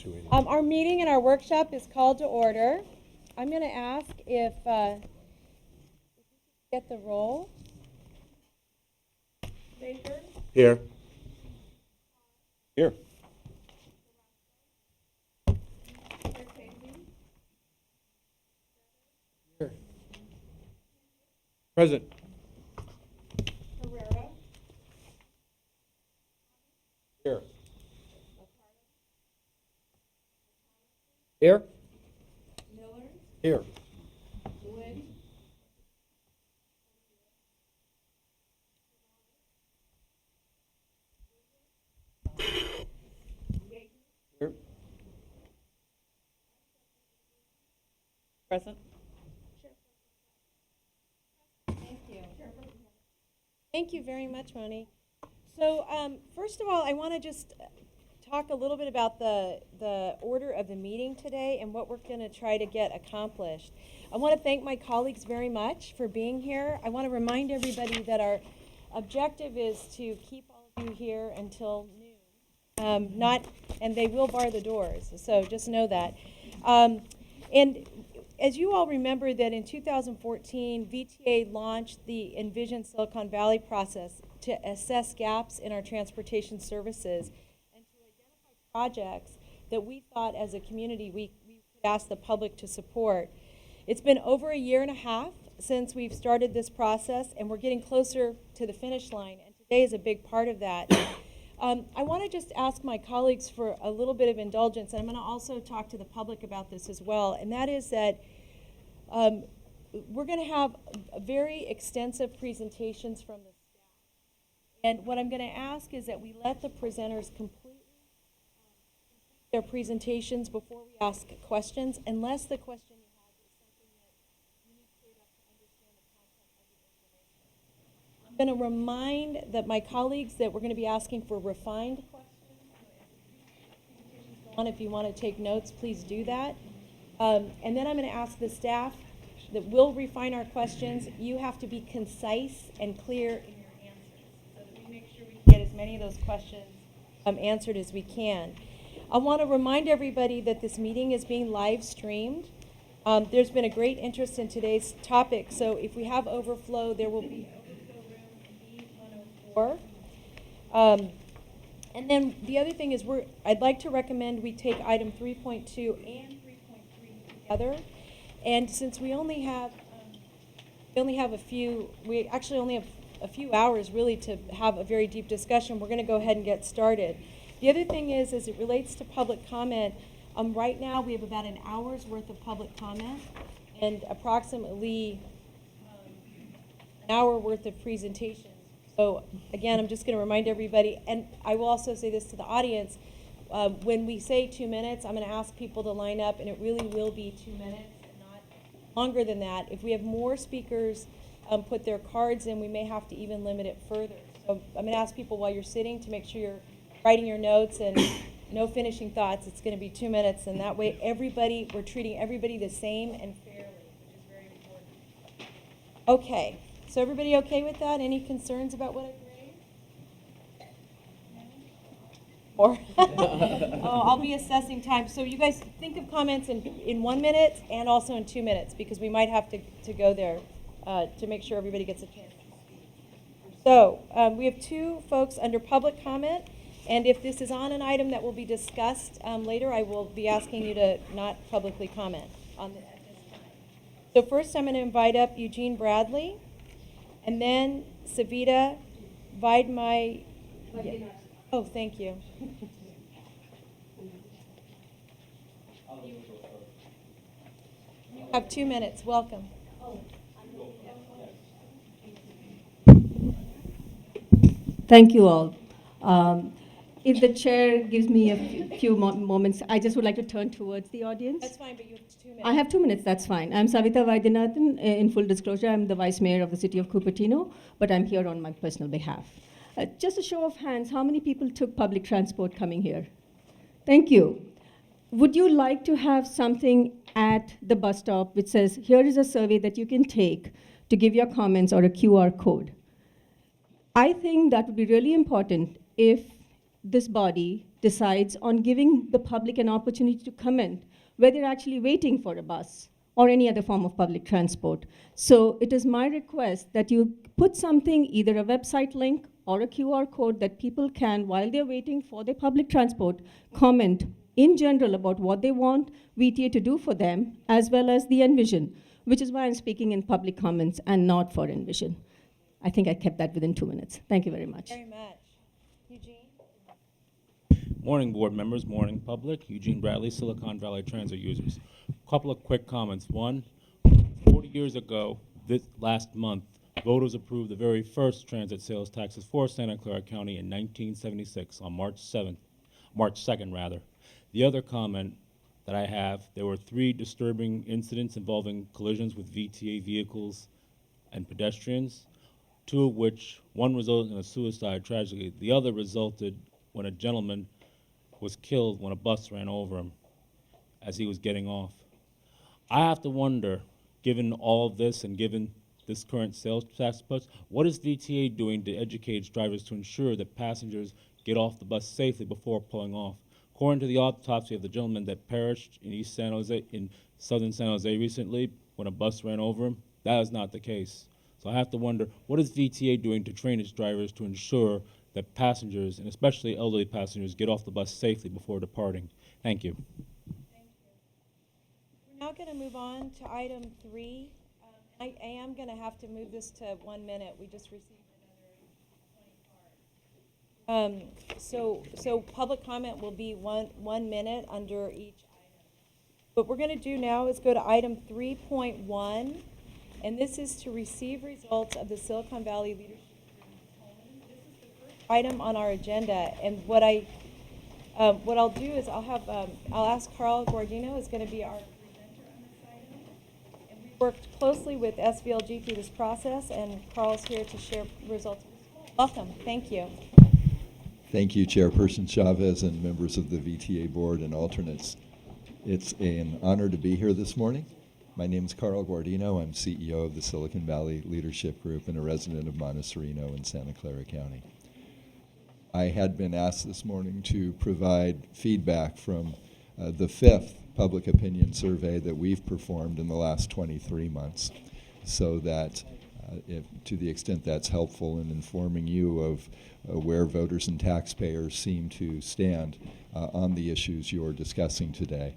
280. Our meeting and our workshop is called to order. I'm going to ask if get the roll. Baker. Here. Here. Here. Present. Herrera. Here. Here. Miller. Here. Wood. Here. Present. Thank you. Thank you very much, Moni. So first of all, I want to just talk a little bit about the order of the meeting today and what we're going to try to get accomplished. I want to thank my colleagues very much for being here. I want to remind everybody that our objective is to keep all of you here until noon. And they will bar the doors, so just know that. And as you all remember that in 2014, VTA launched the Envision Silicon Valley process to assess gaps in our transportation services and to identify projects that we thought as a community we could ask the public to support. It's been over a year and a half since we've started this process, and we're getting closer to the finish line, and today is a big part of that. I want to just ask my colleagues for a little bit of indulgence, and I'm going to also talk to the public about this as well, and that is that we're going to have very extensive presentations from the staff. And what I'm going to ask is that we let the presenters complete their presentations before we ask questions, unless the question you have is something that you need cleared up to understand the content of the information. I'm going to remind that my colleagues that we're going to be asking for refined questions. If you want to take notes, please do that. And then I'm going to ask the staff that will refine our questions. You have to be concise and clear in your answers so that we make sure we get as many of those questions answered as we can. I want to remind everybody that this meeting is being live streamed. There's been a great interest in today's topic, so if we have overflow, there will be overflow room in B104. And then the other thing is I'd like to recommend we take item 3.2 and 3.3 together. And since we only have a few hours really to have a very deep discussion, we're going to go ahead and get started. The other thing is, as it relates to public comment, right now we have about an hour's worth of public comment and approximately an hour worth of presentation. So again, I'm just going to remind everybody, and I will also say this to the audience, when we say 2 minutes, I'm going to ask people to line up, and it really will be 2 minutes and not longer than that. If we have more speakers put their cards in, we may have to even limit it further. So I'm going to ask people while you're sitting to make sure you're writing your notes and no finishing thoughts. It's going to be 2 minutes, and that way we're treating everybody the same and fairly, which is very important. Okay. So everybody okay with that? Any concerns about what I've raised? Or I'll be assessing time. So you guys think of comments in 1 minute and also in 2 minutes, because we might have to go there to make sure everybody gets a chance to speak. So we have 2 folks under public comment, and if this is on an item that will be discussed later, I will be asking you to not publicly comment on at this time. So first I'm going to invite up Eugene Bradley. And then Savita Vaidmai. Oh, thank you. You have 2 minutes. Welcome. Thank you all. If the chair gives me a few moments, I just would like to turn towards the audience. That's fine, but you have 2 minutes. I have 2 minutes, that's fine. I'm Savita Vaidyanathan. In full disclosure, I'm the Vice Mayor of the City of Cupertino, but I'm here on my personal behalf. Just a show of hands, how many people took public transport coming here? Thank you. Would you like to have something at the bus stop which says, here is a survey that you can take to give your comments, or a QR code? I think that would be really important if this body decides on giving the public an opportunity to comment where they're actually waiting for a bus or any other form of public transport. So it is my request that you put something, either a website link or a QR code, that people can, while they're waiting for their public transport, comment in general about what they want VTA to do for them, as well as the Envision, which is why I'm speaking in public comments and not for Envision. I think I kept that within 2 minutes. Thank you very much. Very much. Eugene? Morning, board members, morning, public. Eugene Bradley, Silicon Valley Transit users. Couple of quick comments. One, 40 years ago, this last month, voters approved the very first transit sales taxes for Santa Clara County in 1976 on March 2nd rather. The other comment that I have, there were 3 disturbing incidents involving collisions with VTA vehicles and pedestrians, 2 of which, one resulted in a suicide tragedy. The other resulted when a gentleman was killed when a bus ran over him as he was getting off. I have to wonder, given all of this and given this current sales tax push, what is VTA doing to educate its drivers to ensure that passengers get off the bus safely before pulling off? According to the autopsy of the gentleman that perished in East San Jose, in southern San Jose recently, when a bus ran over him, that is not the case. So I have to wonder, what is VTA doing to train its drivers to ensure that passengers, and especially elderly passengers, get off the bus safely before departing? Thank you. Thank you. We're now going to move on to item 3. I am going to have to move this to 1 minute. We just received another 20 cards. So public comment will be one minute under each item. What we're going to do now is go to item 3.1, and this is to receive results of the Silicon Valley Leadership Group. This is the first item on our agenda, and what I'll do is I'll ask Carl Guardino is going to be our presenter on this item, and we worked closely with SVLG through this process, and Carl's here to share results. Welcome. Thank you. Thank you, Chairperson Chavez and members of the VTA Board and alternates. It's an honor to be here this morning. My name is Carl Guardino. I'm CEO of the Silicon Valley Leadership Group and a resident of Montecito in Santa Clara County. I had been asked this morning to provide feedback from the 5th public opinion survey that we've performed in the last 23 months, so that to the extent that's helpful in informing you of where voters and taxpayers seem to stand on the issues you're discussing today,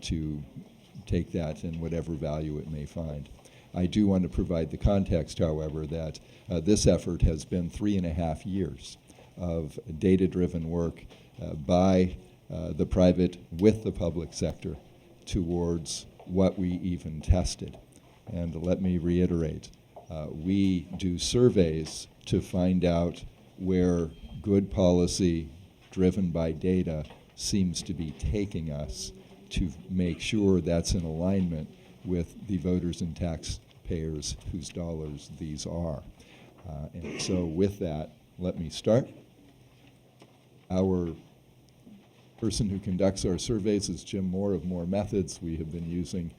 to take that in whatever value it may find. I do want to provide the context, however, that this effort has been 3.5 years of data-driven work by the private with the public sector towards what we even tested. And let me reiterate, we do surveys to find out where good policy driven by data seems to be taking us, to make sure that's in alignment with the voters and taxpayers whose dollars these are. And so with that, let me start. Our person who conducts our surveys is Jim Moore of Moore Methods. We have been using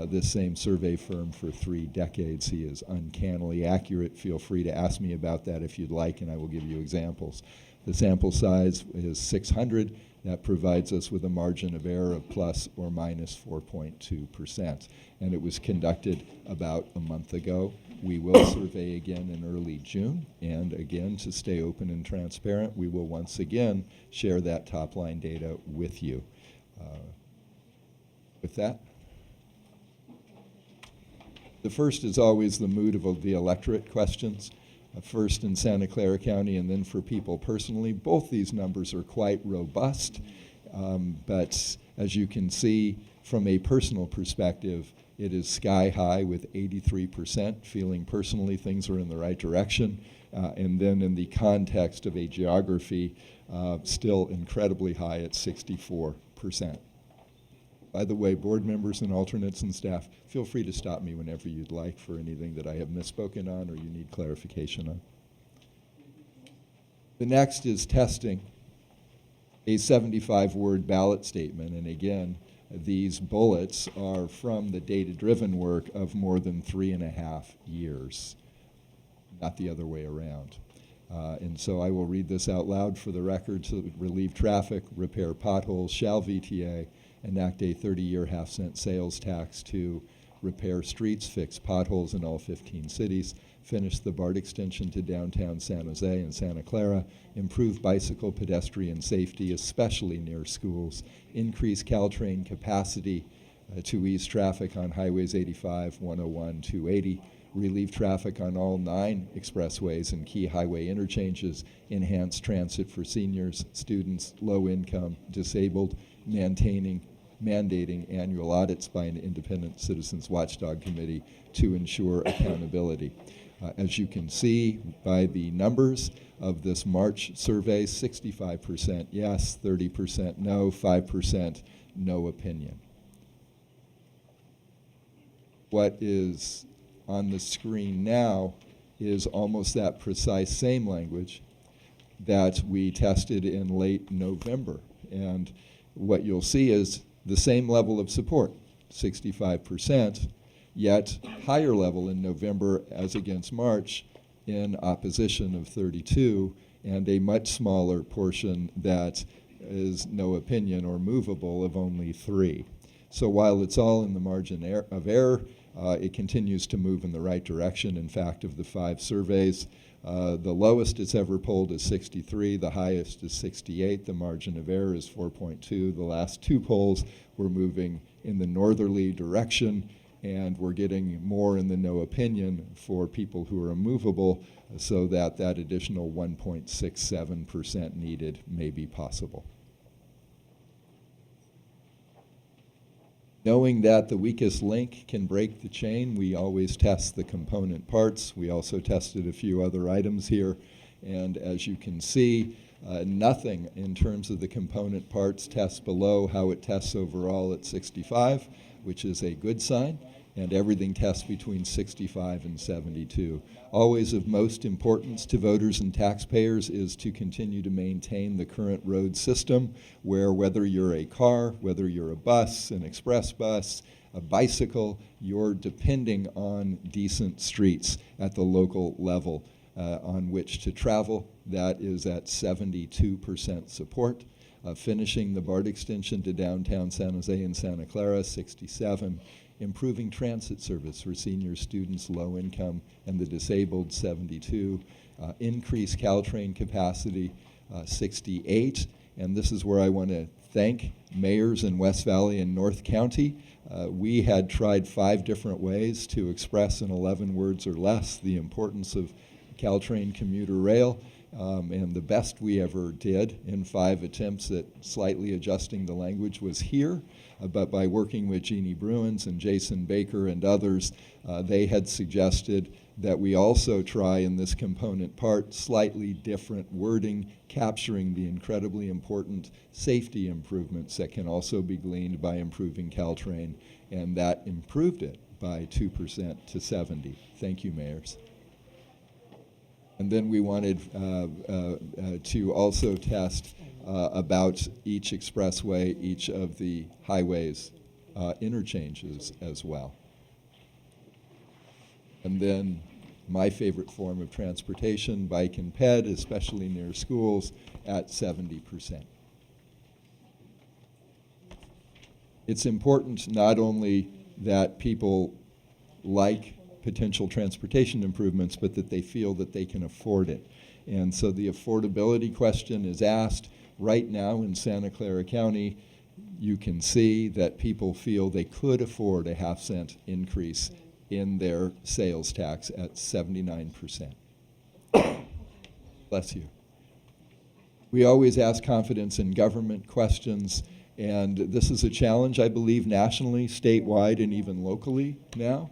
this same survey firm for 3 decades. He is uncannily accurate. Feel free to ask me about that if you'd like, and I will give you examples. The sample size is 600. That provides us with a margin of error of plus or minus 4.2%. And it was conducted about a month ago. We will survey again in early June, and again, to stay open and transparent, we will once again share that top-line data with you. With that, the first is always the mood of the electorate questions. First in Santa Clara County and then for people personally. Both these numbers are quite robust, but as you can see from a personal perspective, it is sky high with 83% feeling personally things are in the right direction. And then in the context of a geography, still incredibly high at 64%. By the way, board members and alternates and staff, feel free to stop me whenever you'd like for anything that I have misspoken on or you need clarification on. The next is testing a 75-word ballot statement. And again, these bullets are from the data-driven work of more than 3.5 years, not the other way around. And so I will read this out loud for the record. To relieve traffic, repair potholes, shall VTA enact a 30-year half-cent sales tax to repair streets, fix potholes in all 15 cities, finish the BART extension to downtown San Jose and Santa Clara, improve bicycle pedestrian safety, especially near schools, increase Caltrain capacity to ease traffic on highways 85, 101, 280, relieve traffic on all 9 expressways and key highway interchanges, enhance transit for seniors, students, low income, disabled, mandating annual audits by an independent citizens watchdog committee to ensure accountability. As you can see by the numbers of this March survey, 65% yes, 30% no, 5% no opinion. What is on the screen now is almost that precise same language that we tested in late November. And what you'll see is the same level of support, 65%, yet higher level in November as against March in opposition of 32, and a much smaller portion that is no opinion or movable of only 3. So while it's all in the margin of error, it continues to move in the right direction. In fact, of the 5 surveys, the lowest it's ever polled is 63, the highest is 68, the margin of error is 4.2. The last 2 polls were moving in the northerly direction, and we're getting more in the no opinion for people who are immovable, so that that additional 1.67% needed may be possible. Knowing that the weakest link can break the chain, we always test the component parts. We also tested a few other items here, and as you can see, nothing in terms of the component parts tests below how it tests overall at 65, which is a good sign, and everything tests between 65 and 72. Always of most importance to voters and taxpayers is to continue to maintain the current road system, where whether you're a car, whether you're a bus, an express bus, a bicycle, you're depending on decent streets at the local level on which to travel. That is at 72% support. Finishing the BART extension to downtown San Jose and Santa Clara, 67. Improving transit service for seniors, students, low income, and the disabled, 72. Increase Caltrain capacity, 68. And this is where I want to thank mayors in West Valley and North County. We had tried 5 different ways to express in 11 words or less the importance of Caltrain commuter rail. And the best we ever did in 5 attempts at slightly adjusting the language was here. But by working with Jeannie Bruins and Jason Baker and others, they had suggested that we also try in this component part slightly different wording, capturing the incredibly important safety improvements that can also be gleaned by improving Caltrain, and that improved it by 2% to 70. Thank you, mayors. And then we wanted to also test about each expressway, each of the highways interchanges as well. And then my favorite form of transportation, bike and ped, especially near schools, at 70%. It's important not only that people like potential transportation improvements, but that they feel that they can afford it. And so the affordability question is asked. Right now in Santa Clara County, you can see that people feel they could afford a half-cent increase in their sales tax at 79%. Bless you. We always ask confidence in government questions, and this is a challenge, I believe, nationally, statewide, and even locally now.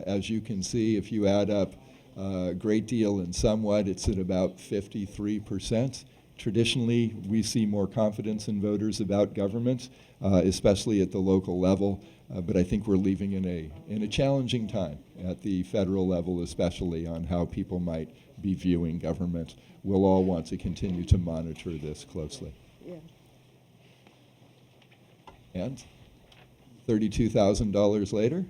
As you can see, if you add up a great deal and somewhat, it's at about 53%. Traditionally, we see more confidence in voters about government, especially at the local level, but I think we're living in a challenging time at the federal level, especially on how people might be viewing government. We'll all want to continue to monitor this closely. Yeah. And $32,000 later,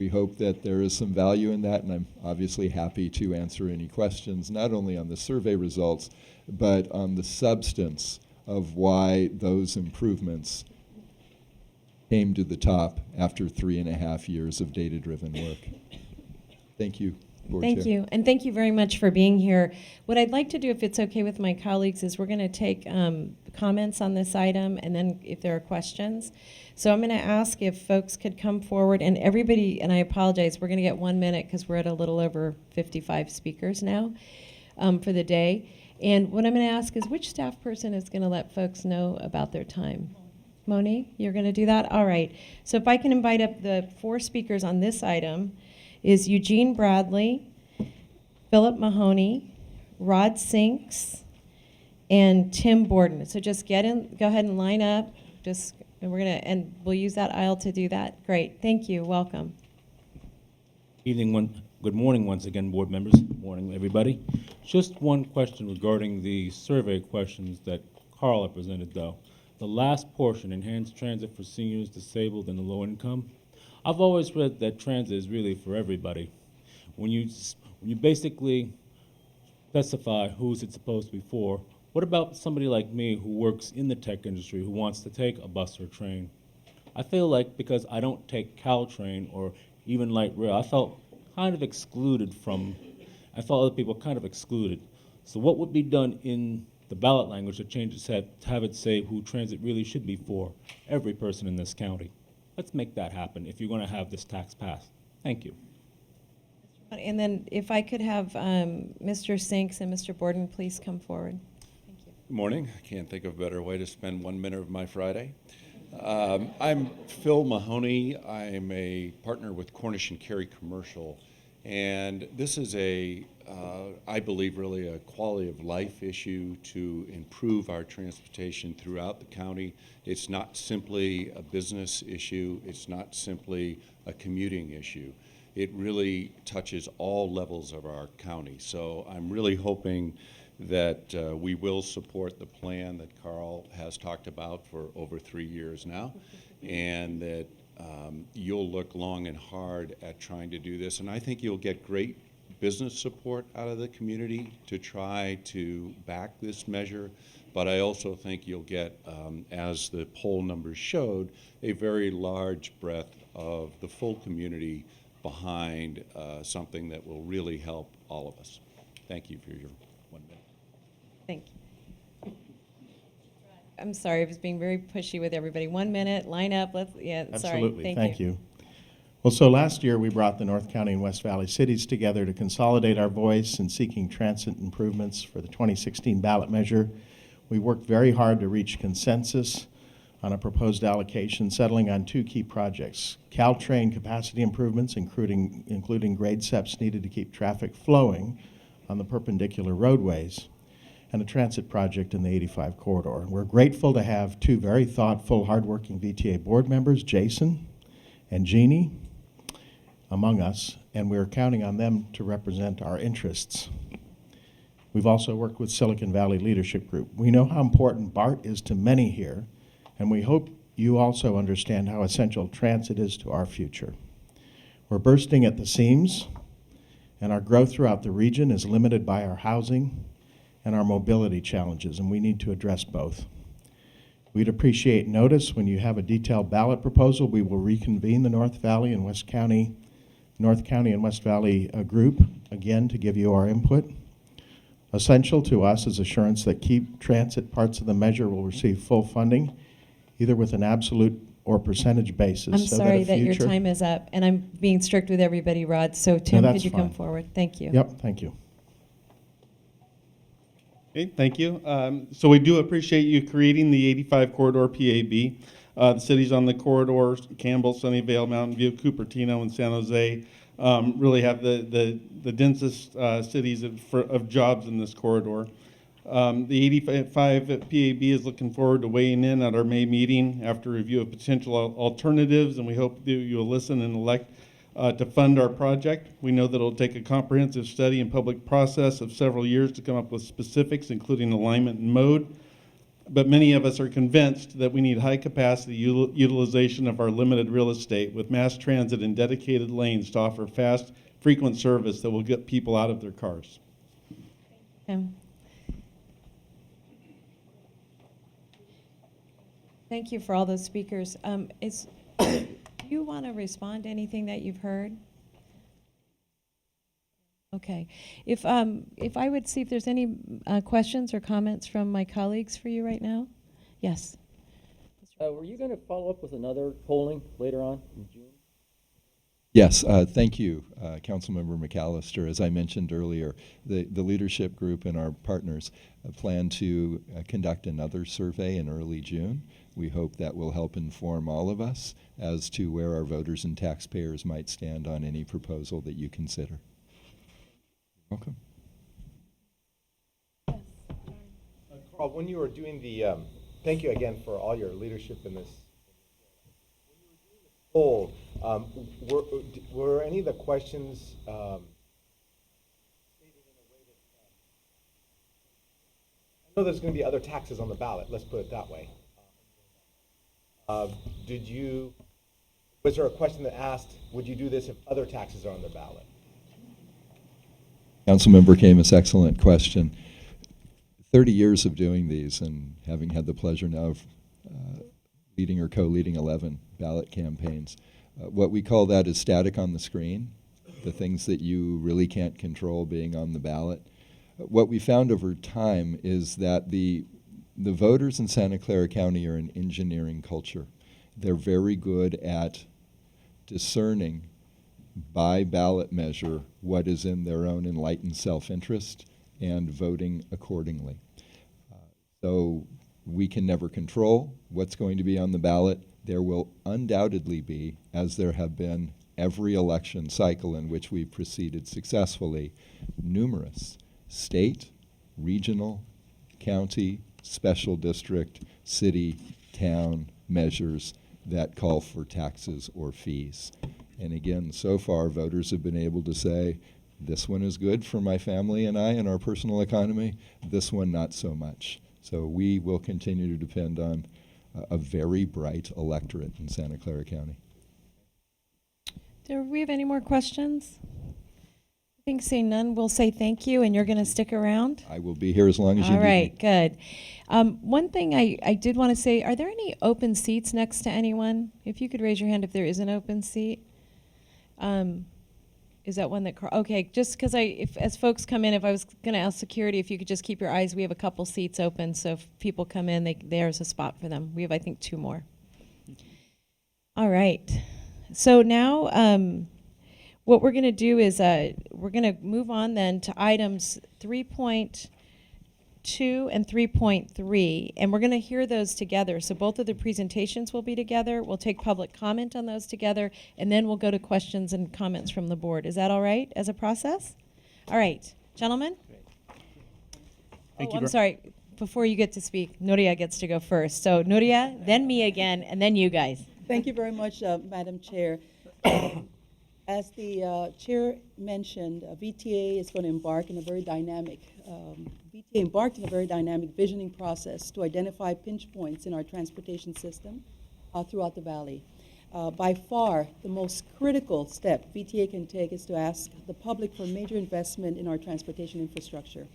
We hope that there is some value in that, and I'm obviously happy to answer any questions, not only on the survey results, but on the substance of why those improvements came to the top after 3.5 years of data-driven work. Thank you, Board Thank Chair. you, and thank you very much for being here. What I'd like to do, if it's okay with my colleagues, is we're going to take comments on this item, and then if there are questions. So I'm going to ask if folks could come forward, and everybody, and I apologize, we're going to get 1 minute because we're at a little over 55 speakers now for the day. And what I'm going to ask is which staff person is going to let folks know about their time? Monique, you're going to do that? All right. So if I can invite up the 4 speakers on this item is Eugene Bradley, Philip Mahoney, Rod Sinks, and Tim Borden. So just go ahead and line up. And we'll use that aisle to do that. Great. Thank you. Welcome. Good morning once again, board members. Good morning, everybody. Just one question regarding the survey questions that Carl had presented, though. The last portion, enhanced transit for seniors, disabled, and the low income. I've always read that transit is really for everybody. When you basically specify who's it supposed to be for, what about somebody like me who works in the tech industry who wants to take a bus or train? I feel like because I don't take Caltrain or even light rail, I felt kind of excluded from, I felt other people kind of excluded. So what would be done in the ballot language to change it to have it say who transit really should be for? Every person in this county. Let's make that happen if you're going to have this tax passed. Thank you. And then if I could have Mr. Sinks and Mr. Borden please come forward. Thank you. Good morning. I can't think of a better way to spend 1 minute of my Friday. I'm Phil Mahoney. I'm a partner with Cornish and Carey Commercial. And this is I believe, really a quality of life issue to improve our transportation throughout the county. It's not simply a business issue. It's not simply a commuting issue. It really touches all levels of our county. So I'm really hoping that we will support the plan that Carl has talked about for over 3 years now, and that you'll look long and hard at trying to do this. And I think you'll get great business support out of the community to try to back this measure. But I also think you'll get, as the poll numbers showed, a very large breadth of the full community behind something that will really help all of us. Thank you for your 1 minute. Thank you. I'm sorry, I was being very pushy with everybody. 1 minute, line up, sorry. Absolutely, thank you. Well, so last year we brought the North County and West Valley cities together to consolidate our voice in seeking transit improvements for the 2016 ballot measure. We worked very hard to reach consensus on a proposed allocation, settling on 2 key projects: Caltrain capacity improvements, including grade steps needed to keep traffic flowing on the perpendicular roadways, and a transit project in the 85 corridor. We're grateful to have 2 very thoughtful, hardworking VTA board members, Jason and Jeannie, among us, and we're counting on them to represent our interests. We've also worked with Silicon Valley Leadership Group. We know how important BART is to many here, and we hope you also understand how essential transit is to our future. We're bursting at the seams, and our growth throughout the region is limited by our housing and our mobility challenges, and we need to address both. We'd appreciate notice when you have a detailed ballot proposal. We will reconvene the North County and West Valley group again to give you our input. Essential to us is assurance that key transit parts of the measure will receive full funding, either with an absolute or percentage basis. I'm sorry that your time is up, and I'm being strict with everybody, Rod. So Tim, could you come forward? Thank you. Yep, thank you. Okay, thank you. So we do appreciate you creating the 85 corridor PAB. The cities on the corridor, Campbell, Sunnyvale, Mountain View, Cupertino, and San Jose, really have the densest cities of jobs in this corridor. The 85 PAB is looking forward to weighing in at our May meeting after review of potential alternatives, and we hope that you will listen and elect to fund our project. We know that it'll take a comprehensive study and public process of several years to come up with specifics, including alignment and mode. but many of us are convinced that we need high-capacity utilization of our limited real estate with mass transit and dedicated lanes to offer fast, frequent service that will get people out of their cars. Thank you for all those speakers. Do you want to respond to anything that you've heard? Okay. If I would see if there's any questions or comments from my colleagues for you right now? Yes. Were you going to follow up with another polling later on in June? Yes, thank you, Councilmember McAllister. As I mentioned earlier, the leadership group and our partners plan to conduct another survey in early June. We hope that will help inform all of us as to where our voters and taxpayers might stand on any proposal that you consider. Welcome. Carl, when you were doing the, thank you again for all your leadership in this. When you were doing the poll, were any of the questions stated in a way that, I know there's going to be other taxes on the ballot, let's put it that way. Was there a question that asked, would you do this if other taxes are on the ballot? Councilmember Camus, excellent question. 30 years of doing these and having had the pleasure now of leading or co-leading 11 ballot campaigns. What we call that is static on the screen, the things that you really can't control being on the ballot. What we found over time is that the voters in Santa Clara County are an engineering culture. They're very good at discerning by ballot measure what is in their own enlightened self-interest and voting accordingly. So we can never control what's going to be on the ballot. There will undoubtedly be, as there have been every election cycle in which we've proceeded successfully, numerous state, regional, county, special district, city, town measures that call for taxes or fees. And again, so far, voters have been able to say, this one is good for my family and I and our personal economy, this one not so much. So we will continue to depend on a very bright electorate in Santa Clara County. Do we have any more questions? I think seeing none, we'll say thank you, and you're going to stick around? I will be here as long as you need All right, me. good. One thing I did want to say, are there any open seats next to anyone? If you could raise your hand if there is an open seat. Is that one that, okay, just because as folks come in, if I was going to ask security, if you could just keep your eyes, we have a couple seats open, so if people come in, there's a spot for them. We have, I think, 2 more. All right. So now what we're going to do is we're going to move on then to items 3.2 and 3.3, and we're going to hear those together. So both of the presentations will be together. We'll take public comment on those together, and then we'll go to questions and comments from the board. Is that all right as a process? All right, gentlemen? Thank you. I'm sorry. Before you get to speak, Nuria gets to go first. So Nuria, then me again, and then you guys. Thank you very much, Madam Chair. As the chair mentioned, VTA is going to embark in a very dynamic, visioning process to identify pinch points in our transportation system throughout the valley. By far, the most critical step VTA can take is to ask the public for major investment in our transportation infrastructure.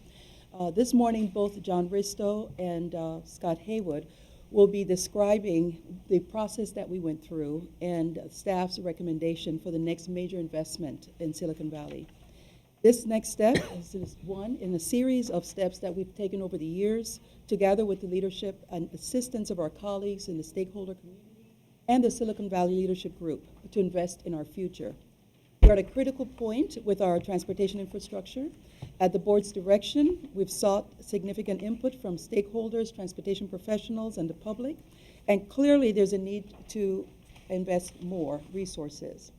This morning, both John Risto and Scott Haywood will be describing the process that we went through and staff's recommendation for the next major investment in Silicon Valley. This next step is one in a series of steps that we've taken over the years together with the leadership and assistance of our colleagues in the stakeholder community and the Silicon Valley Leadership Group to invest in our future. We're at a critical point with our transportation infrastructure. At the board's direction, we've sought significant input from stakeholders, transportation professionals, and the public, and clearly there's a need to invest more resources.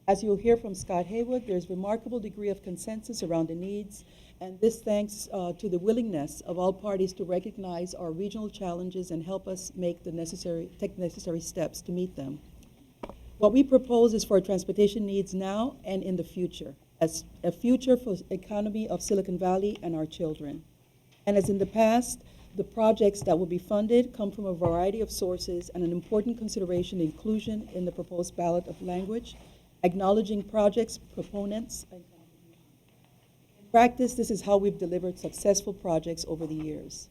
As you'll hear from Scott Haywood, there's remarkable degree of consensus around the needs, and this thanks to the willingness of all parties to recognize our regional challenges and help us take the necessary steps to meet them. What we propose is for transportation needs now and in the future, as a future for the economy of Silicon Valley and our children. And as in the past, the projects that will be funded come from a variety of sources, and an important consideration, inclusion in the proposed ballot of language, acknowledging projects, proponents, and in practice, this is how we've delivered successful projects over the years.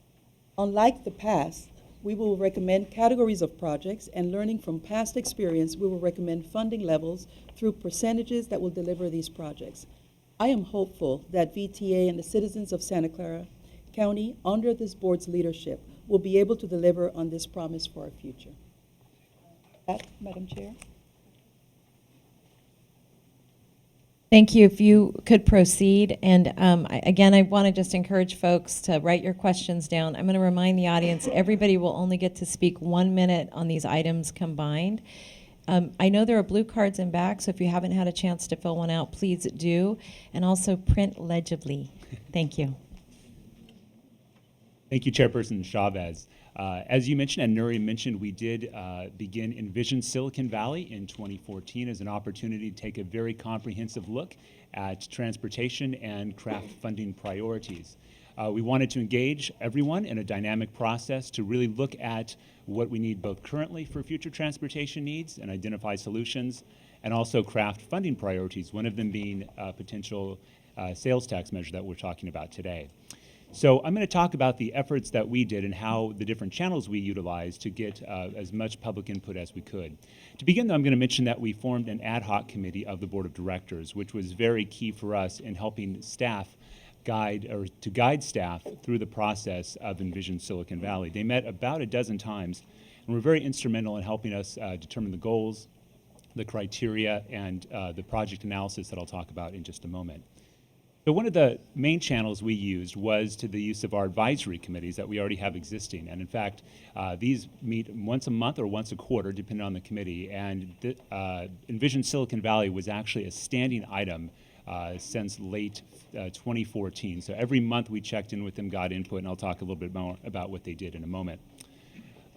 Unlike the past, we will recommend categories of projects, and learning from past experience, we will recommend funding levels through percentages that will deliver these projects. I am hopeful that VTA and the citizens of Santa Clara County, under this board's leadership, will be able to deliver on this promise for our future. That, Madam Chair. Thank you. If you could proceed. And again, I want to just encourage folks to write your questions down. I'm going to remind the audience, everybody will only get to speak 1 minute on these items combined. I know there are blue cards in back, so if you haven't had a chance to fill one out, please do. And also print legibly. Thank you. Thank you, Chairperson Chavez. As you mentioned and Nuri mentioned, we did begin Envision Silicon Valley in 2014 as an opportunity to take a very comprehensive look at transportation and craft funding priorities. We wanted to engage everyone in a dynamic process to really look at what we need both currently for future transportation needs and identify solutions, and also craft funding priorities, one of them being a potential sales tax measure that we're talking about today. So I'm going to talk about the efforts that we did and how the different channels we utilized to get as much public input as we could. To begin, though, I'm going to mention that we formed an ad hoc committee of the Board of Directors, which was very key for us in helping staff guide staff through the process of Envision Silicon Valley. They met about a dozen times and were very instrumental in helping us determine the goals, the criteria, and the project analysis that I'll talk about in just a moment. So one of the main channels we used was to the use of our advisory committees that we already have existing. And in fact, these meet once a month or once a quarter, depending on the committee. And Envision Silicon Valley was actually a standing item since late 2014. So every month we checked in with them, got input, and I'll talk a little bit more about what they did in a moment.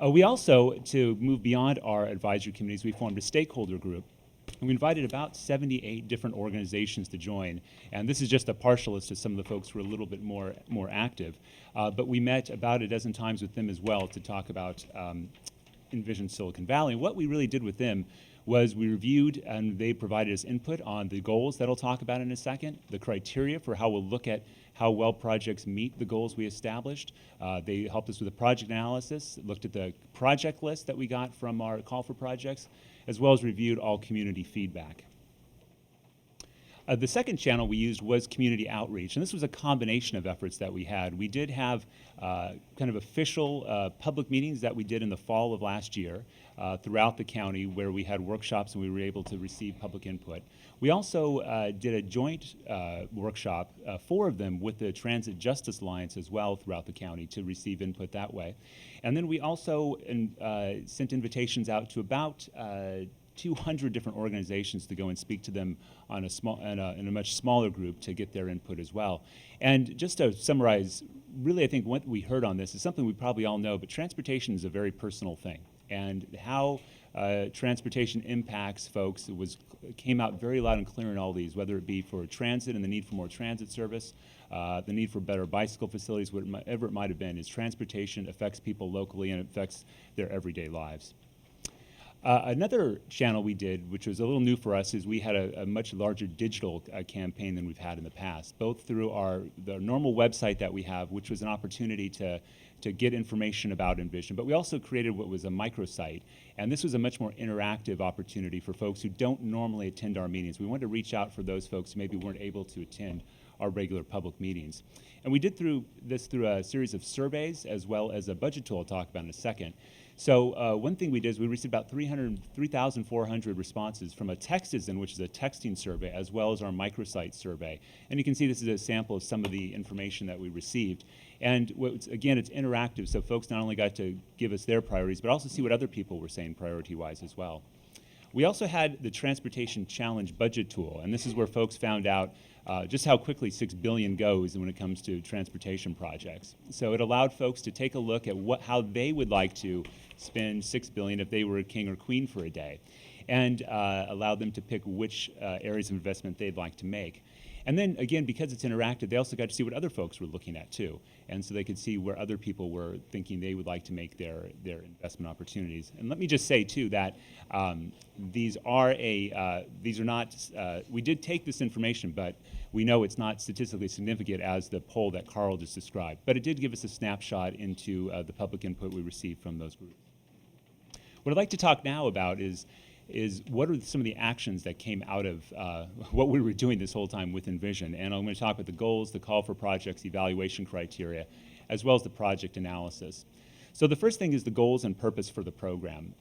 We also, to move beyond our advisory committees, we formed a stakeholder group. And we invited about 78 different organizations to join. And this is just a partial list of some of the folks who are a little bit more active. But we met about a dozen times with them as well to talk about Envision Silicon Valley. And what we really did with them was we reviewed, and they provided us input on the goals that I'll talk about in a second, the criteria for how we'll look at how well projects meet the goals we established. They helped us with a project analysis, looked at the project list that we got from our call for projects, as well as reviewed all community feedback. The second channel we used was community outreach, and this was a combination of efforts that we had. We did have kind of official public meetings that we did in the fall of last year throughout the county, where we had workshops and we were able to receive public input. We also did a joint workshop, 4 of them, with the Transit Justice Alliance as well throughout the county to receive input that way. And then we also sent invitations out to about 200 different organizations to go and speak to them on in a much smaller group to get their input as well. And just to summarize, really I think what we heard on this is something we probably all know, but transportation is a very personal thing. And how transportation impacts folks came out very loud and clear in all these, whether it be for transit and the need for more transit service, the need for better bicycle facilities, whatever it might have been, is transportation affects people locally and it affects their everyday lives. Another channel we did, which was a little new for us, is we had a much larger digital campaign than we've had in the past, both through the normal website that we have, which was an opportunity to get information about Envision, but we also created what was a microsite, and this was a much more interactive opportunity for folks who don't normally attend our meetings. We wanted to reach out for those folks who maybe weren't able to attend our regular public meetings. And we did through a series of surveys as well as a budget tool I'll talk about in a second. So one thing we did is we received about 3,400 responses from a Textizen, which is a texting survey, as well as our microsite survey. And you can see this is a sample of some of the information that we received. And again, it's interactive, so folks not only got to give us their priorities, but also see what other people were saying priority-wise as well. We also had the Transportation Challenge budget tool, and this is where folks found out just how quickly $6 billion goes when it comes to transportation projects. So it allowed folks to take a look at how they would like to spend $6 billion if they were a king or queen for a day, and allowed them to pick which areas of investment they'd like to make. And then again, because it's interactive, they also got to see what other folks were looking at too. And so they could see where other people were thinking they would like to make their investment opportunities. And let me just say too that these are not, we did take this information, but we know it's not statistically significant as the poll that Carl just described. But it did give us a snapshot into the public input we received from those groups. What I'd like to talk now about is what are some of the actions that came out of what we were doing this whole time with Envision. And I'm going to talk about the goals, the call for projects, evaluation criteria, as well as the project analysis. So the first thing is the goals and purpose for the program.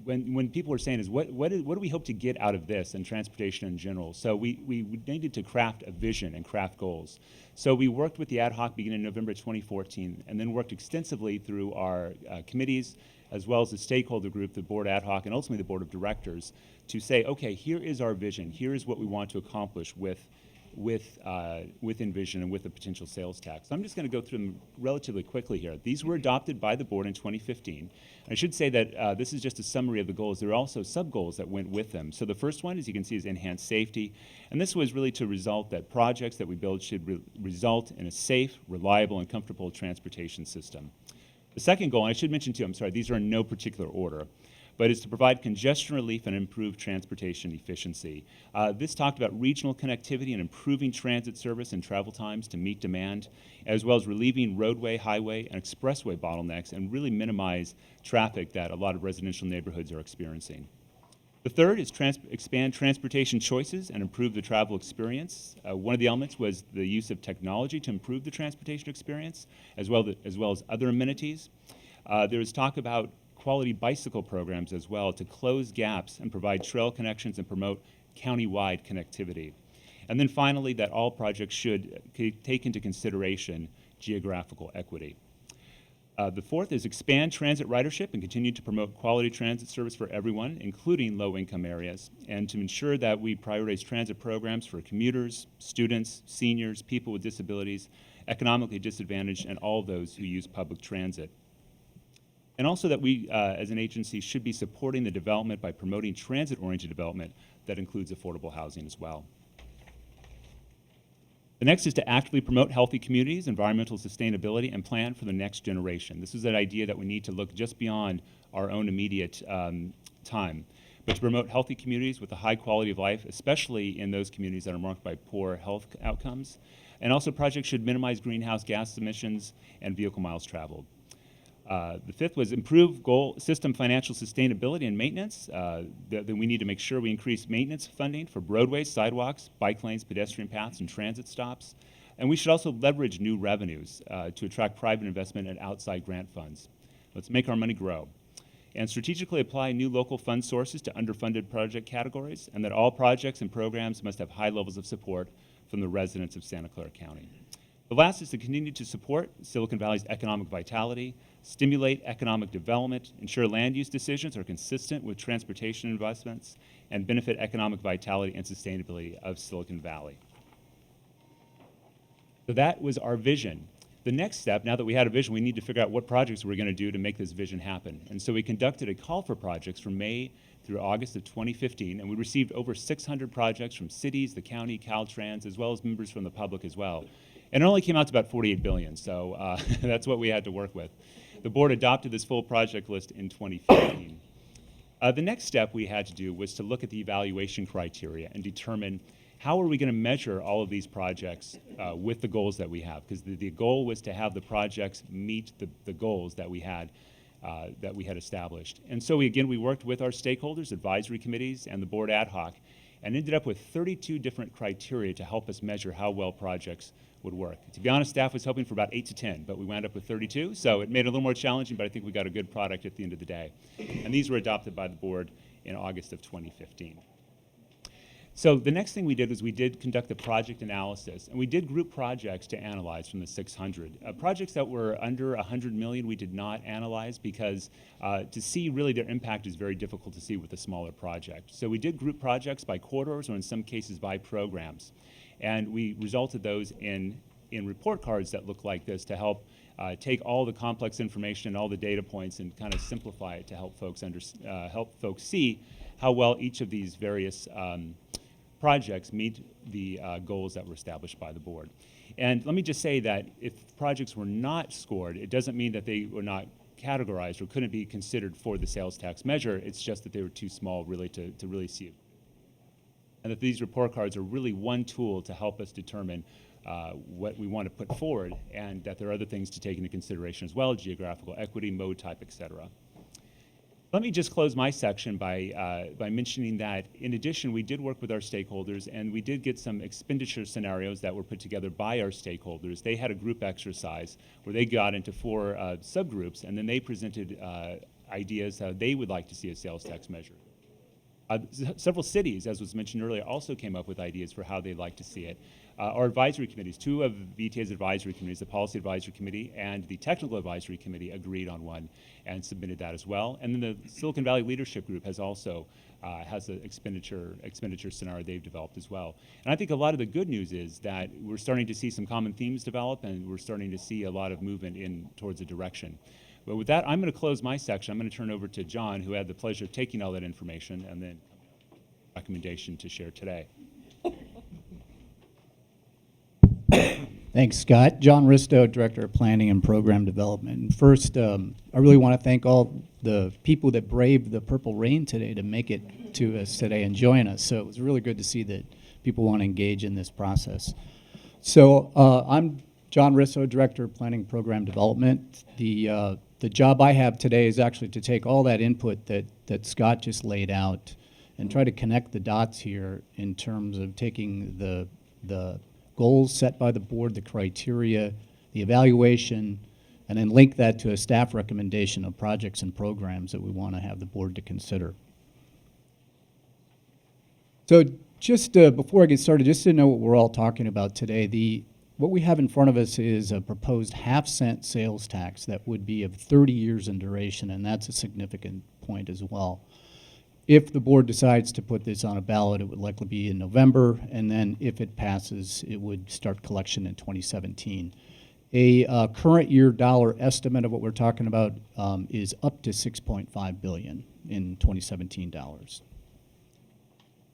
When people were saying is what do we hope to get out of this and transportation in general? So we needed to craft a vision and craft goals. So we worked with the ad hoc beginning in November 2014 and then worked extensively through our committees as well as the stakeholder group, the board ad hoc, and ultimately the board of directors to say, okay, here is our vision. Here is what we want to accomplish with Envision and with the potential sales tax. So I'm just going to go through them relatively quickly here. These were adopted by the board in 2015. I should say that this is just a summary of the goals. There are also sub-goals that went with them. So the first one, as you can see, is enhanced safety. And this was really to result that projects that we build should result in a safe, reliable, and comfortable transportation system. The second goal, and I should mention too, I'm sorry, these are in no particular order, but is to provide congestion relief and improve transportation efficiency. This talked about regional connectivity and improving transit service and travel times to meet demand, as well as relieving roadway, highway, and expressway bottlenecks and really minimize traffic that a lot of residential neighborhoods are experiencing. The third is expand transportation choices and improve the travel experience. One of the elements was the use of technology to improve the transportation experience, as well as other amenities. There was talk about quality bicycle programs as well to close gaps and provide trail connections and promote county-wide connectivity. And then finally, that all projects should take into consideration geographical equity. The fourth is expand transit ridership and continue to promote quality transit service for everyone, including low-income areas, and to ensure that we prioritize transit programs for commuters, students, seniors, people with disabilities, economically disadvantaged, and all those who use public transit. And also that we, as an agency, should be supporting the development by promoting transit-oriented development that includes affordable housing as well. The next is to actively promote healthy communities, environmental sustainability, and plan for the next generation. This is an idea that we need to look just beyond our own immediate time, but to promote healthy communities with a high quality of life, especially in those communities that are marked by poor health outcomes. And also projects should minimize greenhouse gas emissions and vehicle miles traveled. The fifth was improve goal system financial sustainability and maintenance. That we need to make sure we increase maintenance funding for roadways, sidewalks, bike lanes, pedestrian paths, and transit stops. And we should also leverage new revenues to attract private investment and outside grant funds. Let's make our money grow. And strategically apply new local fund sources to underfunded project categories, and that all projects and programs must have high levels of support from the residents of Santa Clara County. The last is to continue to support Silicon Valley's economic vitality, stimulate economic development, ensure land use decisions are consistent with transportation investments, and benefit economic vitality and sustainability of Silicon Valley. So that was our vision. The next step, now that we had a vision, we need to figure out what projects we're going to do to make this vision happen. And so we conducted a call for projects from May through August of 2015, and we received over 600 projects from cities, the county, Caltrans, as well as members from the public as well. And it only came out to about 48 billion, so that's what we had to work with. The board adopted this full project list in 2015. The next step we had to do was to look at the evaluation criteria and determine how are we going to measure all of these projects with the goals that we have, because the goal was to have the projects meet the goals that we had established. And so we worked with our stakeholders, advisory committees, and the board ad hoc, and ended up with 32 different criteria to help us measure how well projects would work. To be honest, staff was hoping for about 8 to 10, but we wound up with 32, so it made it a little more challenging, but I think we got a good product at the end of the day. And these were adopted by the board in August of 2015. So the next thing we did was we did conduct a project analysis, and we did group projects to analyze from the 600. Projects that were under 100 million we did not analyze because to see really their impact is very difficult to see with a smaller project. So we did group projects by corridors or in some cases by programs. And we resulted those in report cards that look like this to help take all the complex information and all the data points and kind of simplify it to help folks see how well each of these various projects meet the goals that were established by the board. And let me just say that if projects were not scored, it doesn't mean that they were not categorized or couldn't be considered for the sales tax measure. It's just that they were too small really to really see it. And that these report cards are really one tool to help us determine what we want to put forward, and that there are other things to take into consideration as well, geographical equity, mode type, et cetera. Let me just close my section by mentioning that, in addition, we did work with our stakeholders, and we did get some expenditure scenarios that were put together by our stakeholders. They had a group exercise where they got into 4 subgroups, and then they presented ideas how they would like to see a sales tax measure. Several cities, as was mentioned earlier, also came up with ideas for how they'd like to see it. Our advisory committees, 2 of VTA's advisory committees, the Policy Advisory Committee and the Technical Advisory Committee, agreed on one and submitted that as well. And then the Silicon Valley Leadership Group has also has an expenditure scenario they've developed as well. And I think a lot of the good news is that we're starting to see some common themes develop, and we're starting to see a lot of movement towards a direction. But with that, I'm going to close my section. I'm going to turn over to John, who had the pleasure of taking all that information and then recommendation to share today. Thanks, Scott. John Risto, Director of Planning and Program Development. And first, I really want to thank all the people that braved the purple rain today to make it to us today and join us. So it was really good to see that people want to engage in this process. So I'm John Risso, Director of Planning and Program Development. The job I have today is actually to take all that input that Scott just laid out and try to connect the dots here in terms of taking the goals set by the board, the criteria, the evaluation, and then link that to a staff recommendation of projects and programs that we want to have the board to consider. So just before I get started, just to know what we're all talking about today, what we have in front of us is a proposed half-cent sales tax that would be of 30 years in duration, and that's a significant point as well. If the board decides to put this on a ballot, it would likely be in November, and then if it passes, it would start collection in 2017. A current year dollar estimate of what we're talking about is up to $6.5 billion in 2017 dollars.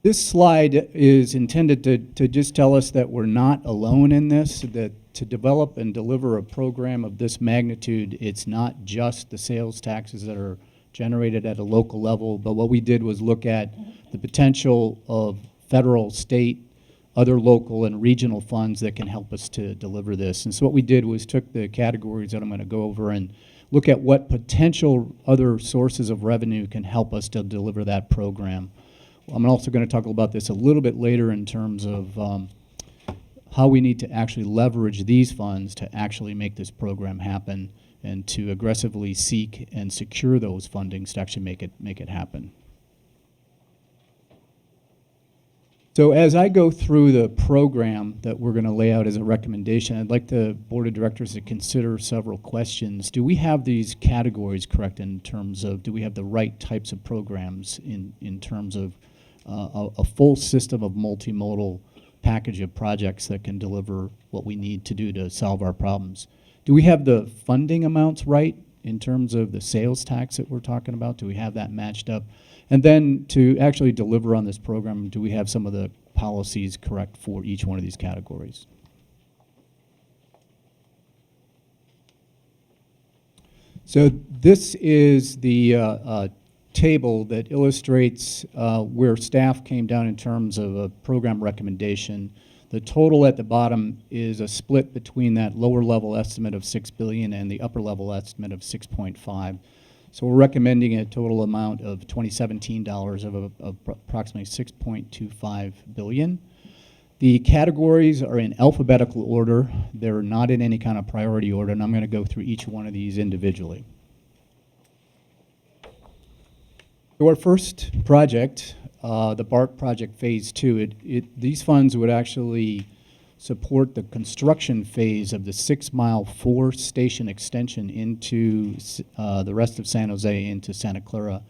This slide is intended to just tell us that we're not alone in this, that to develop and deliver a program of this magnitude, it's not just the sales taxes that are generated at a local level, but what we did was look at the potential of federal, state, other local and regional funds that can help us to deliver this. And so what we did was took the categories that I'm going to go over and look at what potential other sources of revenue can help us to deliver that program. I'm also going to talk about this a little bit later in terms of how we need to actually leverage these funds to actually make this program happen and to aggressively seek and secure those fundings to actually make it happen. So as I go through the program that we're going to lay out as a recommendation, I'd like the Board of Directors to consider several questions. Do we have these categories correct in terms of, do we have the right types of programs in terms of a full system of multimodal package of projects that can deliver what we need to do to solve our problems? Do we have the funding amounts right in terms of the sales tax that we're talking about? Do we have that matched up? And then to actually deliver on this program, do we have some of the policies correct for each one of these categories? So this is the table that illustrates where staff came down in terms of a program recommendation. The total at the bottom is a split between that lower level estimate of $6 billion and the upper level estimate of 6.5. So we're recommending a total amount of 2017 dollars of approximately $6.25 billion. The categories are in alphabetical order. They're not in any kind of priority order, and I'm going to go through each one of these individually. So our first project, the BART project phase 2, these funds would actually support the construction phase of the 6-mile 4-station extension into the rest of San Jose into Santa Clara.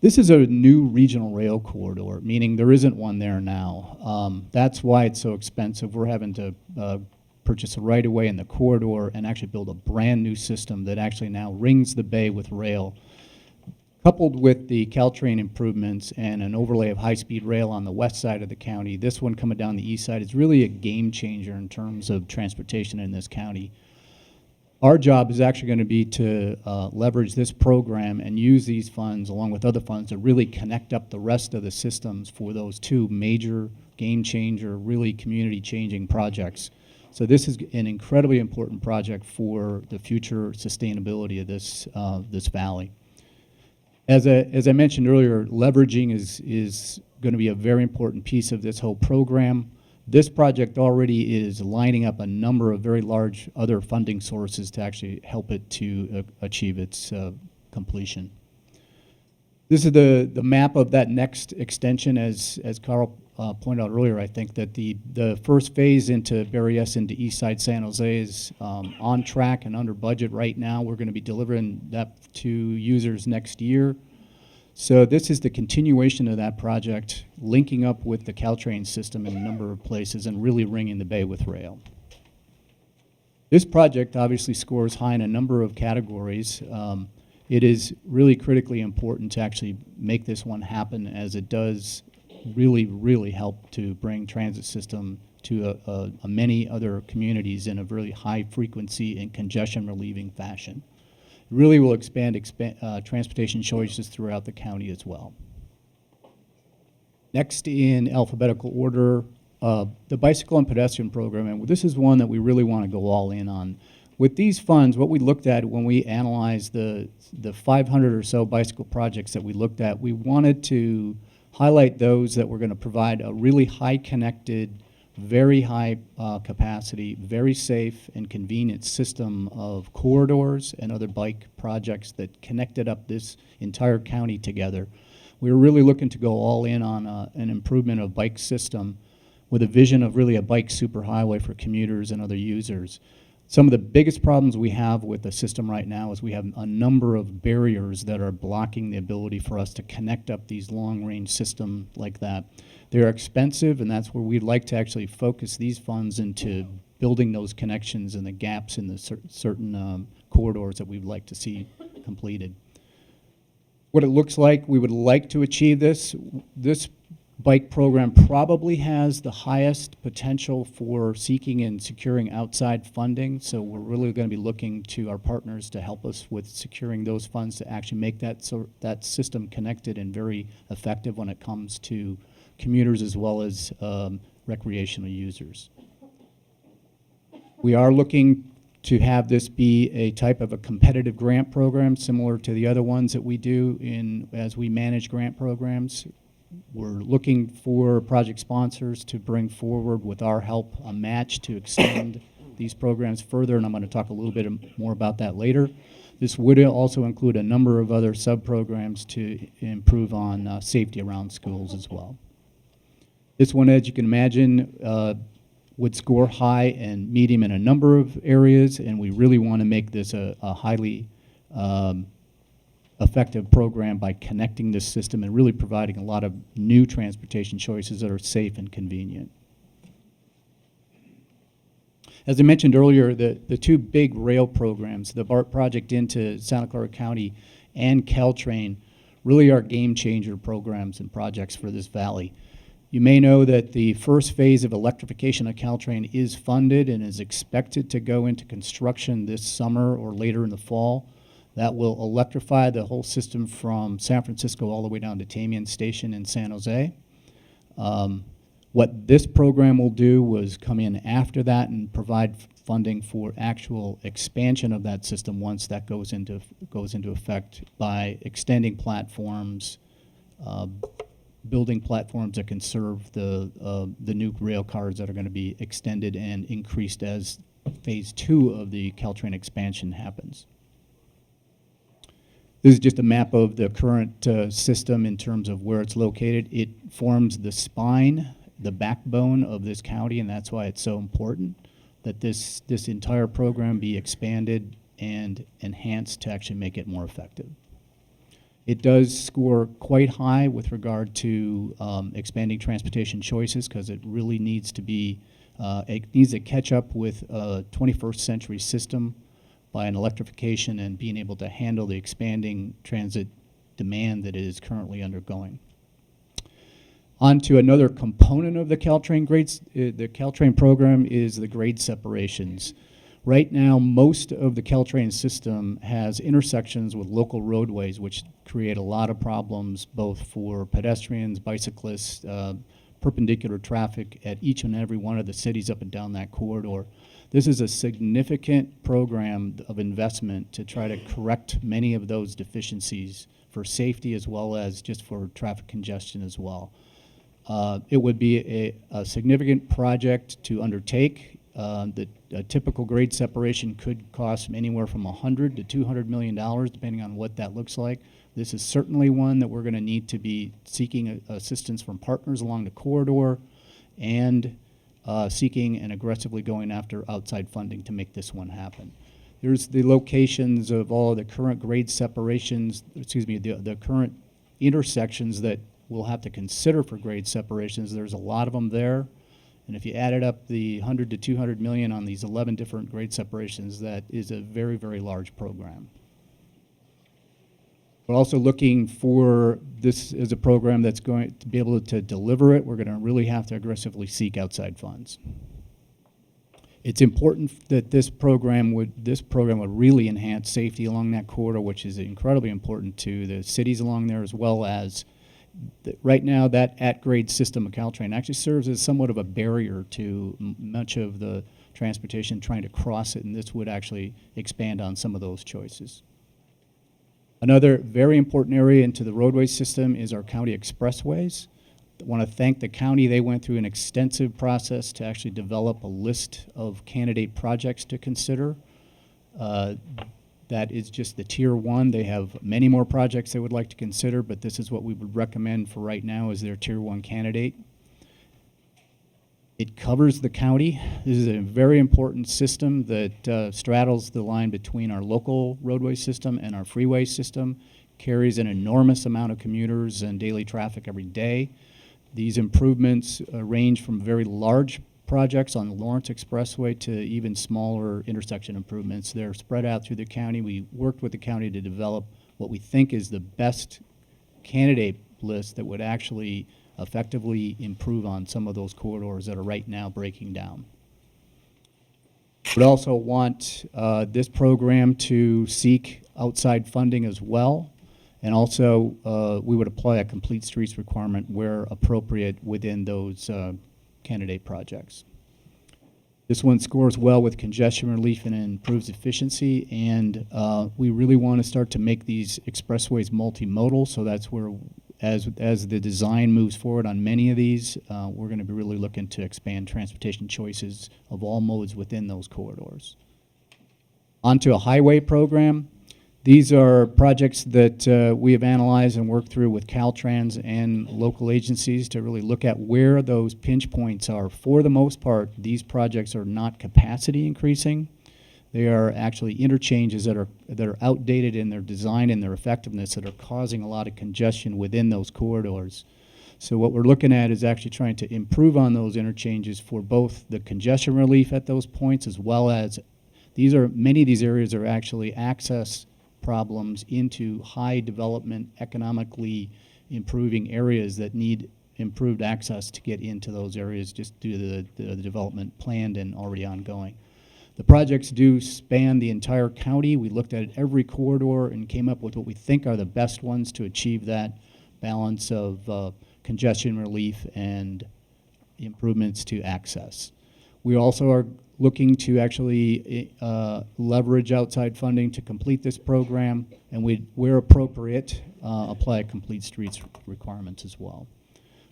This is a new regional rail corridor, meaning there isn't one there now. That's why it's so expensive. We're having to purchase a right-of-way in the corridor and actually build a brand new system that actually now rings the bay with rail. Coupled with the Caltrain improvements and an overlay of high-speed rail on the west side of the county, this one coming down the east side is really a game changer in terms of transportation in this county. Our job is actually going to be to leverage this program and use these funds along with other funds to really connect up the rest of the systems for those two major game changer, really community changing projects. So this is an incredibly important project for the future sustainability of this valley. As I mentioned earlier, leveraging is going to be a very important piece of this whole program. This project already is lining up a number of very large other funding sources to actually help it to achieve its completion. This is the map of that next extension. As Carl pointed out earlier, I think that the first phase into Berryessa into Eastside San Jose is on track and under budget right now. We're going to be delivering that to users next year. So this is the continuation of that project, linking up with the Caltrain system in a number of places and really ringing the bay with rail. This project obviously scores high in a number of categories. It is really critically important to actually make this one happen, as it does really, really help to bring transit system to many other communities in a really high frequency and congestion relieving fashion. Really will expand transportation choices throughout the county as well. Next in alphabetical order, the bicycle and pedestrian program, and this is one that we really want to go all in on. With these funds, what we looked at when we analyzed the 500 or so bicycle projects that we looked at, we wanted to highlight those that were going to provide a really high connected, very high capacity, very safe and convenient system of corridors and other bike projects that connected up this entire county together. We were really looking to go all in on an improvement of bike system with a vision of really a bike superhighway for commuters and other users. Some of the biggest problems we have with the system right now is we have a number of barriers that are blocking the ability for us to connect up these long-range systems like that. They're expensive, and that's where we'd like to actually focus these funds into building those connections and the gaps in the certain corridors that we'd like to see completed. What it looks like, we would like to achieve this. This bike program probably has the highest potential for seeking and securing outside funding, so we're really going to be looking to our partners to help us with securing those funds to actually make that system connected and very effective when it comes to commuters as well as recreational users. We are looking to have this be a type of a competitive grant program similar to the other ones that we do as we manage grant programs. We're looking for project sponsors to bring forward, with our help, a match to extend these programs further, and I'm going to talk a little bit more about that later. This would also include a number of other sub-programs to improve on safety around schools as well. This one, as you can imagine, would score high and medium in a number of areas, and we really want to make this a highly effective program by connecting this system and really providing a lot of new transportation choices that are safe and convenient. As I mentioned earlier, the two big rail programs, the BART project into Santa Clara County and Caltrain, really are game changer programs and projects for this valley. You may know that the first phase of electrification of Caltrain is funded and is expected to go into construction this summer or later in the fall. That will electrify the whole system from San Francisco all the way down to Tamian Station in San Jose. What this program will do was come in after that and provide funding for actual expansion of that system once that goes into effect by extending platforms, building platforms that can serve the new rail cars that are going to be extended and increased as phase 2 of the Caltrain expansion happens. This is just a map of the current system in terms of where it's located. It forms the spine, the backbone of this county, and that's why it's so important that this entire program be expanded and enhanced to actually make it more effective. It does score quite high with regard to expanding transportation choices, because it really needs to be, it needs to catch up with a 21st century system by an electrification and being able to handle the expanding transit demand that it is currently undergoing. On to another component of the Caltrain grades. The Caltrain program is the grade separations. Right now, most of the Caltrain system has intersections with local roadways, which create a lot of problems both for pedestrians, bicyclists, perpendicular traffic at each and every one of the cities up and down that corridor. This is a significant program of investment to try to correct many of those deficiencies for safety as well as just for traffic congestion as well. It would be a significant project to undertake. A typical grade separation could cost anywhere from $100 to $200 million, depending on what that looks like. This is certainly one that we're going to need to be seeking assistance from partners along the corridor and seeking and aggressively going after outside funding to make this one happen. There's the locations of all of the current grade separations, the current intersections that we'll have to consider for grade separations. There's a lot of them there. And if you added up the 100 to 200 million on these 11 different grade separations, that is a very, very large program. We're also looking for this as a program that's going to be able to deliver it. We're going to really have to aggressively seek outside funds. It's important that this program would really enhance safety along that corridor, which is incredibly important to the cities along there, as well as right now that at-grade system of Caltrain actually serves as somewhat of a barrier to much of the transportation trying to cross it, and this would actually expand on some of those choices. Another very important area into the roadway system is our county expressways. I want to thank the county. They went through an extensive process to actually develop a list of candidate projects to consider. That is just the tier one. They have many more projects they would like to consider, but this is what we would recommend for right now as their tier one candidate. It covers the county. This is a very important system that straddles the line between our local roadway system and our freeway system, carries an enormous amount of commuters and daily traffic every day. These improvements range from very large projects on the Lawrence Expressway to even smaller intersection improvements. They're spread out through the county. We worked with the county to develop what we think is the best candidate list that would actually effectively improve on some of those corridors that are right now breaking down. We also want this program to seek outside funding as well, and also we would apply a complete streets requirement where appropriate within those candidate projects. This one scores well with congestion relief and improves efficiency, and we really want to start to make these expressways multimodal, so that's where as the design moves forward on many of these, we're going to be really looking to expand transportation choices of all modes within those corridors. Onto a highway program. These are projects that we have analyzed and worked through with Caltrans and local agencies to really look at where those pinch points are. For the most part, these projects are not capacity increasing. They are actually interchanges that are outdated in their design and their effectiveness that are causing a lot of congestion within those corridors. So what we're looking at is actually trying to improve on those interchanges for both the congestion relief at those points, as well as many of these areas are actually access problems into high development, economically improving areas that need improved access to get into those areas just due to the development planned and already ongoing. The projects do span the entire county. We looked at every corridor and came up with what we think are the best ones to achieve that balance of congestion relief and improvements to access. We also are looking to actually leverage outside funding to complete this program, and where appropriate, apply complete streets requirements as well.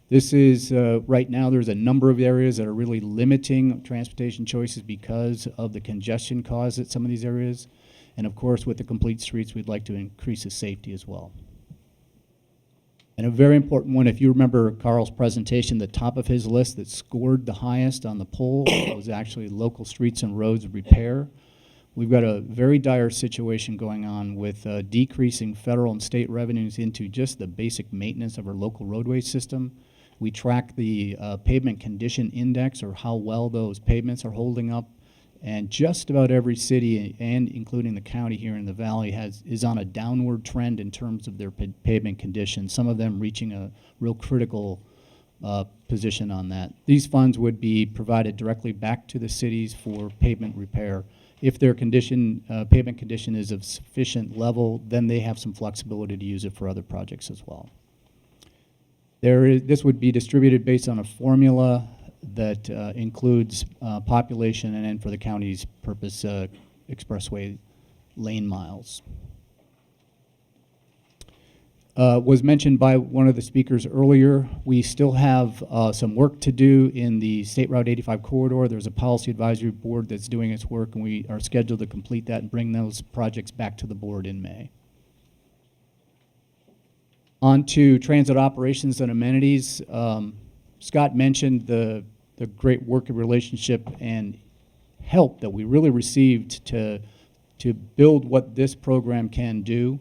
This is, right now, there's a number of areas that are really limiting transportation choices because of the congestion caused at some of these areas. And of course, with the complete streets, we'd like to increase the safety as well. And a very important one, if you remember Carl's presentation, the top of his list that scored the highest on the poll was actually local streets and roads repair. We've got a very dire situation going on with decreasing federal and state revenues into just the basic maintenance of our local roadway system. We track the pavement condition index, or how well those pavements are holding up And just about every city, and including the county here in the valley, is on a downward trend in terms of their pavement condition, some of them reaching a real critical position on that. These funds would be provided directly back to the cities for pavement repair. If their pavement condition is of sufficient level, then they have some flexibility to use it for other projects as well. This would be distributed based on a formula that includes population and then for the county's purpose, expressway lane miles. Was mentioned by one of the speakers earlier, we still have some work to do in the State Route 85 corridor. There's a policy advisory board that's doing its work, and we are scheduled to complete that and bring those projects back to the board in May. On to transit operations and amenities. Scott mentioned the great working relationship and help that we really received to build what this program can do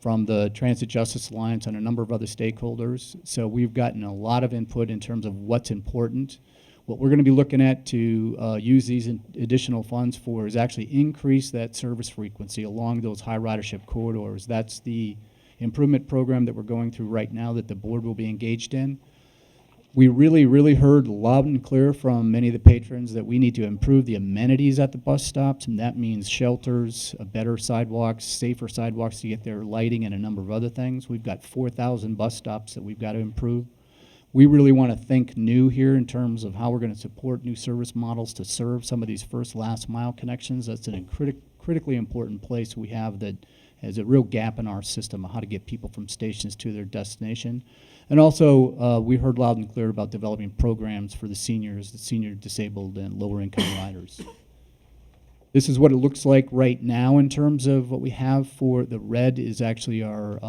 from the Transit Justice Alliance and a number of other stakeholders. So we've gotten a lot of input in terms of what's important. What we're going to be looking at to use these additional funds for is actually increase that service frequency along those high ridership corridors. That's the improvement program that we're going through right now that the board will be engaged in. We really heard loud and clear from many of the patrons that we need to improve the amenities at the bus stops, and that means shelters, better sidewalks, safer sidewalks to get there, lighting, and a number of other things. We've got 4,000 bus stops that we've got to improve. We really want to think new here in terms of how we're going to support new service models to serve some of these first last mile connections. That's a critically important place we have that has a real gap in our system of how to get people from stations to their destination. And also, we heard loud and clear about developing programs for the seniors, the senior disabled and lower income riders. This is what it looks like right now in terms of what we have for the red is actually our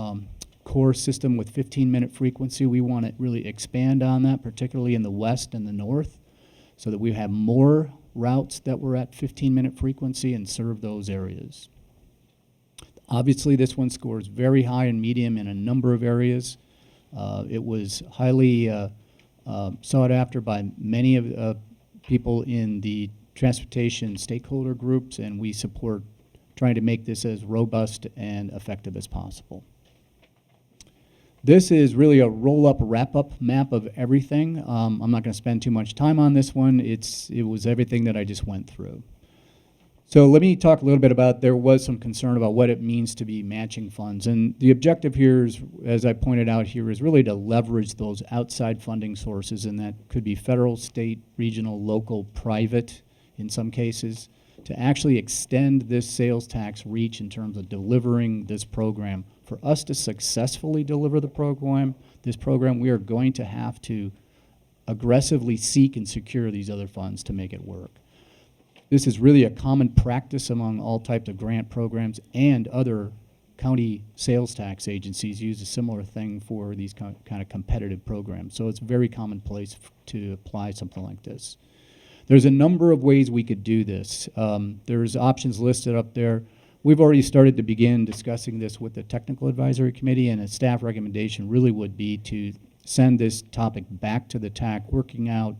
core system with 15-minute frequency. We want to really expand on that, particularly in the west and the north, so that we have more routes that were at 15-minute frequency and serve those areas. Obviously, this one scores very high and medium in a number of areas. It was highly sought after by many of people in the transportation stakeholder groups, and we support trying to make this as robust and effective as possible. This is really a roll-up, wrap-up map of everything. I'm not going to spend too much time on this one. It was everything that I just went through. So let me talk a little bit about, there was some concern about what it means to be matching funds. And the objective here is, as I pointed out here, is really to leverage those outside funding sources, and that could be federal, state, regional, local, private in some cases, to actually extend this sales tax reach in terms of delivering this program. For us to successfully deliver this program, we are going to have to aggressively seek and secure these other funds to make it work. This is really a common practice among all types of grant programs, and other county sales tax agencies use a similar thing for these kind of competitive programs. So it's very commonplace to apply something like this. There's a number of ways we could do this. There's options listed up there. We've already started to begin discussing this with the Technical Advisory Committee, and a staff recommendation really would be to send this topic back to the TAC, working out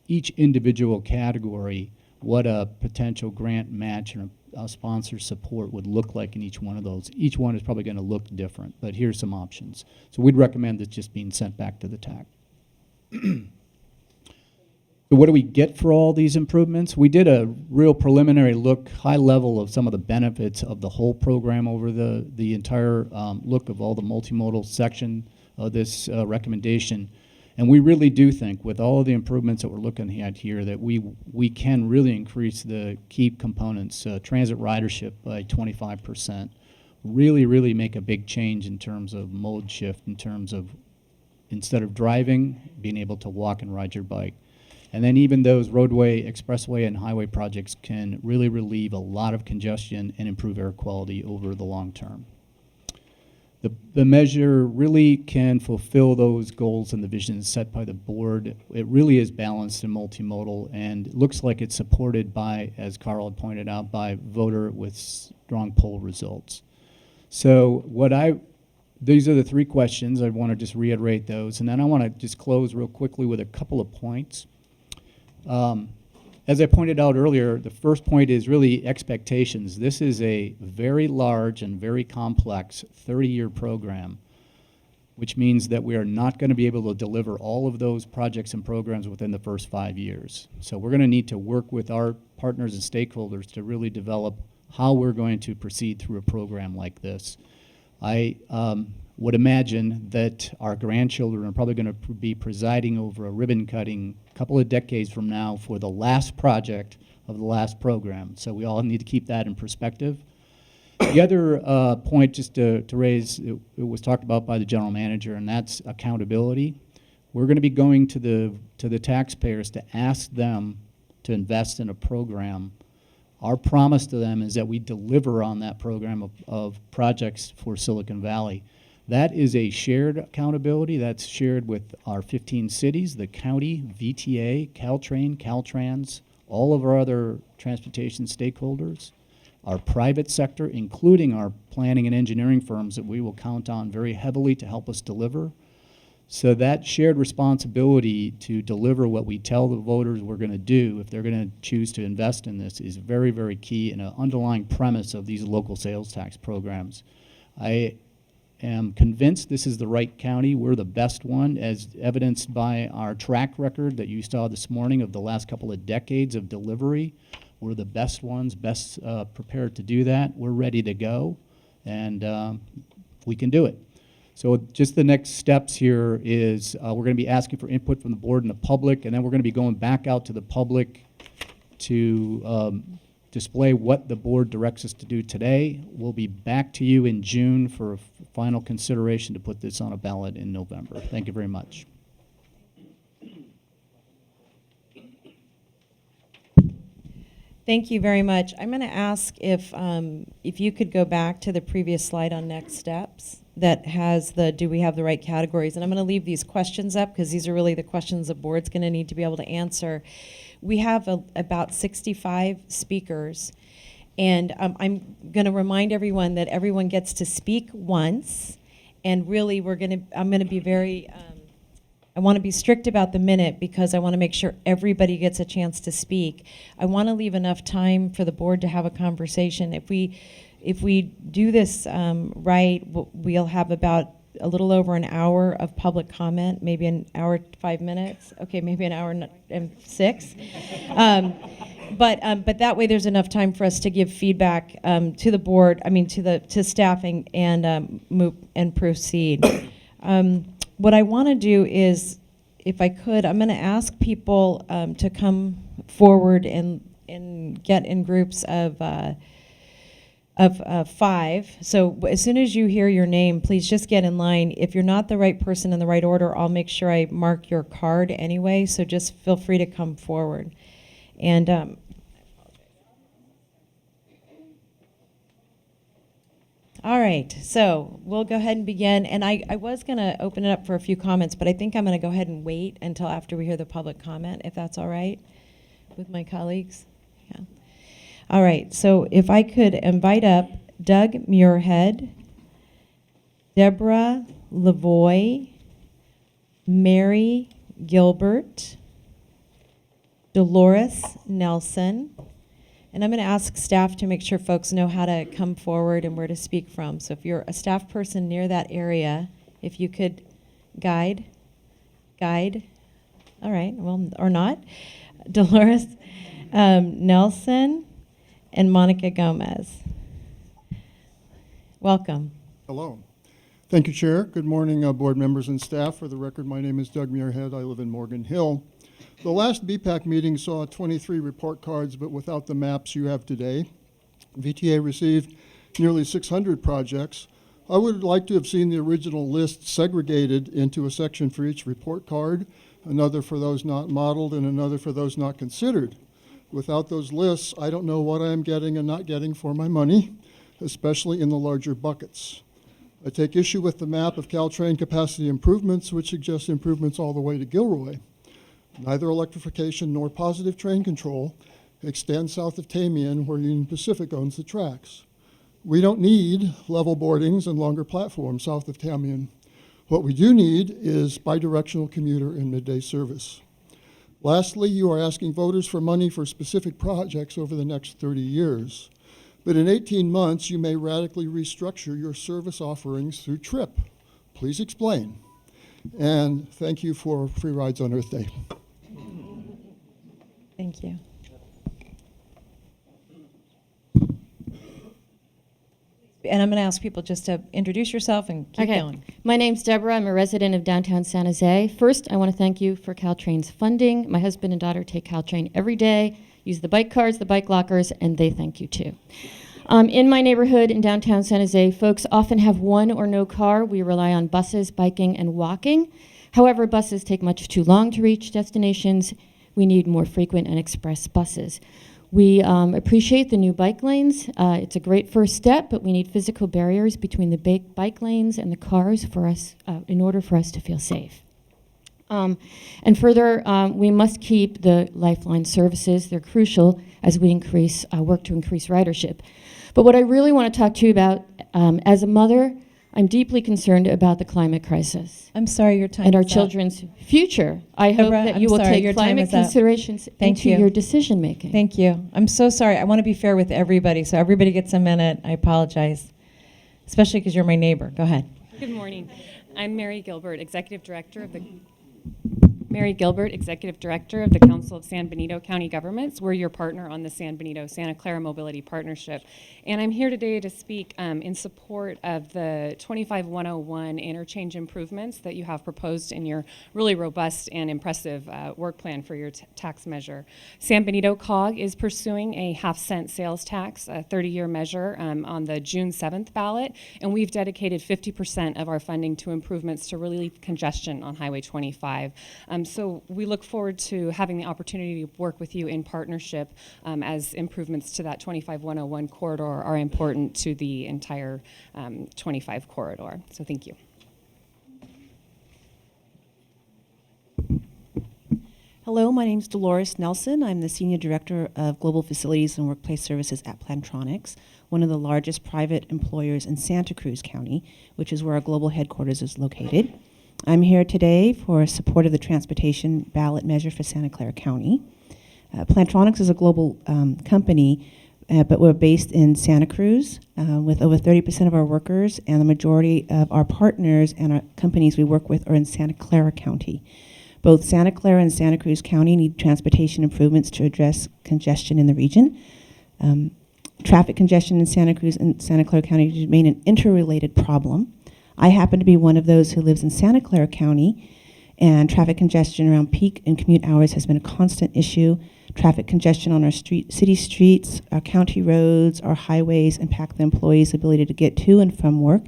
each individual category, what a potential grant match and a sponsor support would look like in each one of those. Each one is probably going to look different, but here's some options. So we'd recommend it just being sent back to the TAC. So what do we get for all these improvements? We did a real preliminary look, high level, of some of the benefits of the whole program over the entire look of all the multimodal section of this recommendation. And we really do think, with all of the improvements that we're looking at here, that we can really increase the key components, transit ridership by 25%, really make a big change in terms of mode shift, in terms of instead of driving, being able to walk and ride your bike. And then even those roadway, expressway, and highway projects can really relieve a lot of congestion and improve air quality over the long term. The measure really can fulfill those goals and the visions set by the board. It really is balanced and multimodal, and it looks like it's supported by, as Carl had pointed out, by voter with strong poll results. So these are the three questions. I want to just reiterate those, and then I want to just close real quickly with a couple of points. As I pointed out earlier, the first point is really expectations. This is a very large and very complex 30-year program, which means that we are not going to be able to deliver all of those projects and programs within the first 5 years. So we're going to need to work with our partners and stakeholders to really develop how we're going to proceed through a program like this. I would imagine that our grandchildren are probably going to be presiding over a ribbon cutting a couple of decades from now for the last project of the last program. So we all need to keep that in perspective. The other point just to raise, it was talked about by the general manager, and that's accountability. We're going to be going to the taxpayers to ask them to invest in a program. Our promise to them is that we deliver on that program of projects for Silicon Valley. That is a shared accountability. That's shared with our 15 cities, the county, VTA, Caltrain, Caltrans, all of our other transportation stakeholders, our private sector, including our planning and engineering firms that we will count on very heavily to help us deliver. So that shared responsibility to deliver what we tell the voters we're going to do, if they're going to choose to invest in this, is very, very key and an underlying premise of these local sales tax programs. I am convinced this is the right county. We're the best one, as evidenced by our track record that you saw this morning of the last couple of decades of delivery. We're the best ones, best prepared to do that. We're ready to go, and we can do it. So just the next steps here is we're going to be asking for input from the board and the public, and then we're going to be going back out to the public to display what the board directs us to do today. We'll be back to you in June for a final consideration to put this on a ballot in November. Thank you very much. Thank you very much. I'm going to ask if you could go back to the previous slide on next steps that has the do we have the right categories. And I'm going to leave these questions up because these are really the questions the board's going to need to be able to answer. We have about 65 speakers. And I'm going to remind everyone that everyone gets to speak once. And really, I'm going to be very... I want to be strict about the minute because I want to make sure everybody gets a chance to speak. I want to leave enough time for the board to have a conversation. If we do this right, we'll have about a little over an hour of public comment, maybe an hour 5 minutes. Okay, maybe an hour and 6. But that way there's enough time for us to give feedback to the board. I mean to staffing and move and proceed. What I want to do is, if I could, I'm going to ask people to come forward and get in groups of 5. So as soon as you hear your name, please just get in line. If you're not the right person in the right order, I'll make sure I mark your card anyway, so just feel free to come forward. And all right, so we'll go ahead and begin. And I was going to open it up for a few comments, but I think I'm going to go ahead and wait until after we hear the public comment, if that's all right with my colleagues. Yeah. All right, so if I could invite up Doug Muirhead, Deborah Lavoie, Mary Gilbert, Dolores Nelson. And I'm going to ask staff to make sure folks know how to come forward and where to speak from. So if you're a staff person near that area, if you could guide, all right, well, or not, Dolores Nelson and Monica Gomez. Welcome. Hello. Thank you, Chair. Good morning, board members and staff. For the record, my name is Doug Muirhead. I live in Morgan Hill. The last BPAC meeting saw 23 report cards, but without the maps you have today. VTA received nearly 600 projects. I would like to have seen the original list segregated into a section for each report card, another for those not modeled, and another for those not considered. Without those lists, I don't know what I'm getting and not getting for my money, especially in the larger buckets. I take issue with the map of Caltrain capacity improvements, which suggests improvements all the way to Gilroy. Neither electrification nor positive train control extend south of Tamian, where Union Pacific owns the tracks. We don't need level boardings and longer platforms south of Tamian. What we do need is bidirectional commuter and midday service. Lastly, you are asking voters for money for specific projects over the next 30 years. But in 18 months, you may radically restructure your service offerings through TRIP. Please explain. And thank you for free rides on Earth Day. Thank you. And I'm going to ask people just to introduce yourself and keep going. My name's Deborah. I'm a resident of downtown San Jose. First, I want to thank you for Caltrain's funding. My husband and daughter take Caltrain every day, use the bike cards, the bike lockers, and they thank you too. In my neighborhood in downtown San Jose, folks often have one or no car. We rely on buses, biking, and walking. However, buses take much too long to reach destinations. We need more frequent and express buses. We appreciate the new bike lanes. It's a great first step, but we need physical barriers between the bike lanes and the cars for us, in order for us to feel safe. And further, we must keep the lifeline services. They're crucial as we work to increase ridership. But what I really want to talk to you about, as a mother, I'm deeply concerned about the climate crisis. I'm sorry, your time and our is up. children's future. I hope Deborah, that I'm you will sorry, your take time climate is up. considerations Thank into you. your decision making. Thank you. I'm so sorry. I want to be fair with everybody, so everybody gets a minute. I apologize, especially because you're my neighbor. Go ahead. Good morning. I'm Mary Gilbert, Executive Director of the Council of San Benito County Governments. We're your partner on the San Benito-Santa Clara Mobility Partnership. And I'm here today to speak in support of the 25101 interchange improvements that you have proposed in your really robust and impressive work plan for your tax measure. San Benito COG is pursuing a half-cent sales tax, a 30-year measure on the June 7th ballot, and we've dedicated 50% of our funding to improvements to relieve congestion on Highway 25. So we look forward to having the opportunity to work with you in partnership as improvements to that 25101 corridor are important to the entire 25 corridor. So thank you. Hello, my name is Dolores Nelson. I'm the Senior Director of Global Facilities and Workplace Services at Plantronics, one of the largest private employers in Santa Cruz County, which is where our global headquarters is located. I'm here today for support of the transportation ballot measure for Santa Clara County. Plantronics is a global company, but we're based in Santa Cruz with over 30% of our workers, and the majority of our partners and our companies we work with are in Santa Clara County. Both Santa Clara and Santa Cruz County need transportation improvements to address congestion in the region. Traffic congestion in Santa Cruz and Santa Clara County remain an interrelated problem. I happen to be one of those who lives in Santa Clara County, and traffic congestion around peak and commute hours has been a constant issue. Traffic congestion on our city streets, our county roads, our highways impact the employees' ability to get to and from work,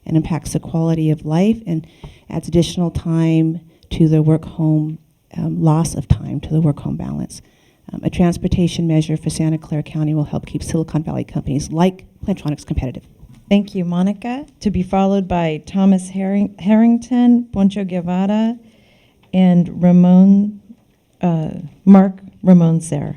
and impacts the quality of life and adds additional time to the work-home, loss of time to the work-home balance. A transportation measure for Santa Clara County will help keep Silicon Valley companies like Plantronics competitive. Thank you, Monica. To be followed by Thomas Harrington, Poncho Guevara, and Mark Ramon Serra.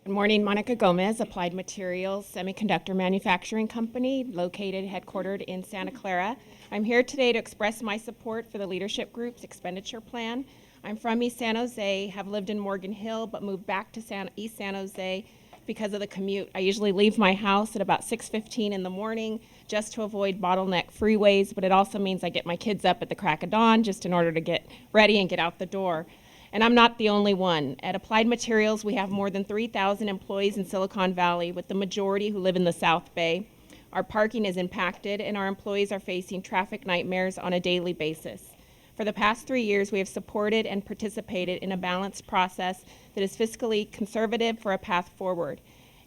Good morning, Monica Gomez, Applied Materials Semiconductor Manufacturing Company, headquartered in Santa Clara. I'm here today to express my support for the leadership group's expenditure plan. I'm from East San Jose, have lived in Morgan Hill, but moved back to East San Jose because of the commute. I usually leave my house at about 6:15 in the morning just to avoid bottleneck freeways, but it also means I get my kids up at the crack of dawn just in order to get ready and get out the door. And I'm not the only one. At Applied Materials, we have more than 3,000 employees in Silicon Valley, with the majority who live in the South Bay. Our parking is impacted, and our employees are facing traffic nightmares on a daily basis. For the past 3 years, we have supported and participated in a balanced process that is fiscally conservative for a path forward.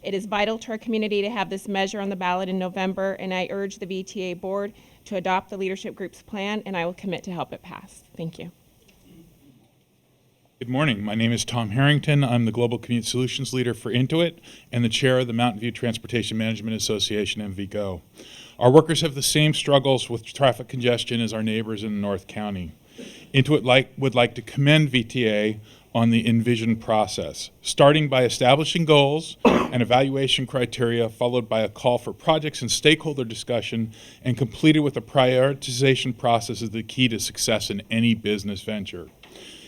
It is vital to our community to have this measure on the ballot in November, and I urge the VTA board to adopt the leadership group's plan, and I will commit to help it pass. Thank you. Good morning. My name is Tom Harrington. I'm the Global Commute Solutions Leader for Intuit and the Chair of the Mountain View Transportation Management Association, MVGO. Our workers have the same struggles with traffic congestion as our neighbors in North County. Intuit would like to commend VTA on the Envision process, starting by establishing goals and evaluation criteria, followed by a call for projects and stakeholder discussion, and completed with a prioritization process is the key to success in any business venture.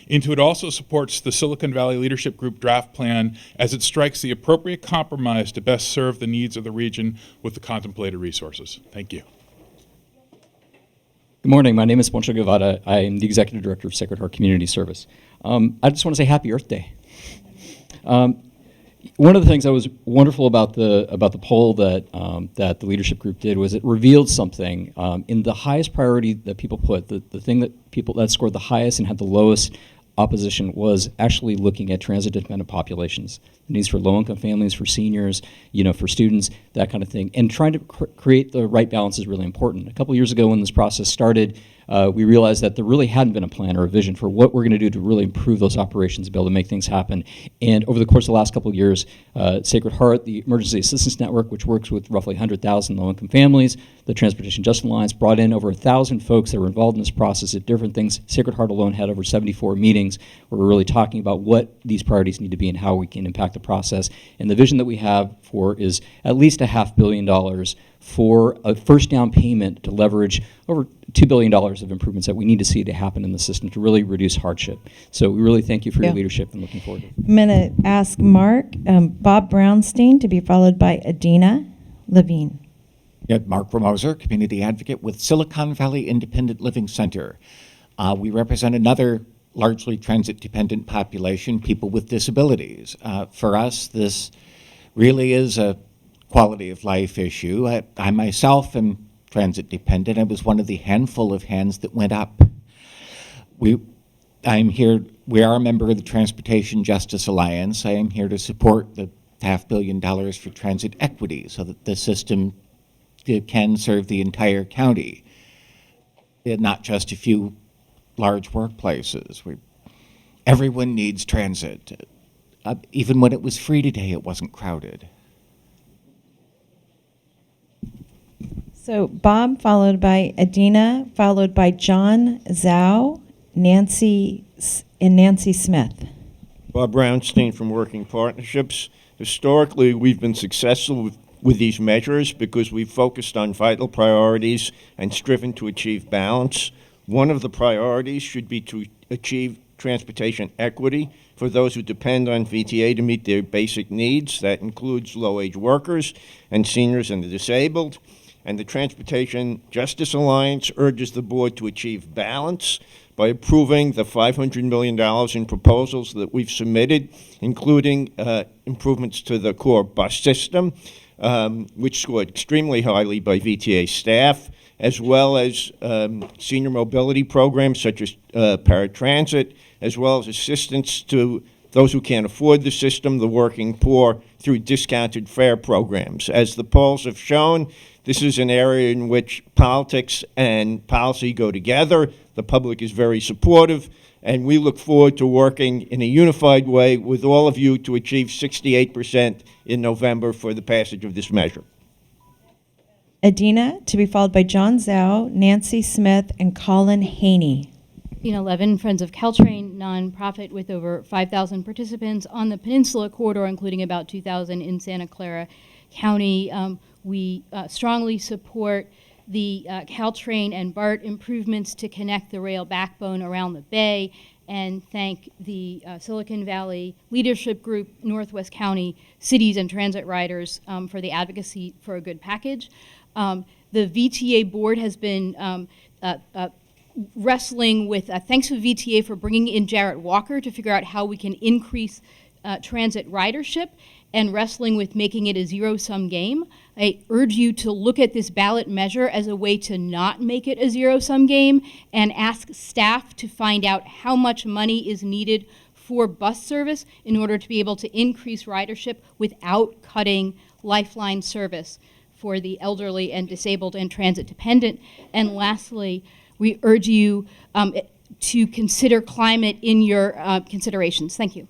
Intuit also supports the Silicon Valley Leadership Group draft plan as it strikes the appropriate compromise to best serve the needs of the region with the contemplated resources. Thank you. Good morning. My name is Poncho Guevara. I am the Executive Director of Sacred Heart Community Service. I just want to say Happy Earth Day. One of the things that was wonderful about the poll that that the leadership group did was it revealed something in the highest priority that people put. The thing that people that scored the highest and had the lowest opposition was actually looking at transit-dependent populations, the needs for low-income families, for seniors, for students, that kind of thing. And trying to create the right balance is really important. A couple years ago when this process started, we realized that there really hadn't been a plan or a vision for what we're going to do to really improve those operations and be able to make things happen. And over the course of the last couple of years, Sacred Heart, the Emergency Assistance Network, which works with roughly 100,000 low-income families, the Transportation Justice Alliance brought in over 1,000 folks that were involved in this process at different things. Sacred Heart alone had over 74 meetings where we're really talking about what these priorities need to be and how we can impact the process. And the vision that we have for is at least $500 million for a first down payment to leverage over $2 billion of improvements that we need to see to happen in the system to really reduce hardship. So we really thank you for your leadership and looking forward to it. I'm going to ask Mark, Bob Brownstein, to be followed by Adina Levine. Yeah, Mark Ramoser, community advocate with Silicon Valley Independent Living Center. We represent another largely transit-dependent population, people with disabilities. For us, this really is a quality of life issue. I myself am transit dependent. I was one of the handful of hands that went up. We are a member of the Transportation Justice Alliance. I am here to support the $500 million for transit equity so that the system can serve the entire county, and not just a few large workplaces. Everyone needs transit. Even when it was free today, it wasn't crowded. So Bob, followed by Adina, followed by John Zhao, Nancy Smith. Bob Brownstein from Working Partnerships. Historically, we've been successful with these measures because we've focused on vital priorities and striven to achieve balance. One of the priorities should be to achieve transportation equity for those who depend on VTA to meet their basic needs. That includes low-age workers and seniors and the disabled. And the Transportation Justice Alliance urges the board to achieve balance by approving the $500 million in proposals that we've submitted, including improvements to the core bus system, which scored extremely highly by VTA staff, as well as senior mobility programs such as paratransit, as well as assistance to those who can't afford the system, the working poor, through discounted fare programs. As the polls have shown, this is an area in which politics and policy go together. The public is very supportive, and we look forward to working in a unified way with all of you to achieve 68% in November for the passage of this measure. Adina, to be followed by John Zhao, Nancy Smith, and Colin Haney. 11 Friends of Caltrain, nonprofit with over 5,000 participants on the Peninsula Corridor, including about 2,000 in Santa Clara County. We strongly support the Caltrain and BART improvements to connect the rail backbone around the bay, and thank the Silicon Valley Leadership Group, Northwest County cities and transit riders for the advocacy for a good package. The VTA board has been wrestling with, thanks to VTA for bringing in Jarrett Walker to figure out how we can increase transit ridership, and wrestling with making it a zero-sum game. I urge you to look at this ballot measure as a way to not make it a zero-sum game and ask staff to find out how much money is needed for bus service in order to be able to increase ridership without cutting Lifeline service for the elderly and disabled and transit dependent. And lastly, we urge you to consider climate in your considerations. Thank you.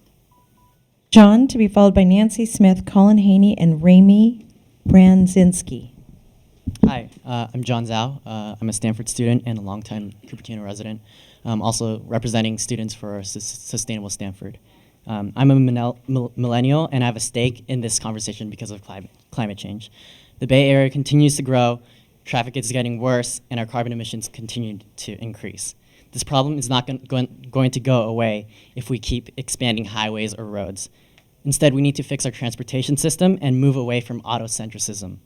John, to be followed by Nancy Smith, Colin Haney, and Ramy Brandzinski. Hi, I'm John Zhao. I'm a Stanford student and a longtime Cupertino resident. I'm also representing students for Sustainable Stanford. I'm a millennial, and I have a stake in this conversation because of climate change. The Bay Area continues to grow, traffic is getting worse, and our carbon emissions continue to increase. This problem is not going to go away if we keep expanding highways or roads. Instead, we need to fix our transportation system and move away from autocentricism.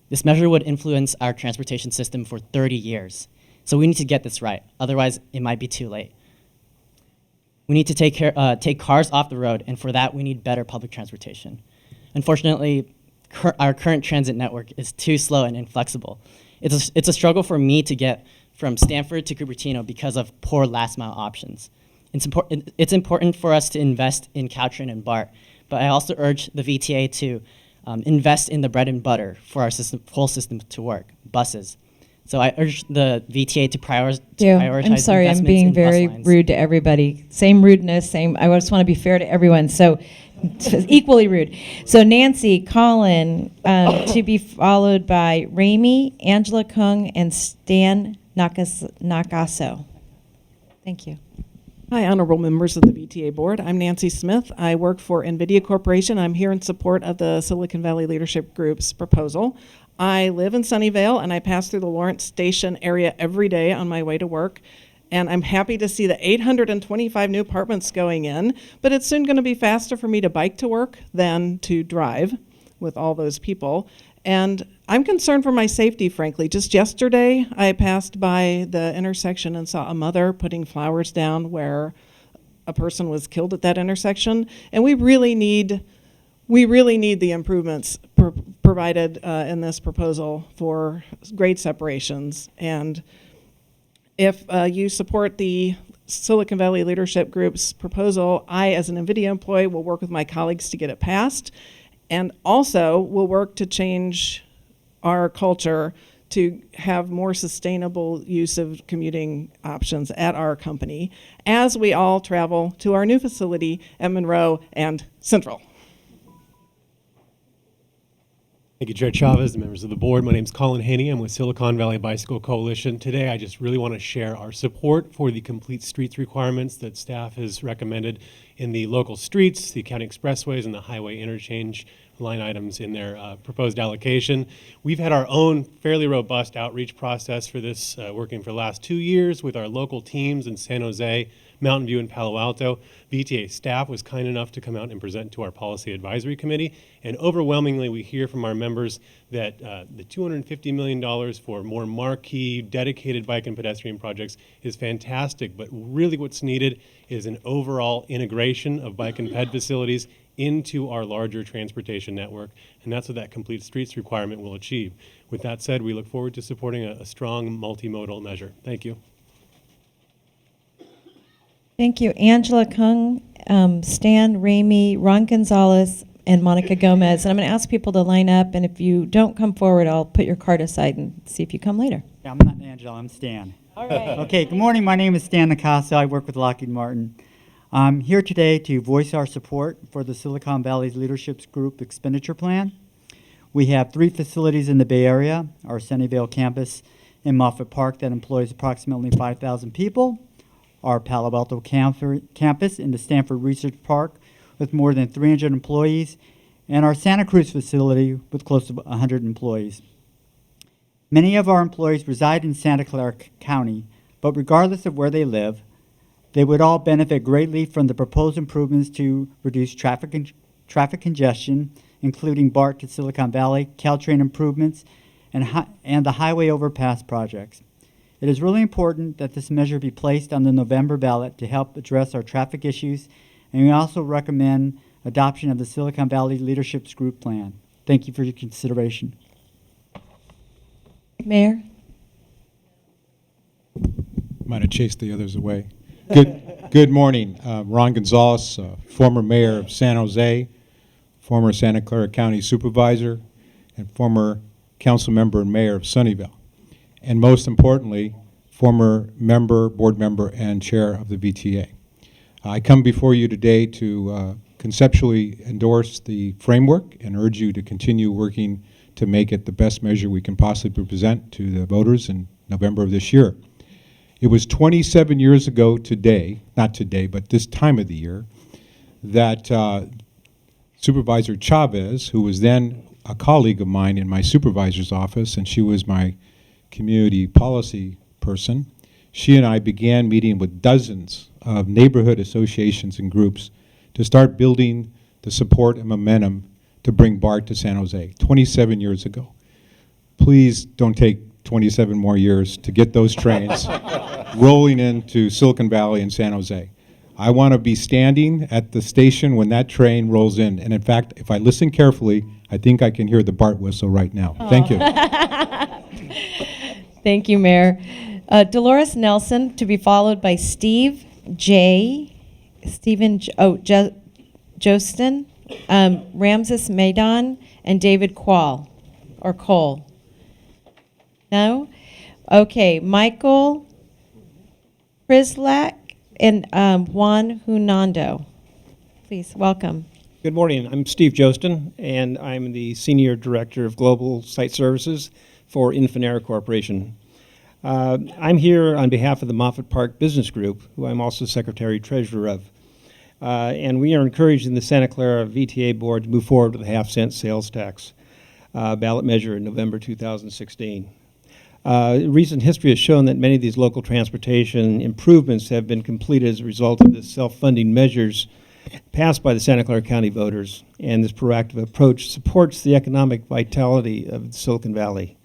This measure would influence our transportation system for 30 years. So we need to get this right. Otherwise, it might be too late. We need to take cars off the road, and for that, we need better public transportation. Unfortunately, our current transit network is too slow and inflexible. It's a struggle for me to get from Stanford to Cupertino because of poor last-mile options. It's important for us to invest in Caltrain and BART, but I also urge the VTA to invest in the bread and butter for our whole system to work, buses. So I urge the VTA to prioritize I'm sorry, I'm being investments in bus very lines. rude to everybody. Same rudeness, I just want to be fair to everyone. So equally rude. So Nancy, Colin, to be followed by Ramey, Angela Kung, and Stan Nakaso. Thank you. Hi, honorable members of the VTA Board. I'm Nancy Smith. I work for NVIDIA Corporation. I'm here in support of the Silicon Valley Leadership Group's proposal. I live in Sunnyvale, and I pass through the Lawrence Station area every day on my way to work. And I'm happy to see the 825 new apartments going in, but it's soon going to be faster for me to bike to work than to drive with all those people. And I'm concerned for my safety, frankly. Just yesterday, I passed by the intersection and saw a mother putting flowers down where a person was killed at that intersection. And we really need the improvements provided in this proposal for grade separations. And if you support the Silicon Valley Leadership Group's proposal, I, as an NVIDIA employee, will work with my colleagues to get it passed. And also, we'll work to change our culture to have more sustainable use of commuting options at our company as we all travel to our new facility at Monroe and Central. Thank you, Chair Chavez and members of the board. My name is Colin Haney. I'm with Silicon Valley Bicycle Coalition. Today, I just really want to share our support for the complete streets requirements that staff has recommended in the local streets, the county expressways, and the highway interchange line items in their proposed allocation. We've had our own fairly robust outreach process for this, working for the last 2 years with our local teams in San Jose, Mountain View, and Palo Alto. VTA staff was kind enough to come out and present to our Policy Advisory Committee, and overwhelmingly we hear from our members that the $250 million for more marquee, dedicated bike and pedestrian projects is fantastic, but really what's needed is an overall integration of bike and ped facilities into our larger transportation network, and that's what that complete streets requirement will achieve. With that said, we look forward to supporting a strong multimodal measure. Thank you. Thank you. Angela Kung, Stan Ramey, Ron Gonzalez, and Monica Gomez. And I'm going to ask people to line up, and if you don't come forward, I'll put your card aside and see if you come later. Yeah, I'm not Angela, I'm Stan. All right. Okay, good morning. My name is Stan Nakaso. I work with Lockheed Martin. I'm here today to voice our support for the Silicon Valley Leadership Group expenditure plan. We have 3 facilities in the Bay Area, our Sunnyvale campus in Moffett Park that employs approximately 5,000 people, our Palo Alto campus in the Stanford Research Park with more than 300 employees, and our Santa Cruz facility with close to 100 employees. Many of our employees reside in Santa Clara County, but regardless of where they live, they would all benefit greatly from the proposed improvements to reduce traffic congestion, including BART to Silicon Valley, Caltrain improvements, and the highway overpass projects. It is really important that this measure be placed on the November ballot to help address our traffic issues, and we also recommend adoption of the Silicon Valley Leadership Group plan. Thank you for your consideration. Mayor? Might have chased the others away. Good morning. Ron Gonzalez, former mayor of San Jose, former Santa Clara County supervisor, and former council member and mayor of Sunnyvale. And most importantly, former member, board member, and chair of the VTA. I come before you today to conceptually endorse the framework and urge you to continue working to make it the best measure we can possibly present to the voters in November of this year. It was 27 years ago today, not today, but this time of the year, that Supervisor Chavez, who was then a colleague of mine in my supervisor's office, and she was my community policy person, she and I began meeting with dozens of neighborhood associations and groups to start building the support and momentum to bring BART to San Jose 27 years ago. Please don't take 27 more years to get those trains rolling into Silicon Valley and San Jose. I want to be standing at the station when that train rolls in. And in fact, if I listen carefully, I think I can hear the BART whistle right now. Thank you. Thank you, Mayor. Dolores Nelson, to be followed by Steve J. Jostin, Ramses Maidan, and David Quall, or Cole. No? Okay, Michael Prislak and Juan Hunando. Please, welcome. Good morning. I'm Steve Jostin, and I'm the Senior Director of Global Site Services for Infinera Corporation. I'm here on behalf of the Moffett Park Business Group, who I'm also Secretary-Treasurer of. And we are encouraging the Santa Clara VTA Board to move forward with a half-cent sales tax ballot measure in November 2016. Recent history has shown that many of these local transportation improvements have been completed as a result of the self-funding measures passed by the Santa Clara County voters, and this proactive approach supports the economic vitality of Silicon Valley.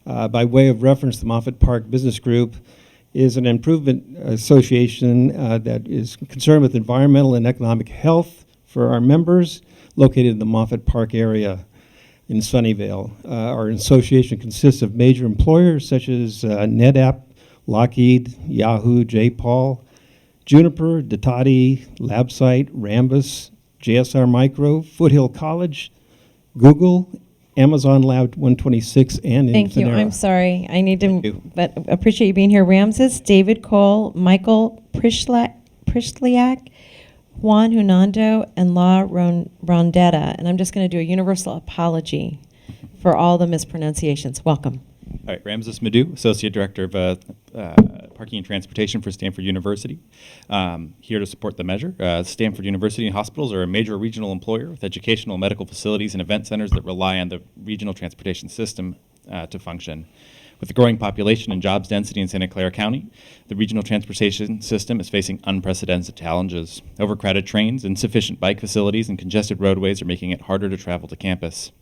By way of reference, the Moffett Park Business Group is an improvement association that is concerned with environmental and economic health for our members located in the Moffett Park area in Sunnyvale. Our association consists of major employers such as NetApp, Lockheed, Yahoo, J-Paul, Juniper, Datati, LabSite, Rambus, JSR Micro, Foothill College, Google, Amazon Lab 126, and Thank you. Infinera. I'm sorry. I need to, but appreciate you being here. Ramses, David Cole, Michael Prishliak, Juan Hunando, and La Rondetta. And I'm just going to do a universal apology for all the mispronunciations. Welcome. All right, Ramses Madhu, Associate Director of Parking and Transportation for Stanford University. Here to support the measure. Stanford University and hospitals are a major regional employer with educational, medical facilities, and event centers that rely on the regional transportation system to function. With the growing population and jobs density in Santa Clara County, the regional transportation system is facing unprecedented challenges. Overcrowded trains, insufficient bike facilities, and congested roadways are making it harder to travel to campus.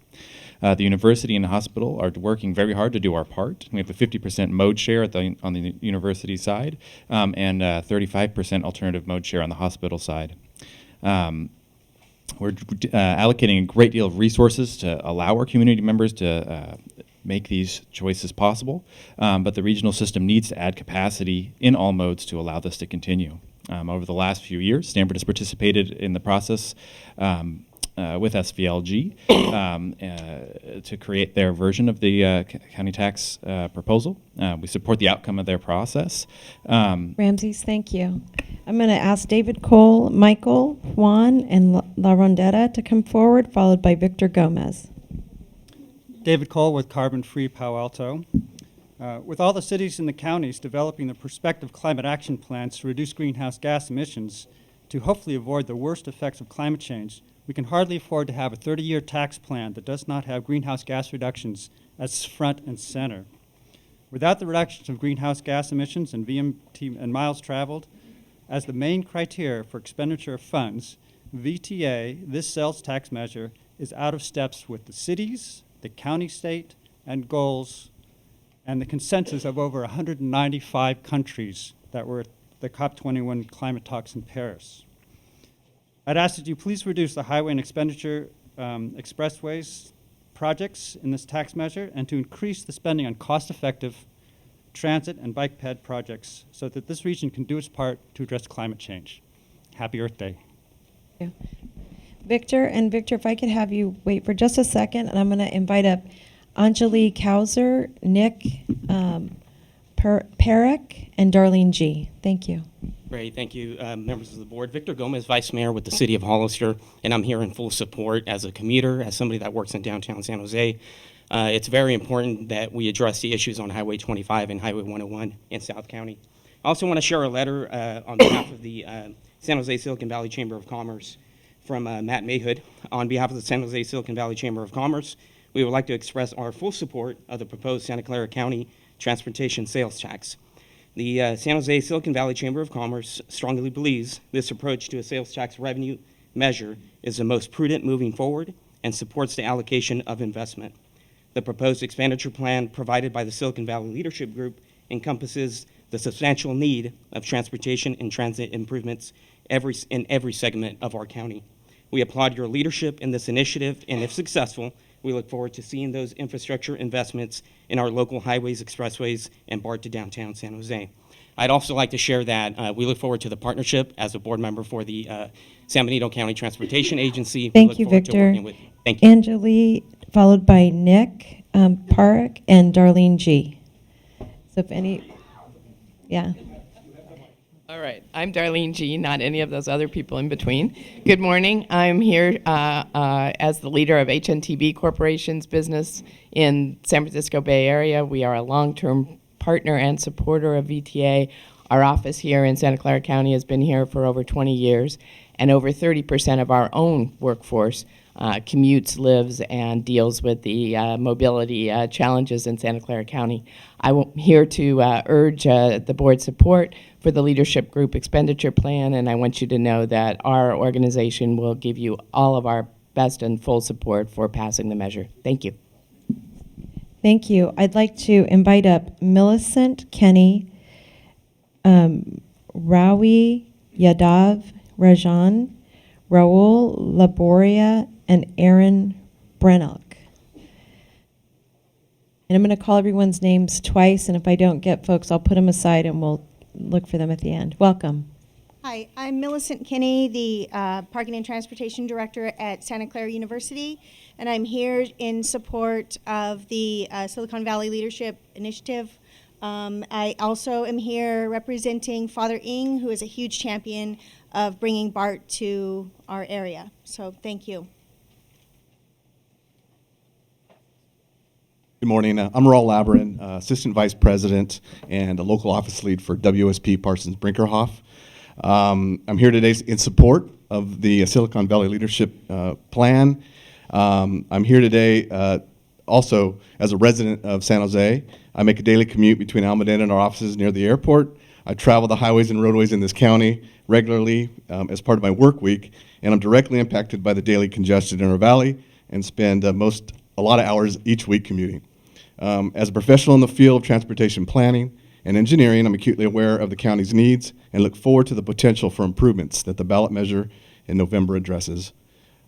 The university and the hospital are working very hard to do our part. We have a 50% mode share on the university side and 35% alternative mode share on the hospital side. We're allocating a great deal of resources to allow our community members to make these choices possible, but the regional system needs to add capacity in all modes to allow this to continue. Over the last few years, Stanford has participated in the process with SVLG to create their version of the county tax proposal. We support the outcome of their process. Ramses, thank you. I'm going to ask David Cole, Michael, Juan, and La Rondetta to come forward, followed by Victor Gomez. David Cole with Carbon Free Palo Alto. With all the cities and the counties developing the prospective climate action plans to reduce greenhouse gas emissions to hopefully avoid the worst effects of climate change, we can hardly afford to have a 30-year tax plan that does not have greenhouse gas reductions as front and center. Without the reductions of greenhouse gas emissions and VMT and miles traveled as the main criteria for expenditure of funds, VTA, this sales tax measure, is out of steps with the cities, the county, state, and goals, and the consensus of over 195 countries that were at the COP21 climate talks in Paris. I'd ask that you please reduce the highway and expenditure expressways projects in this tax measure and to increase the spending on cost-effective transit and bike ped projects so that this region can do its part to address climate change. Happy Earth Day. Thank you. Victor, if I could have you wait for just a second, and I'm going to invite up Anjali Kauser, Nick Perek, and Darlene G. Thank you. Great, thank you, members of the board. Victor Gomez, Vice Mayor with the City of Hollister, and I'm here in full support as a commuter, as somebody that works in downtown San Jose. It's very important that we address the issues on Highway 25 and Highway 101 in South County. I also want to share a letter on behalf of the San Jose Silicon Valley Chamber of Commerce from Matt Mayhood. On behalf of the San Jose Silicon Valley Chamber of Commerce, we would like to express our full support of the proposed Santa Clara County transportation sales tax. The San Jose Silicon Valley Chamber of Commerce strongly believes this approach to a sales tax revenue measure is the most prudent moving forward and supports the allocation of investment. The proposed expenditure plan provided by the Silicon Valley Leadership Group encompasses the substantial need of transportation and transit improvements in every segment of our county. We applaud your leadership in this initiative, and if successful, we look forward to seeing those infrastructure investments in our local highways, expressways, and BART to downtown San Jose. I'd also like to share that we look forward to the partnership as a board member for the San Benito County Transportation Agency. Thank you, Victor. Thank you. Angeli, followed by Nick Park and Darlene G. So if any, yeah. All right, I'm Darlene G., not any of those other people in between. Good morning. I'm here as the leader of HNTB Corporation's business in San Francisco Bay Area. We are a long-term partner and supporter of VTA. Our office here in Santa Clara County has been here for over 20 years, and over 30% of our own workforce commutes, lives, and deals with the mobility challenges in Santa Clara County. I'm here to urge the board's support for the leadership group expenditure plan, and I want you to know that our organization will give you all of our best and full support for passing the measure. Thank you. Thank you. I'd like to invite up Millicent Kenny, Rawi Yadav Rajan, Raul Laboria, and Aaron Brennock. And I'm going to call everyone's names twice, and if I don't get folks, I'll put them aside and we'll look for them at the end. Welcome. Hi, I'm Millicent Kinney, the Parking and Transportation Director at Santa Clara University, and I'm here in support of the Silicon Valley Leadership Initiative. I also am here representing Father Ng, who is a huge champion of bringing BART to our area. So thank you. Good morning. I'm Raul Labarin, Assistant Vice President and a local office lead for WSP Parsons Brinkerhoff. I'm here today in support of the Silicon Valley Leadership Plan. I'm here today also as a resident of San Jose. I make a daily commute between Almadena and our offices near the airport. I travel the highways and roadways in this county regularly as part of my work week, and I'm directly impacted by the daily congestion in our valley and spend a lot of hours each week commuting. As a professional in the field of transportation planning and engineering, I'm acutely aware of the county's needs and look forward to the potential for improvements that the ballot measure in November addresses.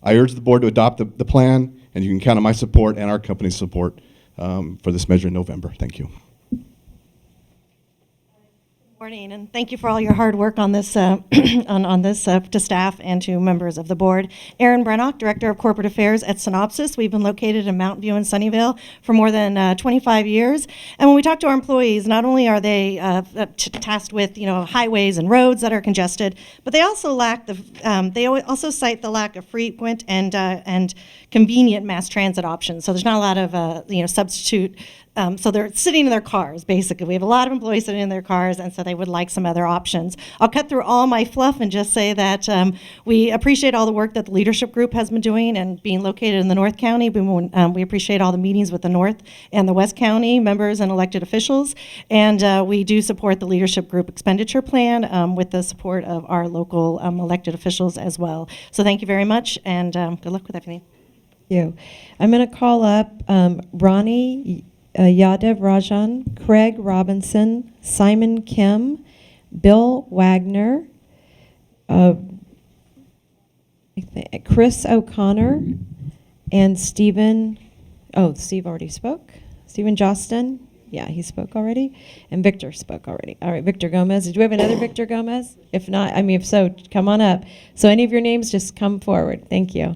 I urge the board to adopt the plan, and you can count on my support and our company's support for this measure in November. Thank you. Morning, and thank you for all your hard work on this, to staff and to members of the board. Erin Brennock, Director of Corporate Affairs at Synopsys. We've been located in Mountain View and Sunnyvale for more than 25 years. And when we talk to our employees, not only are they tasked with highways and roads that are congested, but they also also cite the lack of frequent and convenient mass transit options. So there's not a lot of substitute. So they're sitting in their cars, basically. We have a lot of employees sitting in their cars, and so they would like some other options. I'll cut through all my fluff and just say that we appreciate all the work that the leadership group has been doing, and being located in the North County, we appreciate all the meetings with the North and the West County members and elected officials. And we do support the leadership group expenditure plan with the support of our local elected officials as well. So thank you very much, and good luck with everything. Thank you. I'm going to call up Ronnie Yadav Rajan, Craig Robinson, Simon Kim, Bill Wagner, Chris O'Connor, and Stephen, Steve already spoke. Stephen Jostin, yeah, he spoke already. And Victor spoke already. All right, Victor Gomez. Do we have another Victor Gomez? If not, if so, come on up. So any of your names, just come forward. Thank you.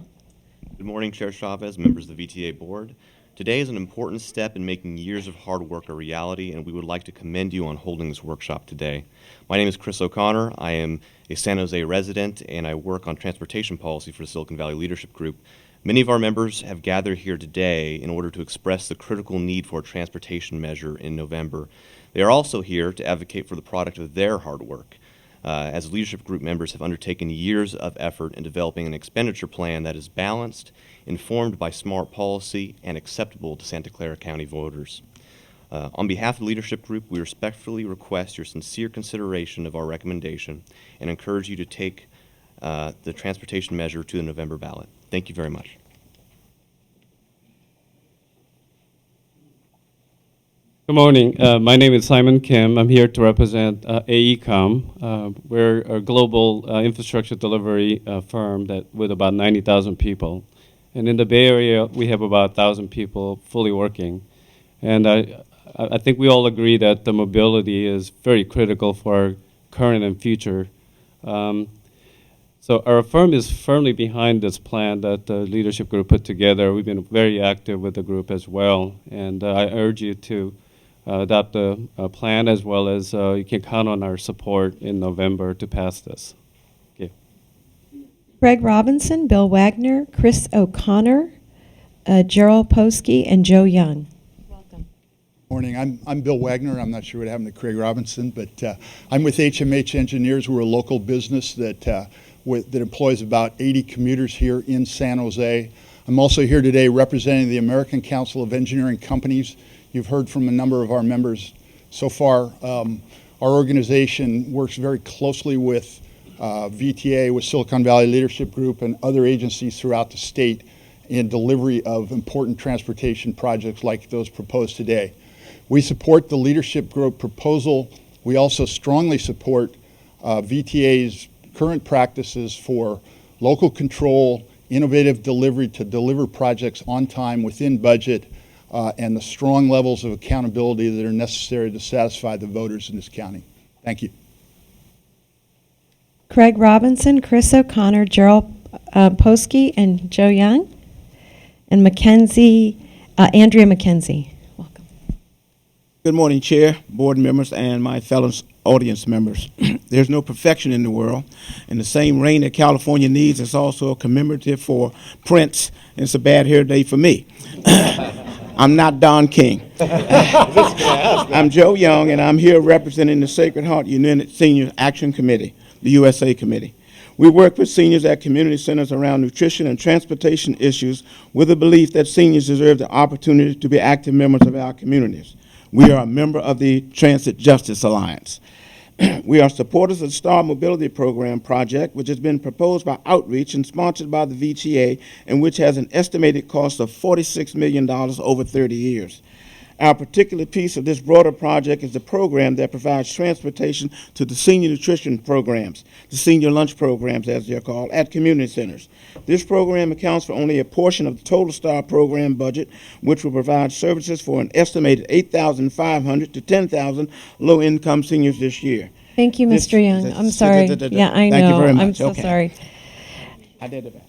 Good morning, Chair Chavez, members of the VTA Board. Today is an important step in making years of hard work a reality, and we would like to commend you on holding this workshop today. My name is Chris O'Connor. I am a San Jose resident, and I work on transportation policy for the Silicon Valley Leadership Group. Many of our members have gathered here today in order to express the critical need for a transportation measure in November. They are also here to advocate for the product of their hard work, as leadership group members have undertaken years of effort in developing an expenditure plan that is balanced, informed by smart policy, and acceptable to Santa Clara County voters. On behalf of the leadership group, we respectfully request your sincere consideration of our recommendation and encourage you to take the transportation measure to the November ballot. Thank you very much. Good morning. My name is Simon Kim. I'm here to represent AECOM. We're a global infrastructure delivery firm with about 90,000 people. And in the Bay Area, we have about 1,000 people fully working. And I think we all agree that the mobility is very critical for our current and future. So our firm is firmly behind this plan that the leadership group put together. We've been very active with the group as well. And I urge you to adopt the plan, as well as you can count on our support in November to pass this. Okay. Greg Robinson, Bill Wagner, Chris O'Connor, Gerald Posky, and Joe Young. Morning. I'm Bill Wagner. I'm not sure what happened to Craig Robinson, but I'm with HMH Engineers. We're a local business that employs about 80 commuters here in San Jose. I'm also here today representing the American Council of Engineering Companies. You've heard from a number of our members so far. Our organization works very closely with VTA, with Silicon Valley Leadership Group, and other agencies throughout the state in delivery of important transportation projects like those proposed today. We support the leadership group proposal. We also strongly support VTA's current practices for local control, innovative delivery to deliver projects on time, within budget, and the strong levels of accountability that are necessary to satisfy the voters in this county. Thank you. Craig Robinson, Chris O'Connor, Gerald Posky, and Joe Young, and Andrea McKenzie. Good morning, Chair, board members, and my fellow audience members. There's no perfection in the world, and the same rain that California needs is also a commemorative for Prince, and it's a bad hair day for me. I'm not Don King. I'm Joe Young, and I'm here representing the Sacred Heart United Senior Action Committee, the USA Committee. We work with seniors at community centers around nutrition and transportation issues with the belief that seniors deserve the opportunity to be active members of our communities. We are a member of the Transit Justice Alliance. We are supporters of the Star Mobility Program project, which has been proposed by Outreach and sponsored by the VTA, and which has an estimated cost of $46 million over 30 years. Our particular piece of this broader project is the program that provides transportation to the senior nutrition programs, the senior lunch programs as they're called, at community centers. This program accounts for only a portion of the total STAR program budget, which will provide services for an estimated 8,500 to 10,000 low-income seniors this year. Thank you, Mr. Young. I'm sorry. Yeah, I know. Thank you very much. I'm so sorry. I did the best.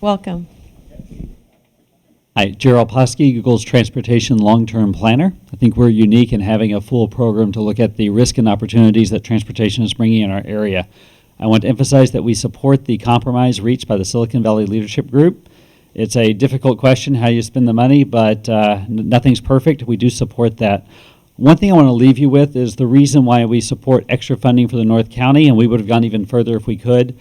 Welcome. Hi, Gerald Posky, Google's Transportation Long-Term Planner. I think we're unique in having a full program to look at the risk and opportunities that transportation is bringing in our area. I want to emphasize that we support the compromise reached by the Silicon Valley Leadership Group. It's a difficult question how you spend the money, but nothing's perfect. We do support that. One thing I want to leave you with is the reason why we support extra funding for the North County, and we would have gone even further if we could.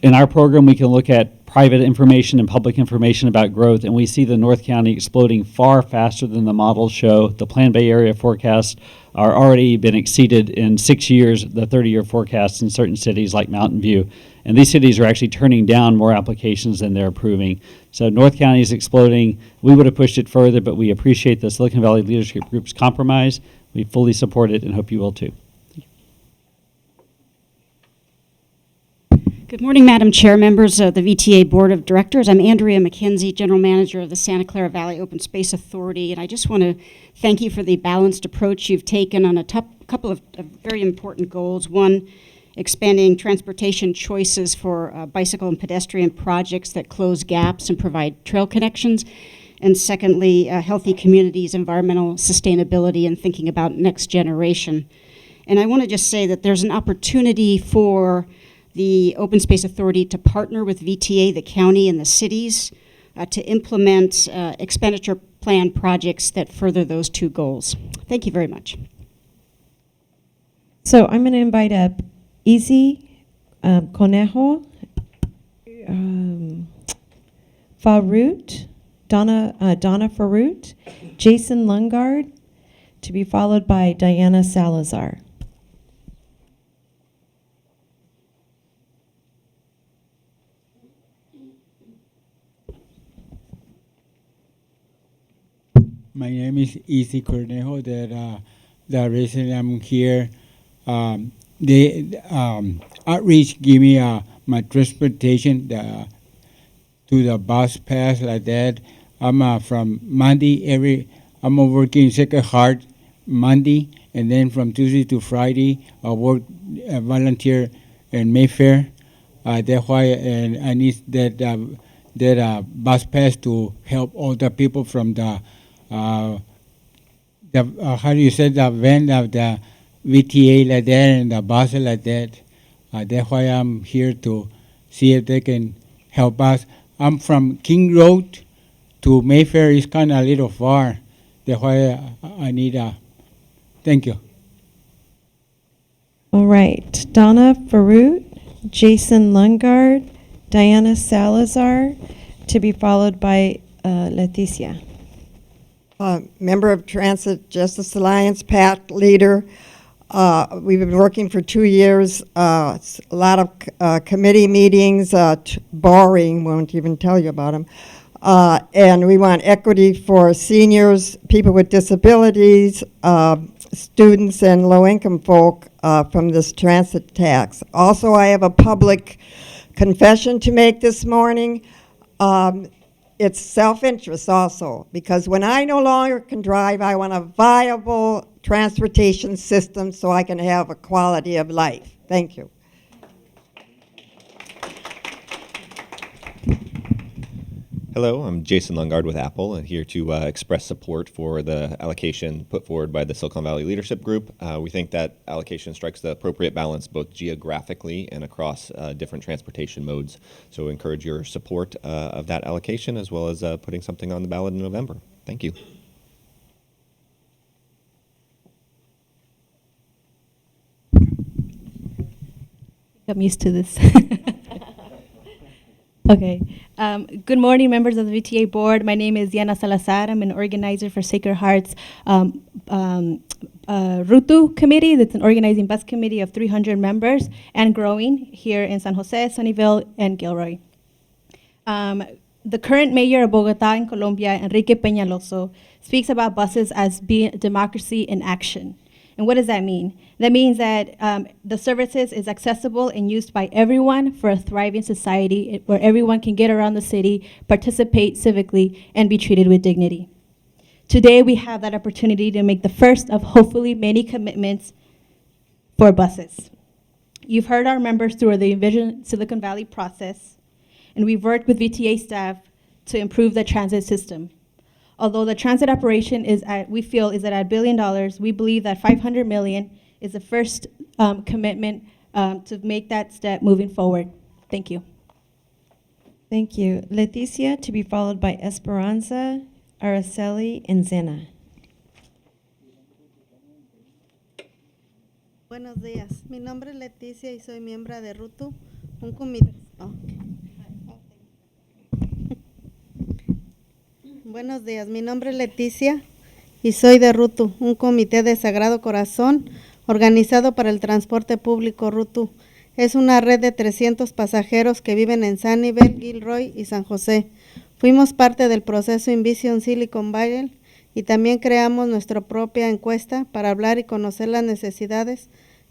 In our program, we can look at private information and public information about growth, and we see the North County exploding far faster than the models show. The Planned Bay Area forecasts are already been exceeded in 6 years, the 30-year forecasts in certain cities like Mountain View. And these cities are actually turning down more applications than they're approving. So North County is exploding. We would have pushed it further, but we appreciate the Silicon Valley Leadership Group's compromise. We fully support it and hope you will too. Good morning, Madam Chair, members of the VTA Board of Directors. I'm Andrea McKenzie, General Manager of the Santa Clara Valley Open Space Authority, and I just want to thank you for the balanced approach you've taken on a couple of very important goals. One, expanding transportation choices for bicycle and pedestrian projects that close gaps and provide trail connections. And secondly, healthy communities, environmental sustainability, and thinking about next generation. And I want to just say that there's an opportunity for the Open Space Authority to partner with VTA, the county, and the cities to implement expenditure plan projects that further those two goals. Thank you very much. So I'm going to invite up Izzy Conejo, Farut, Donna Farut, Jason Lungard, to be followed by Diana Salazar. My name is Easy Cornejo. The reason I'm here, outreach give me my transportation to the bus pass like that. I'm from Monday I'm working Sacred Heart Monday, and then from Tuesday to Friday I work volunteer in Mayfair. That's why and I need that bus pass to help all the people from the how do you say, the van of the VTA like that and the bus like that. That's why I'm here to see if they can help us. I'm from King Road to Mayfair. Is kind of a little far. That's why I need a. Thank you. All right, Donna Farut, Jason Lungard, Diana Salazar, to be followed by Leticia. Member of Transit Justice Alliance, PAT leader. We've been working for 2 years. It's a lot of committee meetings, boring, won't even tell you about them. And we want equity for seniors, people with disabilities, students, and low-income folk from this transit tax. Also, I have a public confession to make this morning. It's self-interest also, because when I no longer can drive, I want a viable transportation system so I can have a quality of life. Thank you. Hello, I'm Jason Lungard with Aprill, and here to express support for the allocation put forward by the Silicon Valley Leadership Group. We think that allocation strikes the appropriate balance both geographically and across different transportation modes. So encourage your support of that allocation, as well as putting something on the ballot in November. Thank you. I'm used to this. Okay. Good morning, members of the VTA board. My name is Diana Salazar. I'm an organizer for Sacred Heart's Rutu committee. That's an organizing bus committee of 300 members and growing here in San Jose, Sunnyvale, and Gilroy. The current mayor of Bogota in Colombia, Enrique Peñaloso, speaks about buses as being democracy in action. And what does that mean? That means that the services is accessible and used by everyone for a thriving society where everyone can get around the city, participate civically, and be treated with dignity. Today, we have that opportunity to make the first of hopefully many commitments for buses. You've heard our members through the Envision Silicon Valley process, and we've worked with VTA staff to improve the transit system. Although the transit operation we feel is at $1 billion, we believe that $500 million is the first commitment to make that step moving forward. Thank you. Thank you. Leticia, to be followed by Esperanza, Araceli, and Zena. Buenos días. Mi nombre es Leticia y soy miembro de Rutu, un comité. Buenos días, mi nombre es Leticia y soy de Rutu, un comité de Sagrado Corazón organizado para el transporte público Rutu. Es una red de 300 pasajeros que viven en Sunnyvale, Gilroy y San José. Fuimos parte del proceso Envision Silicon Valley y también creamos nuestra propia encuesta para hablar y conocer las necesidades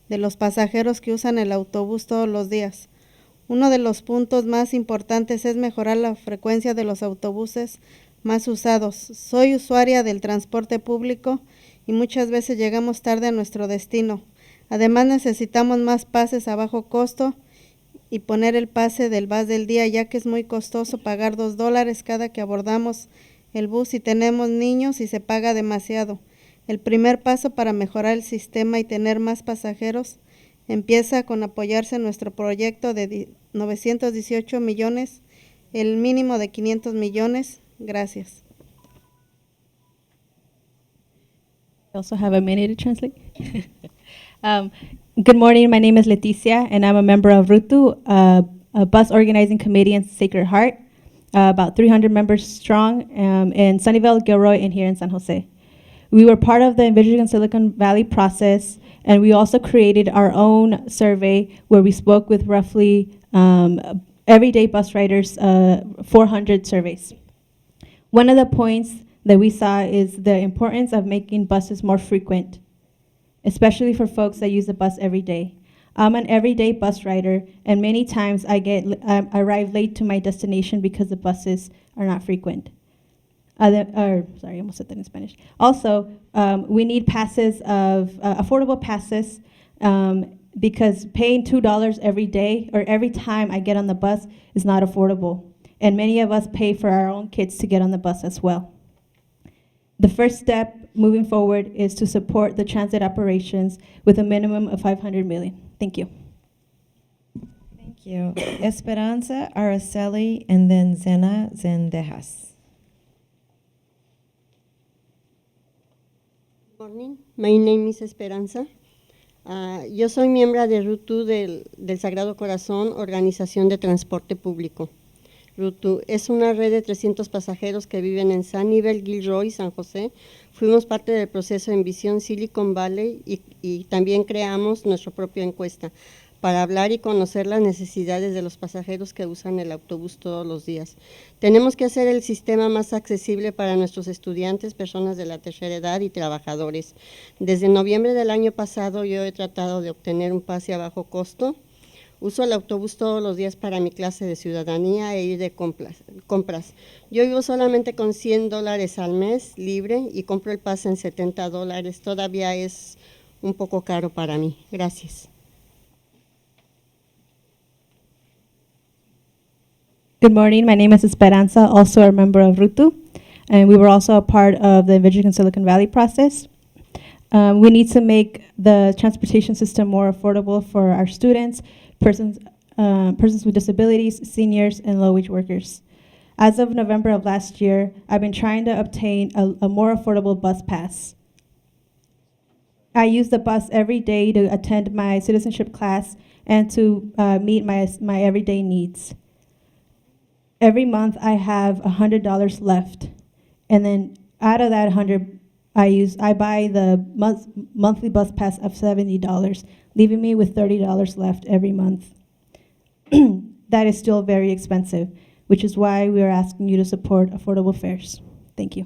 de los pasajeros que usan el autobús todos los días. Uno de los puntos más importantes es mejorar la frecuencia de los autobuses más usados. Soy usuaria del transporte público y muchas veces llegamos tarde a nuestro destino. Además necesitamos más pases a bajo costo y poner el pase del bus del día, ya que es muy costoso pagar $2 cada que abordamos el bus y tenemos niños y se paga demasiado. El primer paso para mejorar el sistema y tener más pasajeros empieza con apoyarse en nuestro proyecto de 918 millones, el mínimo de 500 millones. Gracias. I also have a minute to translate. Good morning, my name is Leticia, and I'm a member of Rutu, a bus organizing committee in Sacred Heart, about 300 members strong in Sunnyvale, Gilroy, and here in San Jose. We were part of the Envision Silicon Valley process, and we also created our own survey where we spoke with roughly everyday bus riders, 400 surveys. One of the points that we saw is the importance of making buses more frequent, especially for folks that use the bus every day. I'm an everyday bus rider, and many times I arrive late to my destination because the buses are not frequent. Sorry, I almost said that in Spanish. Also, we need passes of affordable passes because paying $2 every day or every time I get on the bus is not affordable. And many of us pay for our own kids to get on the bus as well. The first step moving forward is to support the transit operations with a minimum of $500 million. Thank you. Thank you. Esperanza Araceli, and then Zena Zendejas. Morning. My name is Esperanza. Yo soy miembro de RUTU del Sagrado Corazón, Organización de Transporte Público. RUTU es una red de 300 pasajeros que viven en Sunnyvale, Gilroy, San José. Fuimos parte del proceso Envision Silicon Valley y también creamos nuestra propia encuesta para hablar y conocer las necesidades de los pasajeros que usan el autobús todos los días. Tenemos que hacer el sistema más accesible para nuestros estudiantes, personas de la tercera edad y trabajadores. Desde noviembre del año pasado yo he tratado de obtener un pase a bajo costo. Uso el autobús todos los días para mi clase de ciudadanía e ir de compras. Yo vivo solamente con $100 al mes libre y compro el pase en $70. Todavía es un poco caro para mí. Gracias. Good morning. My name is Esperanza, also a member of RUTU, and we were also a part of the Envision Silicon Valley process. We need to make the transportation system more affordable for our students, persons with disabilities, seniors, and low-wage workers. As of November of last year, I've been trying to obtain a more affordable bus pass. I use the bus every day to attend my citizenship class and to meet my everyday needs. Every month I have $100 left, and then out of that 100, I buy the monthly bus pass of $70, leaving me with $30 left every month. That is still very expensive, which is why we are asking you to support affordable fares. Thank you.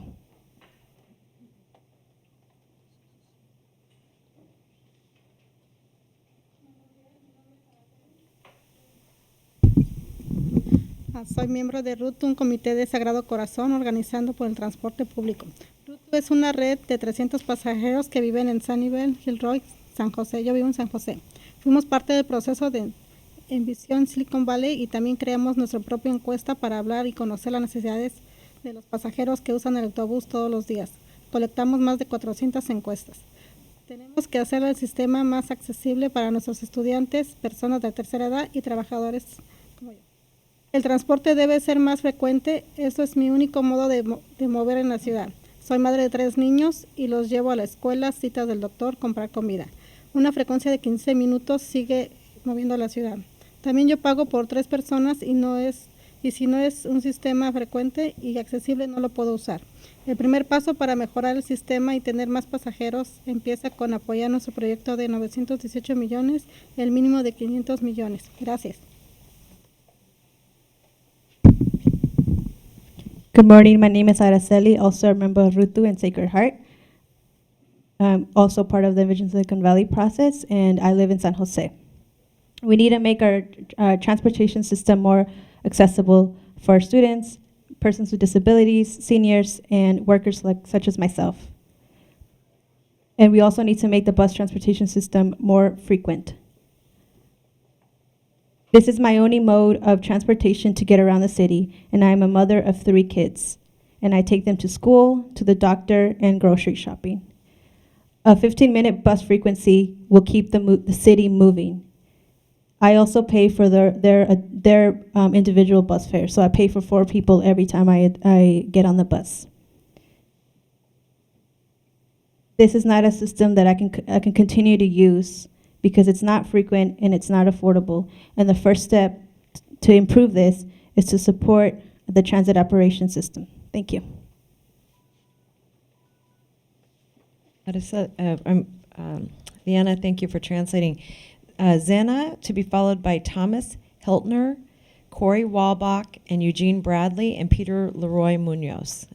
Soy miembro de RUTU, un comité de Sagrado Corazón organizando por el transporte público. RUTU es una red de 300 pasajeros que viven en Sunnyvale, Gilroy, San José. Yo vivo en San José. Fuimos parte del proceso de Envision Silicon Valley y también creamos nuestra propia encuesta para hablar y conocer las necesidades de los pasajeros que usan el autobús todos los días. Colectamos más de 400 encuestas. Tenemos que hacer el sistema más accesible para nuestros estudiantes, personas de tercera edad y trabajadores como yo. El transporte debe ser más frecuente, eso es mi único modo de mover en la ciudad. Soy madre de 3 niños y los llevo a la escuela, citas del doctor, comprar comida. Una frecuencia de 15 minutos sigue moviendo la ciudad. También yo pago por 3 personas y si no es un sistema frecuente y accesible no lo puedo usar. El primer paso para mejorar el sistema y tener más pasajeros empieza con apoyar nuestro proyecto de 918 millones, el mínimo de 500 millones. Gracias. Good morning. My name is Araceli, also a member of RUTU and Sacred Heart. I'm also part of the Envision Silicon Valley process, and I live in San Jose. We need to make our transportation system more accessible for students, persons with disabilities, seniors, and workers such as myself. And we also need to make the bus transportation system more frequent. This is my only mode of transportation to get around the city, and I am a mother of 3 kids. And I take them to school, to the doctor, and grocery shopping. A 15-minute bus frequency will keep the city moving. I also pay for their individual bus fare, so I pay for 4 people every time I get on the bus. This is not a system that I can continue to use, because it's not frequent and it's not affordable. And the first step to improve this is to support the transit operation system. Thank you. Vienna, thank you for translating. Zena, to be followed by Thomas Hiltner, Corey Walbach, and Eugene Bradley, and Peter Leroy Munoz.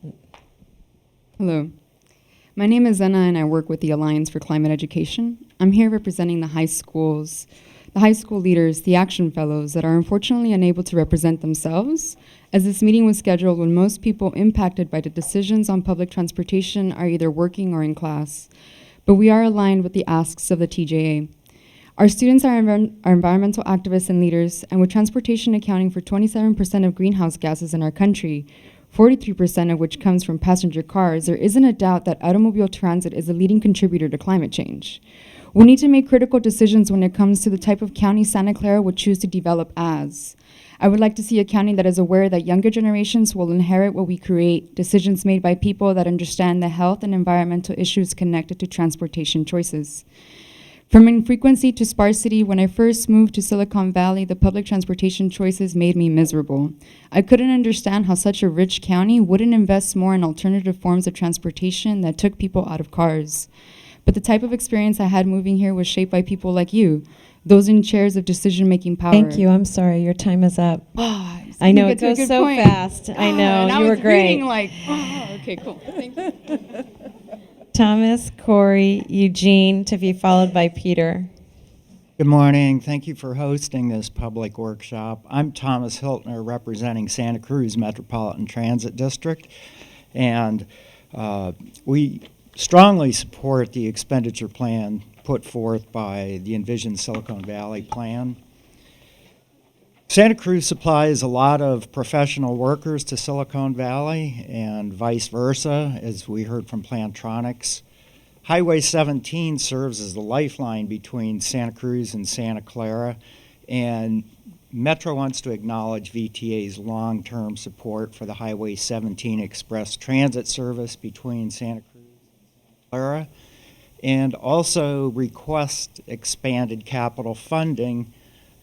Hello. My name is Zena, and I work with the Alliance for Climate Education. I'm here representing the high school leaders, the Action Fellows, that are unfortunately unable to represent themselves, as this meeting was scheduled when most people impacted by the decisions on public transportation are either working or in class. But we are aligned with the asks of the TJA. Our students are environmental activists and leaders, and with transportation accounting for 27% of greenhouse gases in our country, 43% of which comes from passenger cars, there isn't a doubt that automobile transit is a leading contributor to climate change. We need to make critical decisions when it comes to the type of county Santa Clara would choose to develop as. I would like to see a county that is aware that younger generations will inherit what we create, decisions made by people that understand the health and environmental issues connected to transportation choices. From infrequency to sparsity, when I first moved to Silicon Valley, the public transportation choices made me miserable. I couldn't understand how such a rich county wouldn't invest more in alternative forms of transportation that took people out of cars. But the type of experience I had moving here was shaped by people like you, those in chairs of decision-making power. Thank you. I'm sorry. Your time is up. I know it goes so fast. I know. And You were great. Reading like, okay, cool. Thank you. Thomas, Corey, Eugene, to be followed by Peter. Good morning. Thank you for hosting this public workshop. I'm Thomas Hiltner, representing Santa Cruz Metropolitan Transit District, and we strongly support the expenditure plan put forth by the Envision Silicon Valley plan. Santa Cruz supplies a lot of professional workers to Silicon Valley and vice versa, as we heard from Plantronics. Highway 17 serves as the lifeline between Santa Cruz and Santa Clara, and Metro wants to acknowledge VTA's long-term support for the Highway 17 Express Transit service between Santa Cruz and Santa Clara, and also request expanded capital funding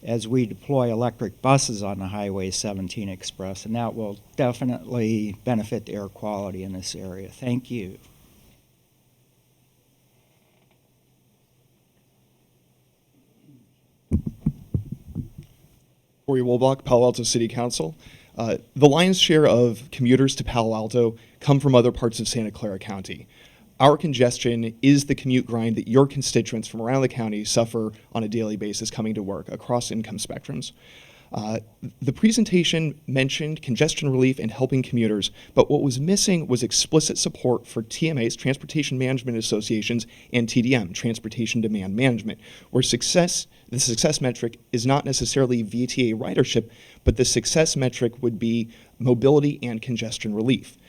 as we deploy electric buses on the Highway 17 Express, and that will definitely benefit the air quality in this area. Thank you. Corey Wolbach, Palo Alto City Council. The lion's share of commuters to Palo Alto come from other parts of Santa Clara County. Our congestion is the commute grind that your constituents from around the county suffer on a daily basis coming to work across income spectrums. The presentation mentioned congestion relief and helping commuters, but what was missing was explicit support for TMAs, Transportation Management Associations, and TDM, Transportation Demand Management, where the success metric is not necessarily VTA ridership, but the success metric would be mobility and congestion relief.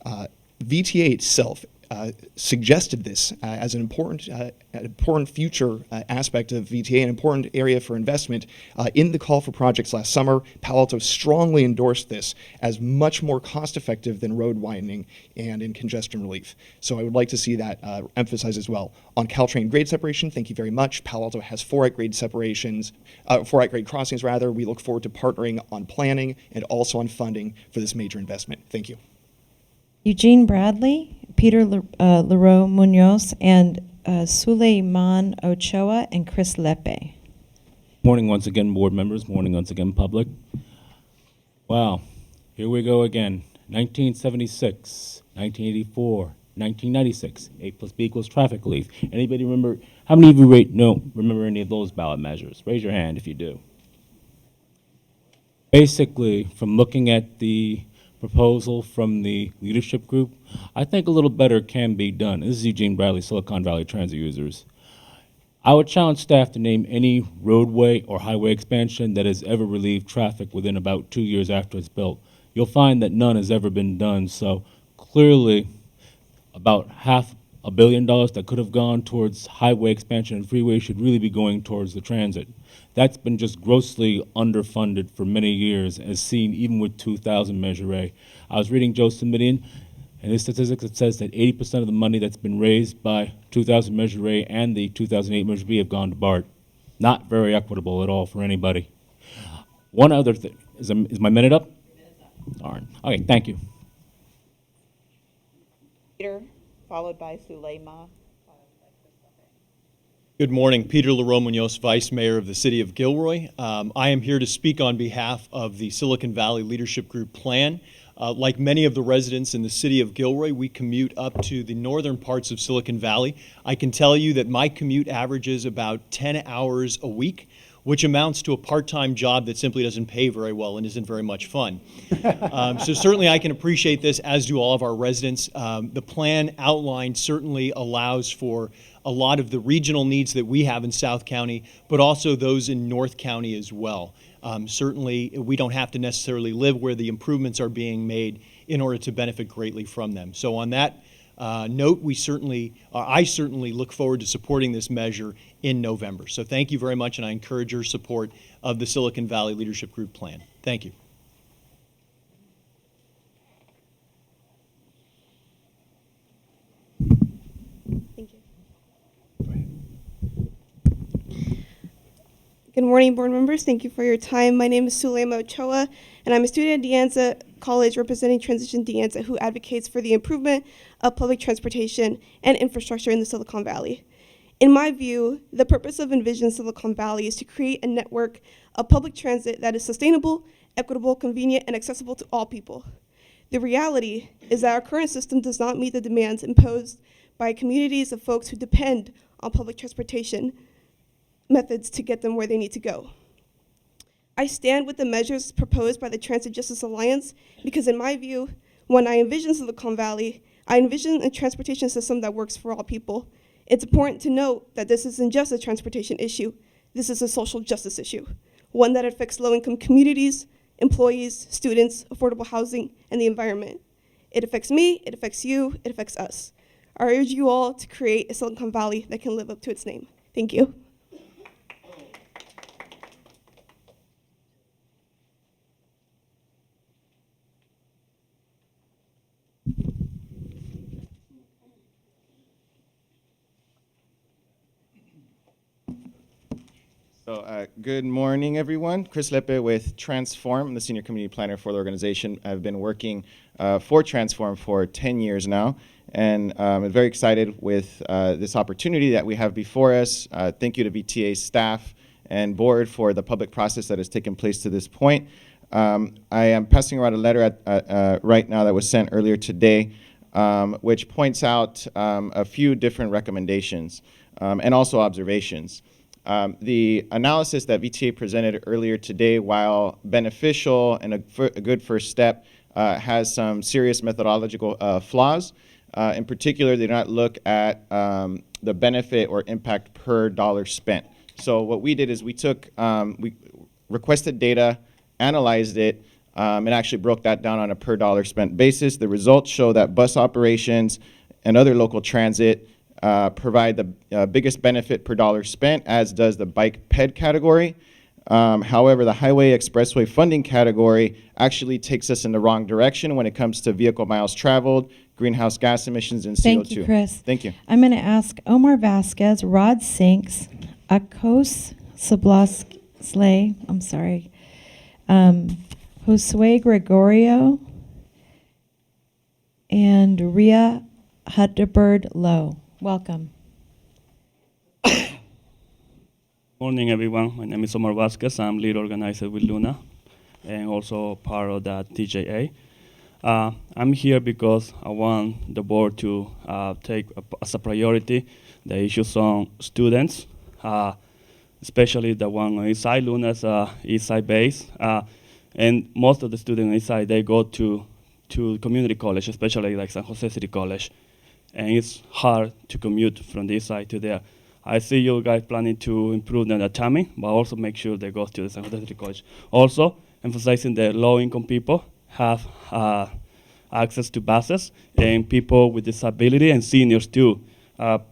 VTA itself suggested this as an important future aspect of VTA, an important area for investment. In the call for projects last summer, Palo Alto strongly endorsed this as much more cost-effective than road widening and in congestion relief. So I would like to see that emphasized as well. On Caltrain grade separation, thank you very much. Palo Alto has 4 at-grade separations, 4 at-grade crossings rather. We look forward to partnering on planning and also on funding for this major investment. Thank you. Eugene Bradley, Peter Leroy Munoz, and Suleiman Ochoa, and Chris Lepe. Morning once again, board members. Morning once again, public. Wow, here we go again. 1976, 1984, 1996. A plus B equals traffic relief. Anybody remember? How many of you remember any of those ballot measures? Raise your hand if you do. Basically, from looking at the proposal from the leadership group, I think a little better can be done. This is Eugene Bradley, Silicon Valley Transit Users. I would challenge staff to name any roadway or highway expansion that has ever relieved traffic within about 2 years after it's built. You'll find that none has ever been done, so clearly about $500 million that could have gone towards highway expansion and freeway should really be going towards the transit. That's been just grossly underfunded for many years, as seen even with 2000 Measure A. I was reading Joe Simidian, and his statistics, it says that 80% of the money that's been raised by 2000 Measure A and the 2008 Measure B have gone to BART. Not very equitable at all for anybody. One other thing, is my minute up? Darn. Okay, thank you. Peter, followed by Suleiman Good morning. Peter LaRoe-Munoz, Vice Mayor of the City of Gilroy. I am here to speak on behalf of the Silicon Valley Leadership Group Plan. Like many of the residents in the City of Gilroy, we commute up to the northern parts of Silicon Valley. I can tell you that my commute averages about 10 hours a week, which amounts to a part-time job that simply doesn't pay very well and isn't very much fun. So certainly I can appreciate this, as do all of our residents. The plan outlined certainly allows for a lot of the regional needs that we have in South County, but also those in North County as well. Certainly we don't have to necessarily live where the improvements are being made in order to benefit greatly from them. So on that note, I certainly look forward to supporting this measure in November. So thank you very much, and I encourage your support of the Silicon Valley Leadership Group Plan. Thank you. Thank you. Good morning, board members. Thank you for your time. My name is Sulema Ochoa, and I'm a student at De Anza College representing Transition De Anza, who advocates for the improvement of public transportation and infrastructure in the Silicon Valley. In my view, the purpose of Envision Silicon Valley is to create a network of public transit that is sustainable, equitable, convenient, and accessible to all people. The reality is that our current system does not meet the demands imposed by communities of folks who depend on public transportation methods to get them where they need to go. I stand with the measures proposed by the Transit Justice Alliance because, in my view, when I envision Silicon Valley, I envision a transportation system that works for all people. It's important to note that this isn't just a transportation issue. This is a social justice issue, one that affects low-income communities, employees, students, affordable housing, and the environment. It affects me, it affects you, it affects us. I urge you all to create a Silicon Valley that can live up to its name. Thank you. So good morning, everyone. Chris Lepe with Transform. I'm the Senior Community Planner for the organization. I've been working for Transform for 10 years now, and I'm very excited with this opportunity that we have before us. Thank you to VTA staff and board for the public process that has taken place to this point. I am passing around a letter right now that was sent earlier today, which points out a few different recommendations and also observations. The analysis that VTA presented earlier today, while beneficial and a good first step, has some serious methodological flaws. In particular, they do not look at the benefit or impact per dollar spent. So what we did is we requested data, analyzed it, and actually broke that down on a per dollar spent basis. The results show that bus operations and other local transit provide the biggest benefit per dollar spent, as does the bike ped category. However, the highway expressway funding category actually takes us in the wrong direction when it comes to vehicle miles traveled, greenhouse gas emissions, and CO2. Thank you, Chris. Thank you. I'm going to ask Omar Vasquez, Rod Sinks, Akos Sablasley, I'm sorry, Josue Gregorio, and Ria Hutterbird Lowe. Welcome. Morning, everyone. My name is Omar Vasquez. I'm lead organizer with Luna and also part of the TJA. I'm here because I want the board to take as a priority the issues on students, especially the one on East Side. Luna's East Side base. And most of the students on East Side, they go to community college, especially like San Jose City College. And it's hard to commute from this side to there. I see you guys planning to improve the timing, but also make sure they go to the San Jose City College. Also, emphasizing that low-income people have access to buses, and people with disability and seniors too.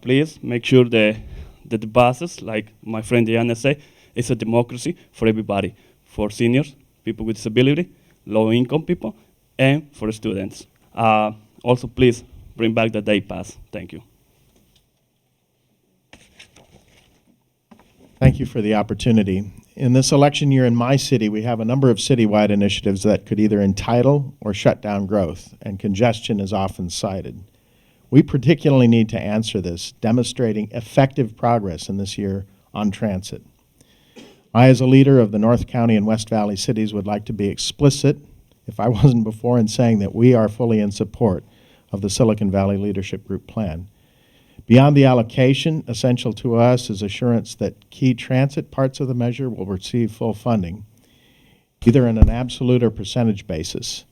Please make sure that the buses, like my friend Diana said, it's a democracy for everybody, for seniors, people with disability, low-income people, and for students. Also, please, bring back the day pass. Thank you. Thank you for the opportunity. In this election year in my city, we have a number of citywide initiatives that could either entitle or shut down growth, and congestion is often cited. We particularly need to answer this, demonstrating effective progress in this year on transit. I, as a leader of the North County and West Valley cities, would like to be explicit, if I wasn't before, in saying that we are fully in support of the Silicon Valley Leadership Group plan. Beyond the allocation, essential to us is assurance that key transit parts of the measure will receive full funding, either in an absolute or percentage basis.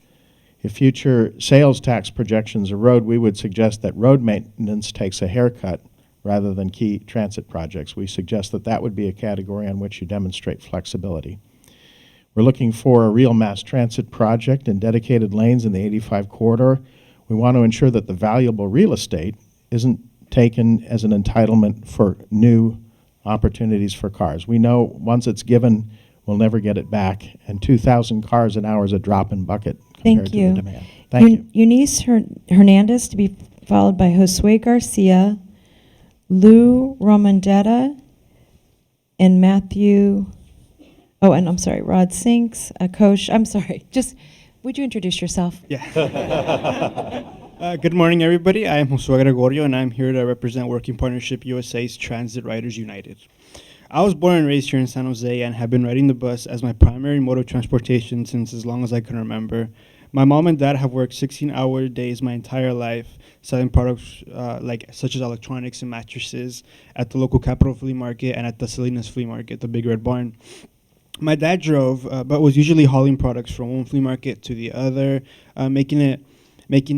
If future sales tax projections erode, we would suggest that road maintenance takes a haircut rather than key transit projects. We suggest that that would be a category on which you demonstrate flexibility. We're looking for a real mass transit project and dedicated lanes in the 85 corridor. We want to ensure that the valuable real estate isn't taken as an entitlement for new opportunities for cars. We know once it's given, we'll never get it back, and 2,000 cars an hour is a drop in bucket compared Thank you. to the demand. Thank you. Eunice Hernandez to be followed by Josue Garcia, Lou Romandetta, and Matthew, oh, and I'm sorry, Rod Sinks, Kosh, I'm sorry, just, would you introduce yourself? Yeah. Good morning, everybody. I am Josue Gregorio, and I'm here to represent Working Partnership USA's Transit Riders United. I was born and raised here in San Jose and have been riding the bus as my primary mode of transportation since as long as I can remember. My mom and dad have worked 16-hour days my entire life, selling products such as electronics and mattresses at the local Capitol Flea Market and at the Salinas Flea Market, the Big Red Barn. My dad drove, but was usually hauling products from one flea market to the other, making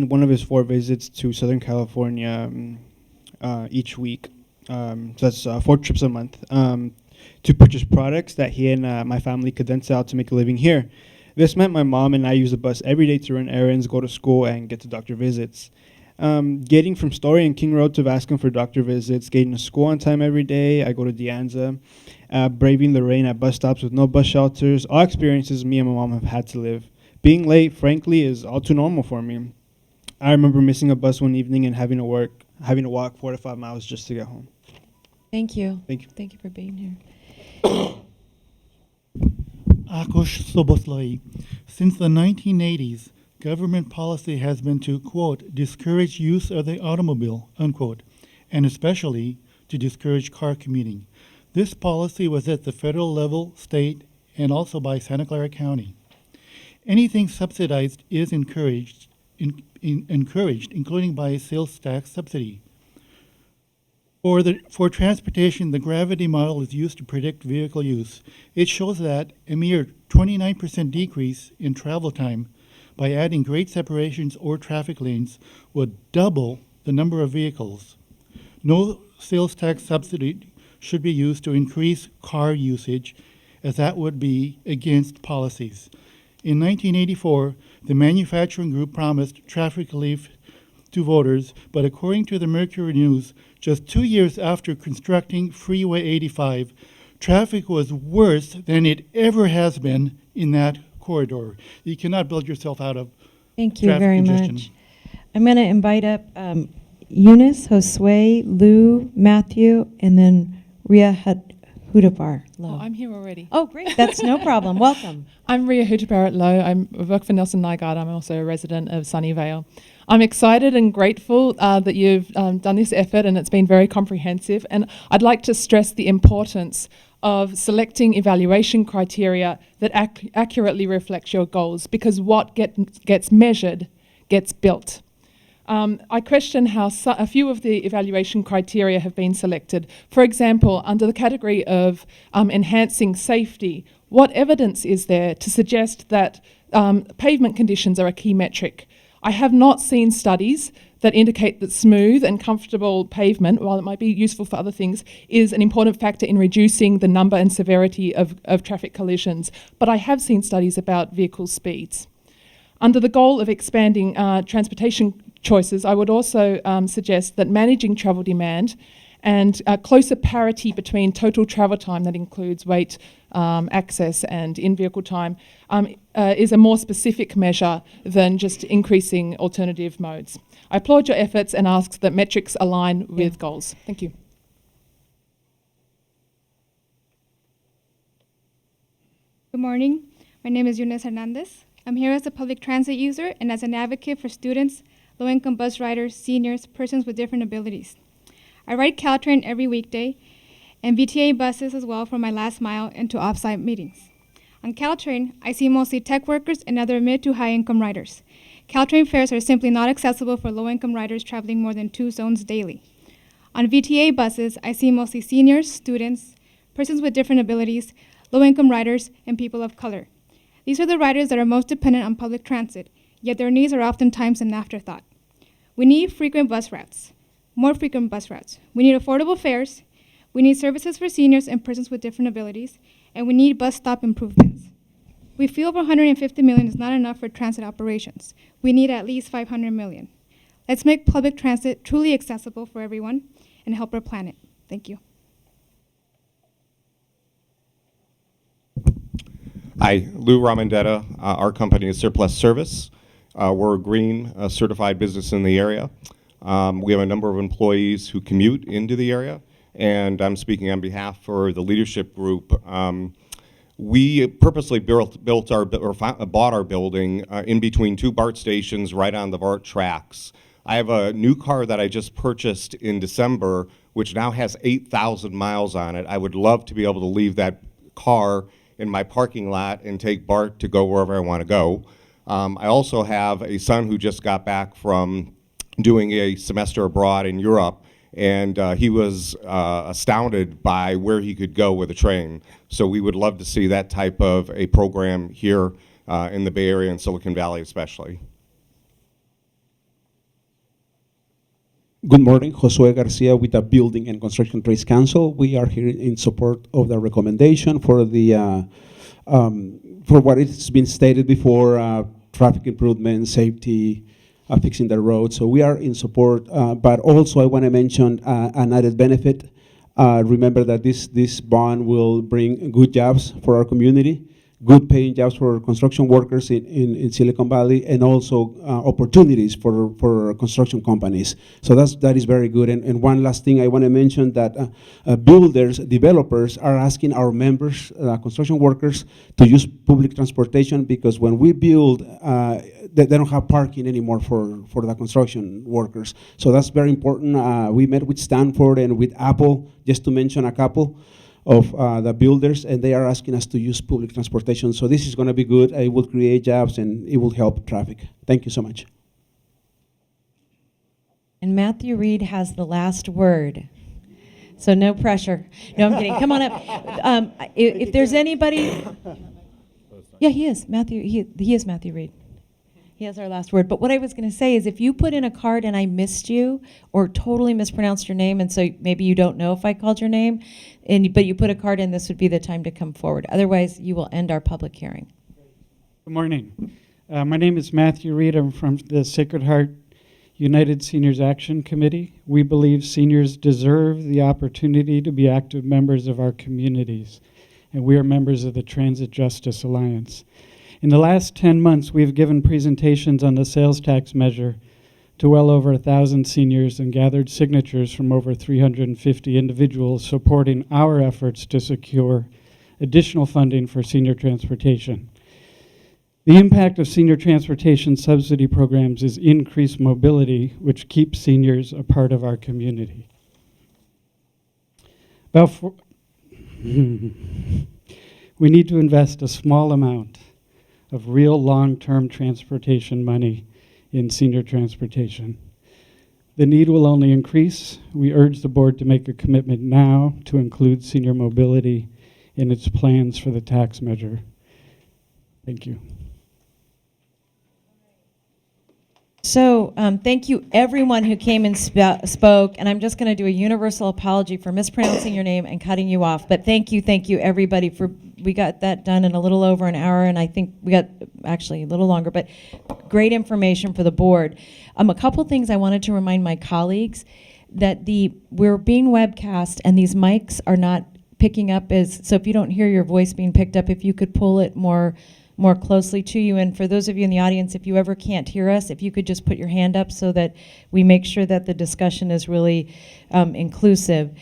one of his 4 visits to Southern California each week. So that's 4 trips a month to purchase products that he and my family could then sell to make a living here. This meant my mom and I use the bus every day to run errands, go to school, and get to doctor visits. Getting from Story and King Road to Vascon for doctor visits, getting to school on time every day, I go to De Anza, braving the rain at bus stops with no bus shelters, all experiences me and my mom have had to live. Being late, frankly, is all too normal for me. I remember missing a bus one evening and having to walk 4 to 5 miles just to get home. Thank you. Thank you. Thank you for being here. Akush Soboslai. Since the 1980s, government policy has been to, quote, discourage use of the automobile, unquote, and especially to discourage car commuting. This policy was at the federal level, state, and also by Santa Clara County. Anything subsidized is encouraged, including by a sales tax subsidy. For transportation, the gravity model is used to predict vehicle use. It shows that a mere 29% decrease in travel time by adding grade separations or traffic lanes would double the number of vehicles. No sales tax subsidy should be used to increase car usage, as that would be against policies. In 1984, the manufacturing group promised traffic relief to voters, but according to the Mercury News, just 2 years after constructing Freeway 85, traffic was worse than it ever has been in that corridor. You cannot build yourself out of Thank you traffic very congestion. much. I'm going to invite up Eunice, Josue, Lou, Matthew, and then Ria Hudabar. Oh, I'm here already. Oh, great. That's no problem. Welcome. I'm Ria Hudabar at Low. I work for Nelson Nygaard. I'm also a resident of Sunnyvale. I'm excited and grateful that you've done this effort, and it's been very comprehensive. And I'd like to stress the importance of selecting evaluation criteria that accurately reflects your goals, because what gets measured gets built. I question how a few of the evaluation criteria have been selected. For example, under the category of enhancing safety, what evidence is there to suggest that pavement conditions are a key metric? I have not seen studies that indicate that smooth and comfortable pavement, while it might be useful for other things, is an important factor in reducing the number and severity of traffic collisions. But I have seen studies about vehicle speeds. Under the goal of expanding transportation choices, I would also suggest that managing travel demand and closer parity between total travel time, that includes weight, access, and in-vehicle time, is a more specific measure than just increasing alternative modes. I applaud your efforts and ask that metrics align with goals. Thank you. Good morning. My name is Eunice Hernandez. I'm here as a public transit user and as an advocate for students low-income bus riders, seniors, persons with different abilities. I ride Caltrain every weekday and VTA buses as well for my last mile and to off-site meetings. On Caltrain, I see mostly tech workers and other mid to high-income riders. Caltrain fares are simply not accessible for low-income riders traveling more than 2 zones daily. On VTA buses, I see mostly seniors, students, persons with different abilities, low-income riders, and people of color. These are the riders that are most dependent on public transit, yet their needs are oftentimes an afterthought. We need frequent bus routes, more frequent bus routes. We need affordable fares, we need services for seniors and persons with different abilities, and we need bus stop improvements. We feel over $150 million is not enough for transit operations. We need at least $500 million. Let's make public transit truly accessible for everyone and help our planet. Thank you. Hi, Lou Ramondetta. Our company is Surplus Service. We're a green certified business in the area. We have a number of employees who commute into the area, and I'm speaking on behalf for the leadership group. We purposely bought our building in between 2 BART stations right on the BART tracks. I have a new car that I just purchased in December, which now has 8,000 miles on it. I would love to be able to leave that car in my parking lot and take BART to go wherever I want to go. I also have a son who just got back from doing a semester abroad in Europe, and he was astounded by where he could go with a train. So we would love to see that type of a program here in the Bay Area and Silicon Valley especially. Good morning, Josue Garcia with the Building and Construction Trades Council. We are here in support of the recommendation for the for what has been stated before, traffic improvement, safety, fixing the road. So we are in support, but also I want to mention an added benefit. Remember that this bond will bring good jobs for our community, good paying jobs for construction workers in Silicon Valley, and also opportunities for construction companies. So that is very good. And one last thing I want to mention that builders, developers are asking our members, construction workers, to use public transportation, because when we build, they don't have parking anymore for the construction workers. So that's very important. We met with Stanford and with Apple, just to mention a couple of the builders, and they are asking us to use public transportation. So this is going to be good. It will create jobs and it will help traffic. Thank you so much. And Matthew Reed has the last word. So no pressure. No, I'm kidding. Come on up. If there's anybody, yeah, he is Matthew. He is Matthew Reed. He has our last word. But what I was going to say is, if you put in a card and I missed you or totally mispronounced your name, and so maybe you don't know if I called your name, but you put a card in, this would be the time to come forward. Otherwise, you will end our public hearing. Good morning. My name is Matthew Reed. I'm from the Sacred Heart United Seniors Action Committee. We believe seniors deserve the opportunity to be active members of our communities, and we are members of the Transit Justice Alliance. In the last 10 months, we've given presentations on the sales tax measure to well over 1,000 seniors and gathered signatures from over 350 individuals supporting our efforts to secure additional funding for senior transportation. The impact of senior transportation subsidy programs is increased mobility, which keeps seniors a part of our community. We need to invest a small amount of real long-term transportation money in senior transportation. The need will only increase. We urge the board to make a commitment now to include senior mobility in its plans for the tax measure. Thank you. So thank you everyone who came and spoke, and I'm just going to do a universal apology for mispronouncing your name and cutting you off, but thank you everybody we got that done in a little over an hour, and I think we got actually a little longer, but great information for the board. A couple things I wanted to remind my colleagues, that we're being webcast and these mics are not picking up, so if you don't hear your voice being picked up, if you could pull it more closely to you. And for those of you in the audience, if you ever can't hear us, if you could just put your hand up so that we make sure that the discussion is really inclusive.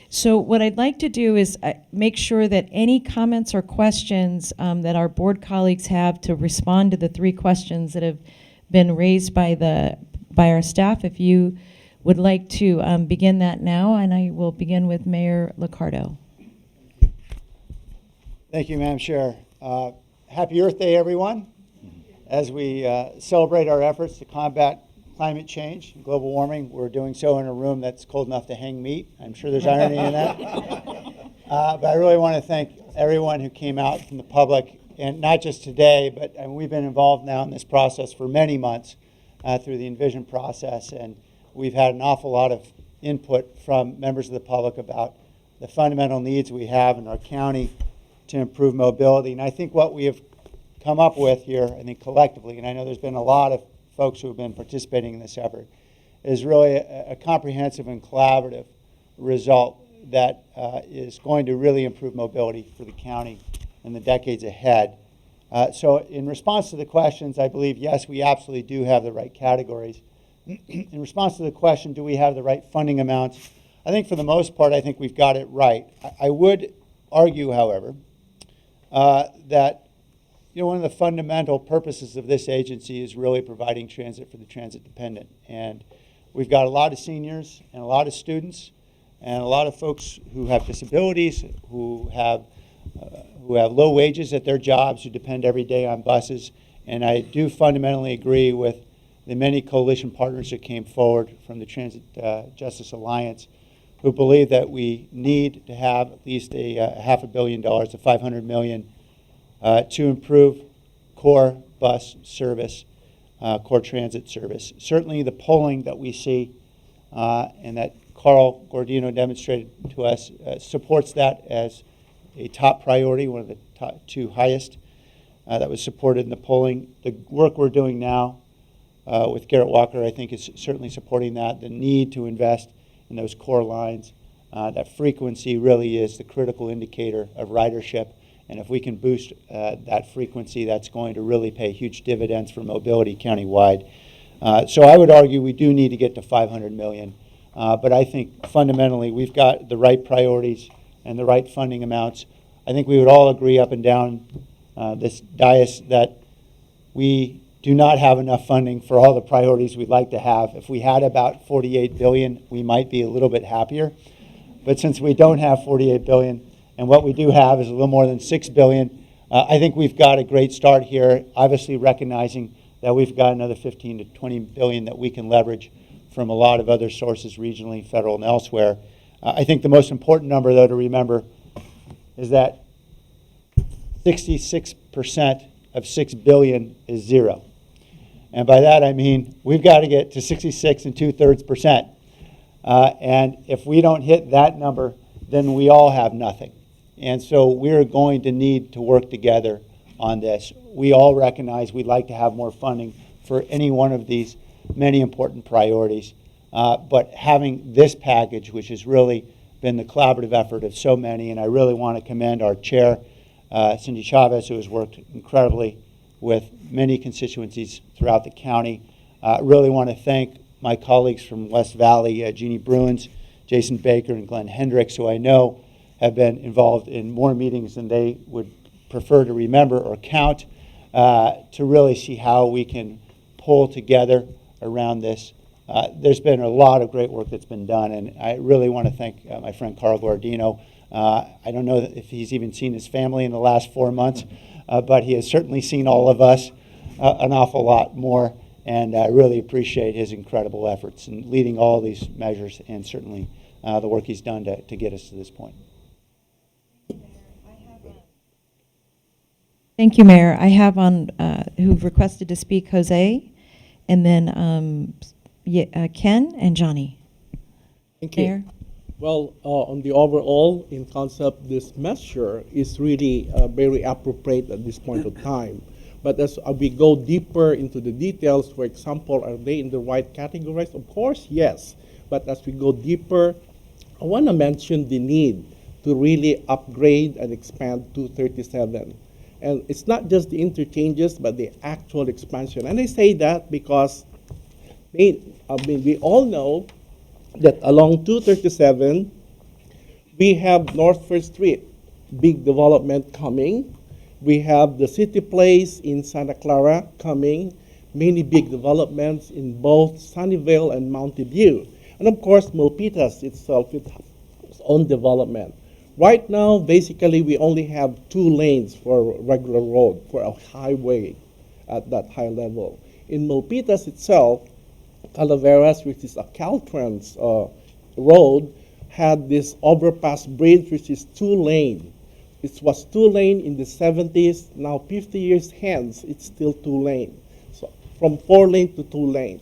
So what I'd like to do is make sure that any comments or questions that our board colleagues have to respond to the 3 questions that have been raised by the by our staff. If you would like to begin that now, and I will begin with Mayor Liccardo. Thank you, Madam Chair. Happy Earth Day, everyone. As we celebrate our efforts to combat climate change and global warming, we're doing so in a room that's cold enough to hang meat. I'm sure there's irony in that. But I really want to thank everyone who came out from the public, and not just today, but we've been involved now in this process for many months through the Envision process, and we've had an awful lot of input from members of the public about the fundamental needs we have in our county to improve mobility. And I think what we have come up with here, I think collectively, and I know there's been a lot of folks who have been participating in this effort, is really a comprehensive and collaborative result that is going to really improve mobility for the county in the decades ahead. So in response to the questions, I believe, yes, we absolutely do have the right categories. In response to the question, do we have the right funding amounts? I think for the most part, I think we've got it right. I would argue, however, that one of the fundamental purposes of this agency is really providing transit for the transit dependent. And we've got a lot of seniors and a lot of students and a lot of folks who have disabilities, who have low wages at their jobs, who depend every day on buses. And I do fundamentally agree with the many coalition partners that came forward from the Transit Justice Alliance, who believe that we need to have at least a $500 million to $500 million to improve core bus service, core transit service. Certainly the polling that we see and that Carl Gordino demonstrated to us supports that as a top priority, one of the top two highest that was supported in the polling. The work we're doing now with Garrett Walker, I think, is certainly supporting that, the need to invest in those core lines. That frequency really is the critical indicator of ridership. And if we can boost that frequency, that's going to really pay huge dividends for mobility countywide. So I would argue we do need to get to $500 million. But I think fundamentally we've got the right priorities and the right funding amounts. I think we would all agree up and down this dais that we do not have enough funding for all the priorities we'd like to have. If we had about $48 billion, we might be a little bit happier. But since we don't have $48 billion, and what we do have is a little more than $6 billion, I think we've got a great start here, obviously recognizing that we've got another $15 to $20 billion that we can leverage from a lot of other sources, regionally, federal, and elsewhere. I think the most important number, though, to remember is that 66% of $6 billion is zero. And by that I mean we've got to get to 66 2/3%. And if we don't hit that number, then we all have nothing. And so we're going to need to work together on this. We all recognize we'd like to have more funding for any one of these many important priorities. But having this package, which has really been the collaborative effort of so many, and I really want to commend our chair, Cindy Chavez, who has worked incredibly with many constituencies throughout the county. Really want to thank my colleagues from West Valley, Jeannie Bruins, Jason Baker, and Glenn Hendricks, who I know have been involved in more meetings than they would prefer to remember or count, to really see how we can pull together around this. There's been a lot of great work that's been done, and I really want to thank my friend Carl Gordino. I don't know if he's even seen his family in the last 4 months, but he has certainly seen all of us an awful lot more, and I really appreciate his incredible efforts in leading all these measures, and certainly the work he's done to get us to this point. Thank you, Mayor. I have on who've requested to speak Jose, and then Ken and Johnny. Thank you. Mayor? Well, on the overall, in concept, this measure is really very appropriate at this point of time. But as we go deeper into the details, for example, are they in the right categories? Of course, yes. But as we go deeper, I want to mention the need to really upgrade and expand 237. And it's not just the interchanges, but the actual expansion. And I say that because we all know that along 237, we have North First Street, big development coming. We have the City Place in Santa Clara coming. many big developments in both Sunnyvale and Mountain View. And of course, Milpitas itself with its own development. Right now, basically, we only have 2 lanes for regular road, for a highway at that high level. In Milpitas itself, Calaveras, which is a Caltrans road, had this overpass bridge, which is 2-lane. It was 2-lane in the 70s. Now, 50 years hence, it's still 2-lane. So from 4-lane to 2-lane.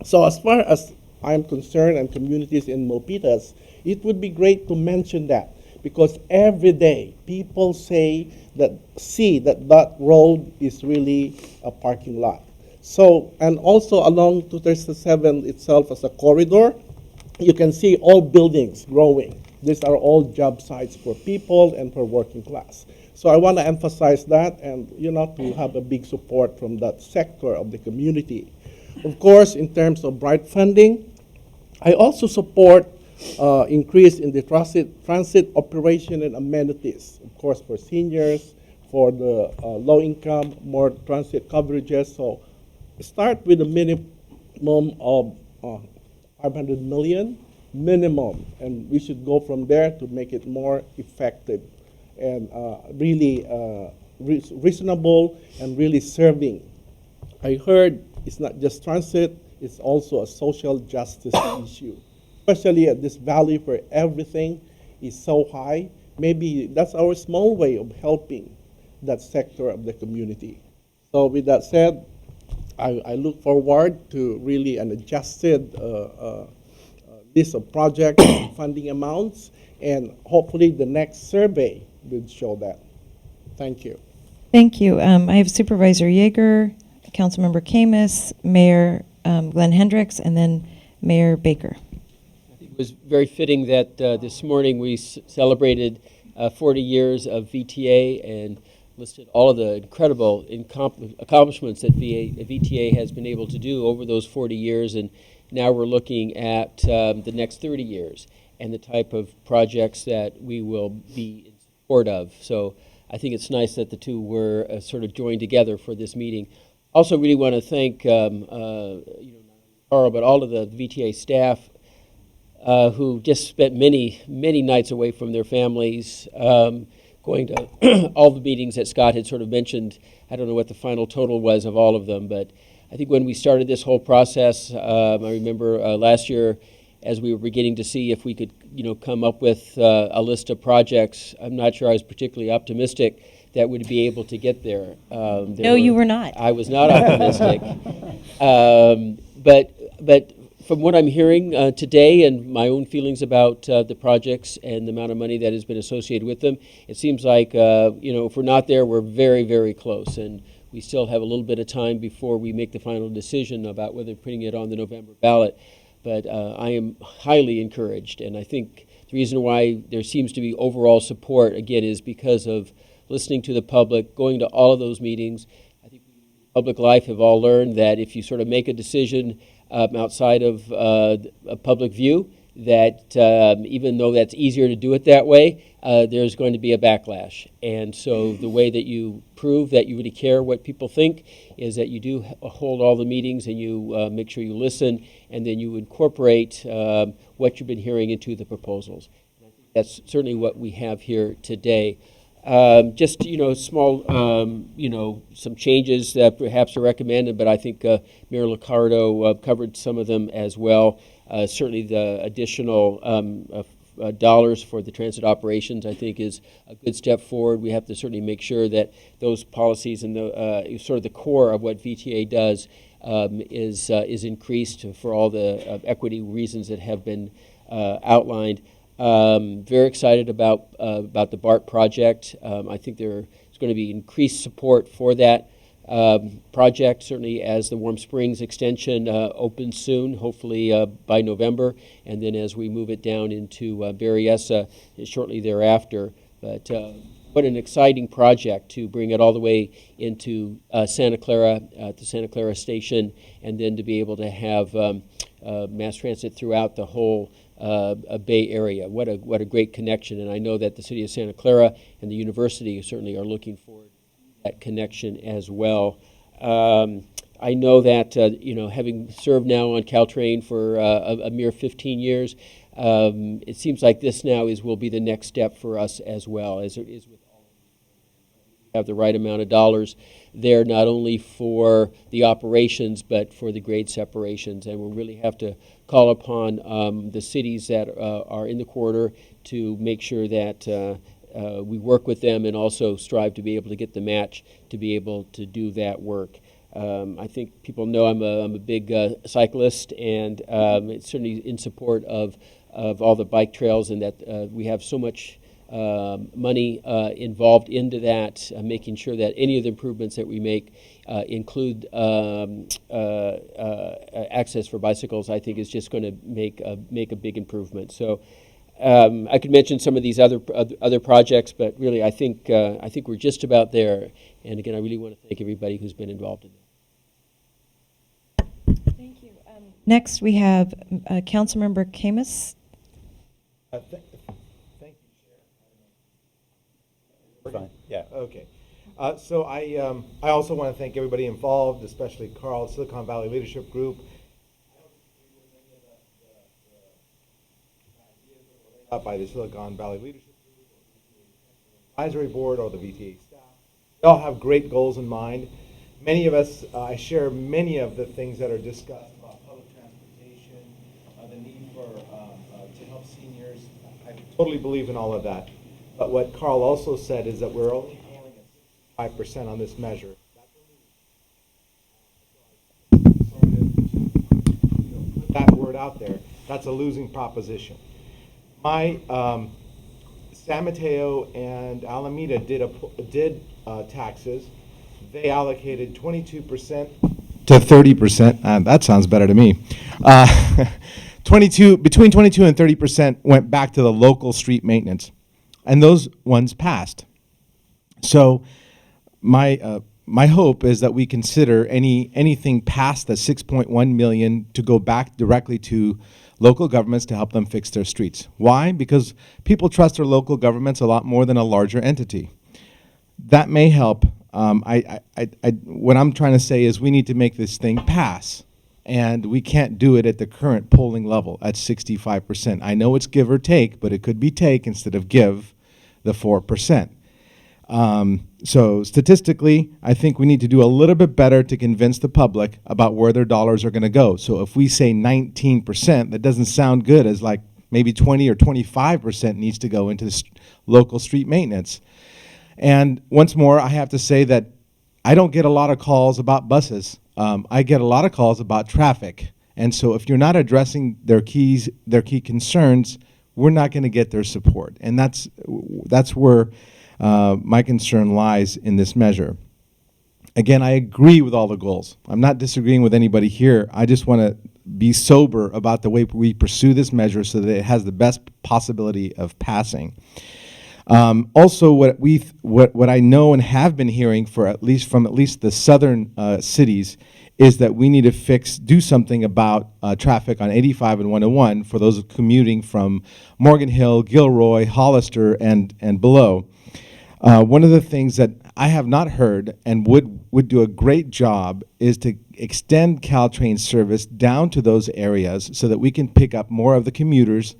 So as far as I'm concerned and communities in Milpitas, it would be great to mention that, because every day people see that that road is really a parking lot. So, and also along 237 itself as a corridor, you can see all buildings growing. These are all job sites for people and for working class. So I want to emphasize that, and to have a big support from that sector of the community. Of course, in terms of bright funding, I also support increase in the transit operation and amenities. Of course, for seniors, for the low income, more transit coverages. So start with a minimum of 500 million minimum, and we should go from there to make it more effective and really reasonable and really serving. I heard it's not just transit, it's also a social justice issue, especially at this valley where everything is so high. Maybe that's our small way of helping that sector of the community. So with that said, I look forward to really an adjusted list of projects and funding amounts, and hopefully the next survey will show that. Thank you. Thank you. I have Supervisor Yeager, Councilmember Camus, Mayor Glenn Hendricks, and then Mayor Baker. It was very fitting that this morning we celebrated 40 years of VTA and listed all of the incredible accomplishments that VTA has been able to do over those 40 years, and now we're looking at the next 30 years and the type of projects that we will be in support of. So I think it's nice that the two were sort of joined together for this meeting. Also really want to thank Carl, but all of the VTA staff who just spent many nights away from their families, going to all the meetings that Scott had sort of mentioned. I don't know what the final total was of all of them, but I think when we started this whole process, I remember last year as we were beginning to see if we could come up with a list of projects, I'm not sure I was particularly optimistic that we'd be able to get there. No, you were not. I was not optimistic. But from what I'm hearing today and my own feelings about the projects and the amount of money that has been associated with them, it seems like, if we're not there, we're very, very close. And we still have a little bit of time before we make the final decision about whether putting it on the November ballot. But I am highly encouraged. And I think the reason why there seems to be overall support, again, is because of listening to the public, going to all of those meetings. I think public life have all learned that if you sort of make a decision outside of a public view, that even though that's easier to do it that way, there's going to be a backlash. And so the way that you prove that you really care what people think is that you do hold all the meetings and you make sure you listen, and then you incorporate what you've been hearing into the proposals. That's certainly what we have here today. Just, small, some changes that perhaps are recommended, but I think Mayor Liccardo covered some of them as well. Certainly the additional dollars for the transit operations, I think, is a good step forward. We have to certainly make sure that those policies and the sort of the core of what VTA does is increased for all the equity reasons that have been outlined. Very excited about the BART project. I think there's going to be increased support for that project, certainly as the Warm Springs extension opens soon, hopefully by November, and then as we move it down into Berryessa shortly thereafter. But what an exciting project to bring it all the way into Santa Clara, at the Santa Clara station, and then to be able to have mass transit throughout the whole Bay Area. What a great connection, and I know that the city of Santa Clara and the university certainly are looking forward to that connection as well. I know that, having served now on Caltrain for a mere 15 years, it seems like this now will be the next step for us as well, as it is with all of these. Have the right amount of dollars there, not only for the operations, but for the grade separations. And we'll really have to call upon the cities that are in the corridor to make sure that we work with them and also strive to be able to get the match to be able to do that work. I think people know I'm a big cyclist, and it's certainly in support of all the bike trails, and that we have so much money involved into that, making sure that any of the improvements that we make include access for bicycles. I think is just going to make a big improvement. So I could mention some of these other projects, but really I think we're just about there. And again, I really want to thank everybody who's been involved in that. Thank you. Next, we have Councilmember Camus. Thank you, Chair. We're fine. Yeah. Okay. So I also want to thank everybody involved, especially Carl, Silicon Valley Leadership Group. Up by the Silicon Valley Leadership Group, Advisory Board, or the VTA staff. They all have great goals in mind. Many of us, I share many of the things that are discussed about public transportation, the need for to help seniors. I totally believe in all of that. But what Carl also said is that we're only aiming at 5% on this measure. Put that word out there. That's a losing proposition. My San Mateo and Alameda did taxes. They allocated 22% to 30%. That sounds better to me. Between 22 and 30% went back to the local street maintenance, and those ones passed. So my hope is that we consider anything past the 6.1 million to go back directly to local governments to help them fix their streets. Why? Because people trust their local governments a lot more than a larger entity. That may help. What I'm trying to say is we need to make this thing pass, and we can't do it at the current polling level at 65%. I know it's give or take, but it could be take instead of give the 4%. So statistically, I think we need to do a little bit better to convince the public about where their dollars are going to go. So if we say 19%, that doesn't sound good, as like maybe 20 or 25% needs to go into local street maintenance. And once more, I have to say that I don't get a lot of calls about buses. I get a lot of calls about traffic. And so if you're not addressing their key concerns, we're not going to get their support. And that's where my concern lies in this measure. Again, I agree with all the goals. I'm not disagreeing with anybody here. I just want to be sober about the way we pursue this measure so that it has the best possibility of passing. Also, what I know and have been hearing from at least the southern cities is that we need to do something about traffic on 85 and 101 for those commuting from Morgan Hill, Gilroy, Hollister, and below. One of the things that I have not heard and would do a great job is to extend Caltrain service down to those areas so that we can pick up more of the commuters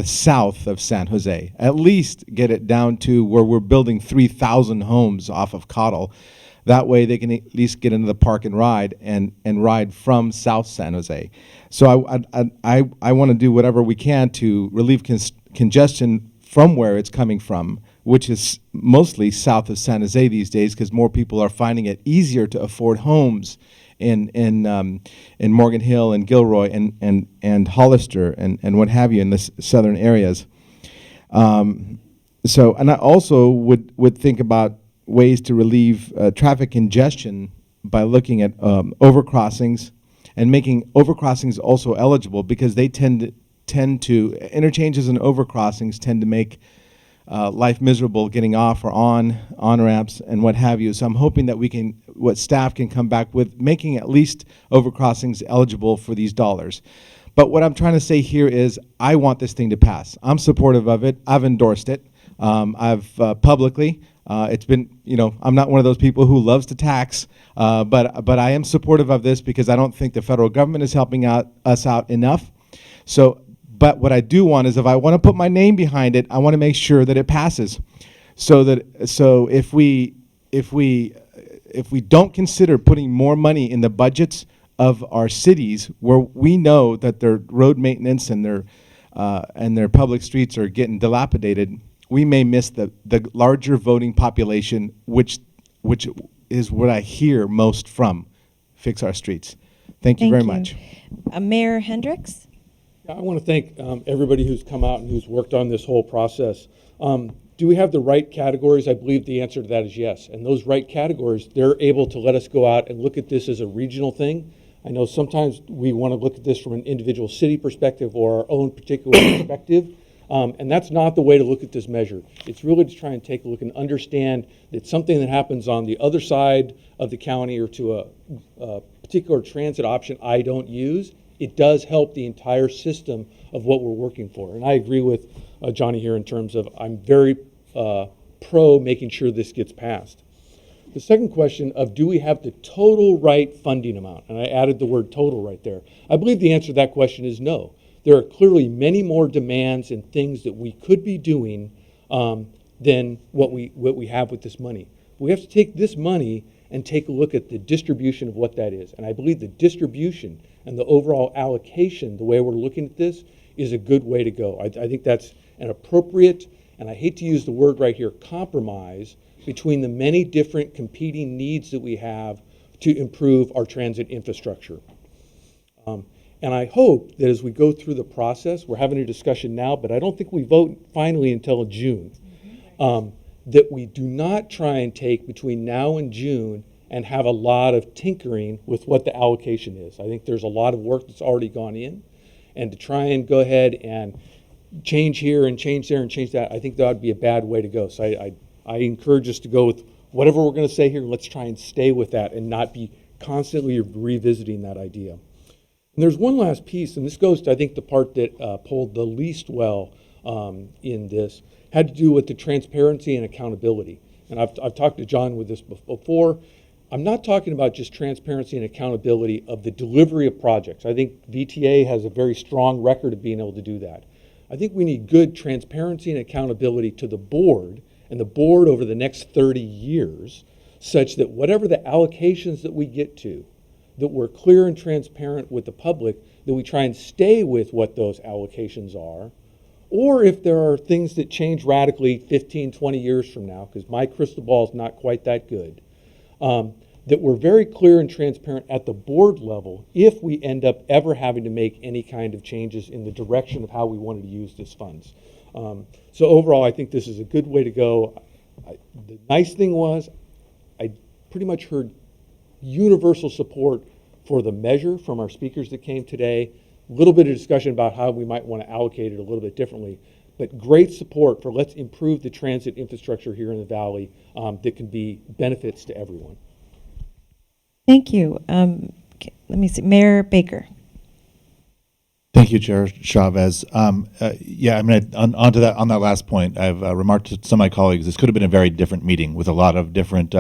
south of San Jose. At least get it down to where we're building 3,000 homes off of Cottle. That way they can at least get into the park and ride ride from South San Jose. So I want to do whatever we can to relieve congestion from where it's coming from, which is mostly south of San Jose these days, because more people are finding it easier to afford homes in Morgan Hill and Gilroy and Hollister and what have you in the southern areas. And I also would think about ways to relieve traffic congestion by looking at overcrossings and making overcrossings also eligible, because they tend to interchanges and overcrossings tend to make life miserable getting off or on ramps and what have you. So I'm hoping that what staff can come back with, making at least overcrossings eligible for these dollars. But what I'm trying to say here is I want this thing to pass. I'm supportive of it. I've endorsed it. I've publicly, it's been, I'm not one of those people who loves to tax, but I am supportive of this because I don't think the federal government is helping us out enough. So, but what I do want is if I want to put my name behind it, I want to make sure that it passes. So if we don't consider putting more money in the budgets of our cities where we know that their road maintenance and their public streets are getting dilapidated, we may miss the larger voting population, which is what I hear most from. Fix our streets. Thank you very much. Mayor Hendricks? I want to thank everybody who's come out and who's worked on this whole process. Do we have the right categories? I believe the answer to that is yes. And those right categories, they're able to let us go out and look at this as a regional thing. I know sometimes we want to look at this from an individual city perspective or our own particular perspective. And that's not the way to look at this measure. It's really to try and take a look and understand that something that happens on the other side of the county or to a particular transit option I don't use, it does help the entire system of what we're working for. And I agree with Johnny here in terms of I'm very pro making sure this gets passed. The second question of do we have the total right funding amount? And I added the word total right there. I believe the answer to that question is no. There are clearly many more demands and things that we could be doing than what we have with this money. We have to take this money and take a look at the distribution of what that is. And I believe the distribution and the overall allocation, the way we're looking at this, is a good way to go. I think that's an appropriate, and I hate to use the word right here, compromise between the many different competing needs that we have to improve our transit infrastructure. And I hope that as we go through the process, we're having a discussion now, but I don't think we vote finally until June, that we do not try and take between now and June and have a lot of tinkering with what the allocation is. I think there's a lot of work that's already gone in, and to try and go ahead and change here and change there and change that, I think that would be a bad way to go. So I encourage us to go with whatever we're going to say here, let's try and stay with that and not be constantly revisiting that idea. And there's one last piece, and this goes to, I think, the part that polled the least well in this, had to do with the transparency and accountability. And I've talked to John with this before. I'm not talking about just transparency and accountability of the delivery of projects. I think VTA has a very strong record of being able to do that. I think we need good transparency and accountability to the board and the board over the next 30 years, such that whatever the allocations that we get to, that we're clear and transparent with the public, that we try and stay with what those allocations are, or if there are things that change radically 15, 20 years from now, because my crystal ball is not quite that good, that we're very clear and transparent at the board level if we end up ever having to make any kind of changes in the direction of how we wanted to use these funds. So overall, I think this is a good way to go. The nice thing was, I pretty much heard universal support for the measure from our speakers that came today. A little bit of discussion about how we might want to allocate it a little bit differently, but great support for let's improve the transit infrastructure here in the Valley that can be benefits to everyone. Thank you. Let me see, Mayor Baker. Thank you, Chair Chavez. Yeah, I mean, on that last point, I've remarked to some of my colleagues, this could have been a very different meeting with a lot of different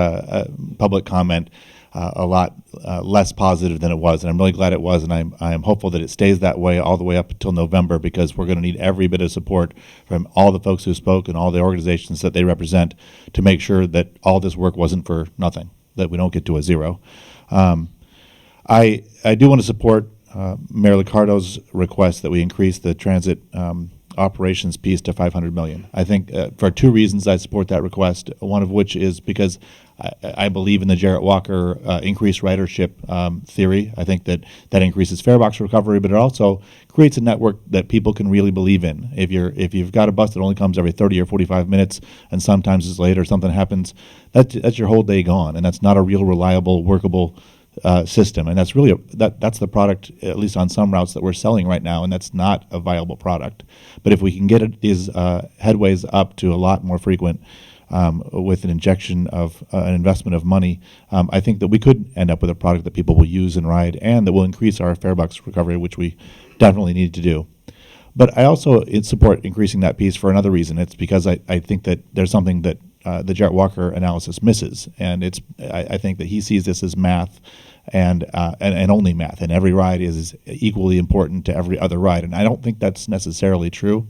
public comment, a lot less positive than it was, and I'm really glad it was, and I am hopeful that it stays that way all the way up until November, because we're going to need every bit of support from all the folks who spoke and all the organizations that they represent to make sure that all this work wasn't for nothing, that we don't get to a zero. I do want to support Mayor Liccardo's request that we increase the transit operations piece to $500 million. I think for two reasons I support that request, one of which is because I believe in the Jarrett Walker increased ridership theory. I think that increases fare box recovery, but it also creates a network that people can really believe in. If you've got a bus that only comes every 30 or 45 minutes and sometimes it's late or something happens, that's your whole day gone, and that's not a real reliable, workable system. And that's really that's the product, at least on some routes, that we're selling right now, and that's not a viable product. But if we can get these headways up to a lot more frequent with an injection of an investment of money, I think that we could end up with a product that people will use and ride, and that will increase our fare box recovery, which we definitely need to do. But I also support increasing that piece for another reason. It's because I think that there's something that the Jarrett Walker analysis misses, and I think that he sees this as math and only math, and every ride is equally important to every other ride, and I don't think that's necessarily true.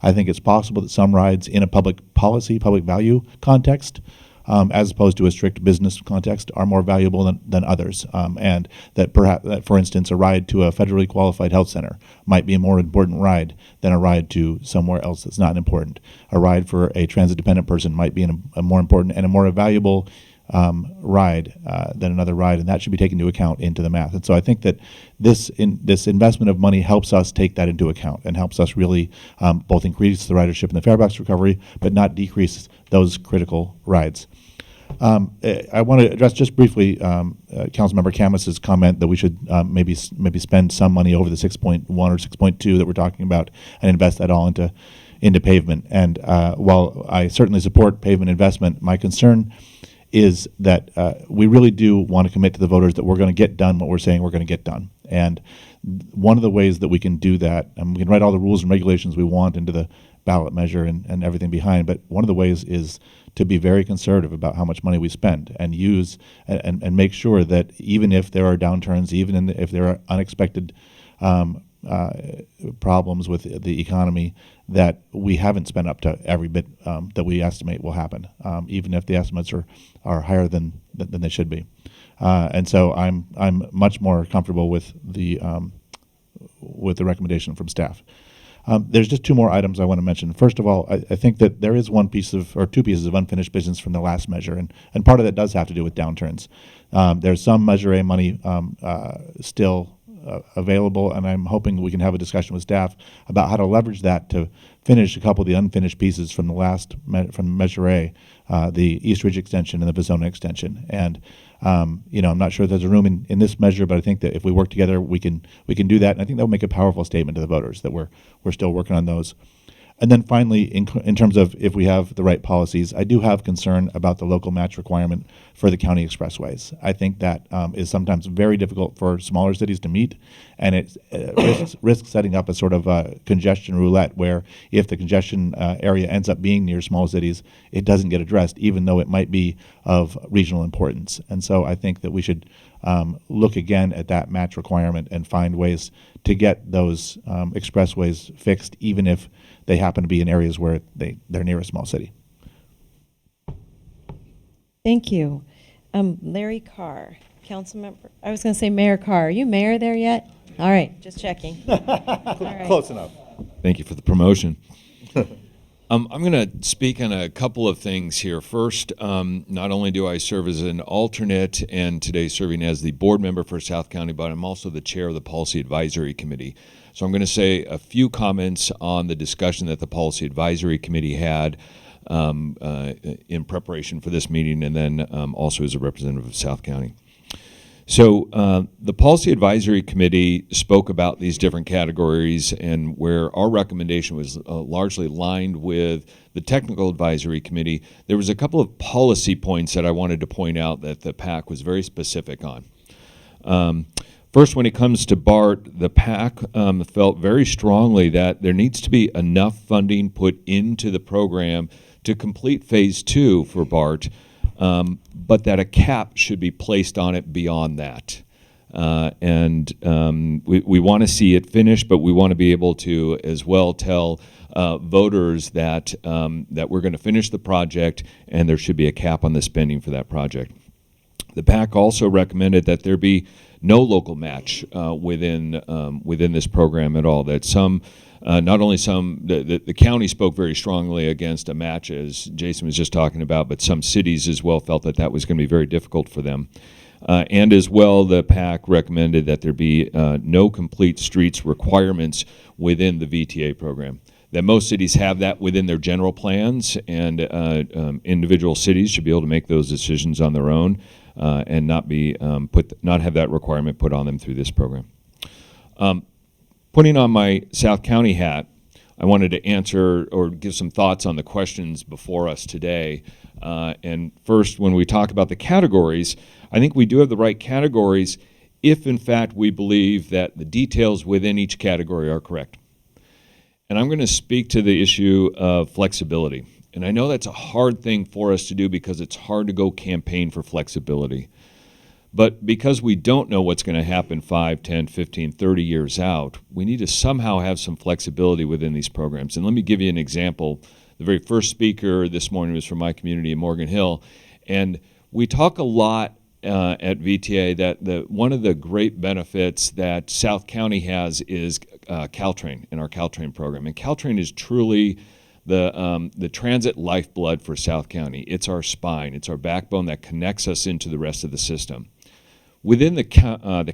I think it's possible that some rides in a public policy, public value context, as opposed to a strict business context, are more valuable than others. And that perhaps, for instance, a ride to a federally qualified health center might be a more important ride than a ride to somewhere else that's not important. A ride for a transit-dependent person might be a more important and a more valuable ride than another ride, and that should be taken into account into the math. And so I think that this investment of money helps us take that into account and helps us really both increase the ridership and the fare box recovery, but not decrease those critical rides. I want to address just briefly Councilmember Camus's comment that we should maybe spend some money over the 6.1 or 6.2 that we're talking about and invest that all into pavement. And while I certainly support pavement investment, my concern is that we really do want to commit to the voters that we're going to get done what we're saying we're going to get done. And one of the ways that we can do that, and we can write all the rules and regulations we want into the ballot measure and everything behind, but one of the ways is to be very conservative about how much money we spend and use and make sure that even if there are downturns, if there are unexpected problems with the economy, that we haven't spent up to every bit that we estimate will happen, even if the estimates are higher than they should be. And so I'm much more comfortable with the recommendation from staff. There's just two more items I want to mention. First of all, I think that there is two pieces of unfinished business from the last measure, and part of that does have to do with downturns. There's some Measure A money still available, and I'm hoping we can have a discussion with staff about how to leverage that to finish a couple of the unfinished pieces from from Measure A, the East Ridge extension and the Vizona extension. And I'm not sure there's a room in this measure, but I think that if we work together, we can do that. And I think that will make a powerful statement to the voters that we're still working on those. And then finally, in terms of if we have the right policies, I do have concern about the local match requirement for the county expressways. I think that is sometimes very difficult for smaller cities to meet, and it risks setting up a sort of congestion roulette where if the congestion area ends up being near small cities, it doesn't get addressed, even though it might be of regional importance. And so I think that we should look again at that match requirement and find ways to get those expressways fixed, even if they happen to be in areas where they're near a small city. Thank you. Larry Carr, council member. I was going to say Mayor Carr. Are you mayor there yet? All right, just checking. All right. Close enough. Thank you for the promotion. I'm going to speak on a couple of things here. First, not only do I serve as an alternate and today serving as the board member for South County, but I'm also the chair of the Policy Advisory Committee. So I'm going to say a few comments on the discussion that the Policy Advisory Committee had in preparation for this meeting, and then also as a representative of South County. So the Policy Advisory Committee spoke about these different categories, and where our recommendation was largely aligned with the Technical Advisory Committee, there was a couple of policy points that I wanted to point out that the PAC was very specific on. First, when it comes to BART, the PAC felt very strongly that there needs to be enough funding put into the program to complete Phase 2 for BART, but that a cap should be placed on it beyond that. We want to see it finished, but we want to be able to as well tell voters that, that we're going to finish the project and there should be a cap on the spending for that project. The PAC also recommended that there be no local match within this program at all. That the county spoke very strongly against a match, as Jason was just talking about, but some cities as well felt that that was going to be very difficult for them. And as well, the PAC recommended that there be no complete streets requirements within the VTA program. That most cities have that within their general plans, and individual cities should be able to make those decisions on their own. And not have that requirement put on them through this program. Putting on my South County hat, I wanted to answer or give some thoughts on the questions before us today. And first, when we talk about the categories, I think we do have the right categories if, in fact, we believe that the details within each category are correct. And I'm going to speak to the issue of flexibility. And I know that's a hard thing for us to do because it's hard to go campaign for flexibility. But because we don't know what's going to happen 5, 10, 15, 30 years out, we need to somehow have some flexibility within these programs. And let me give you an example. The very first speaker this morning was from my community in Morgan Hill. And we talk a lot at VTA that one of the great benefits that South County has is Caltrain and our Caltrain program. And Caltrain is truly the transit lifeblood for South County. It's our spine. It's our backbone that connects us into the rest of the system. Within the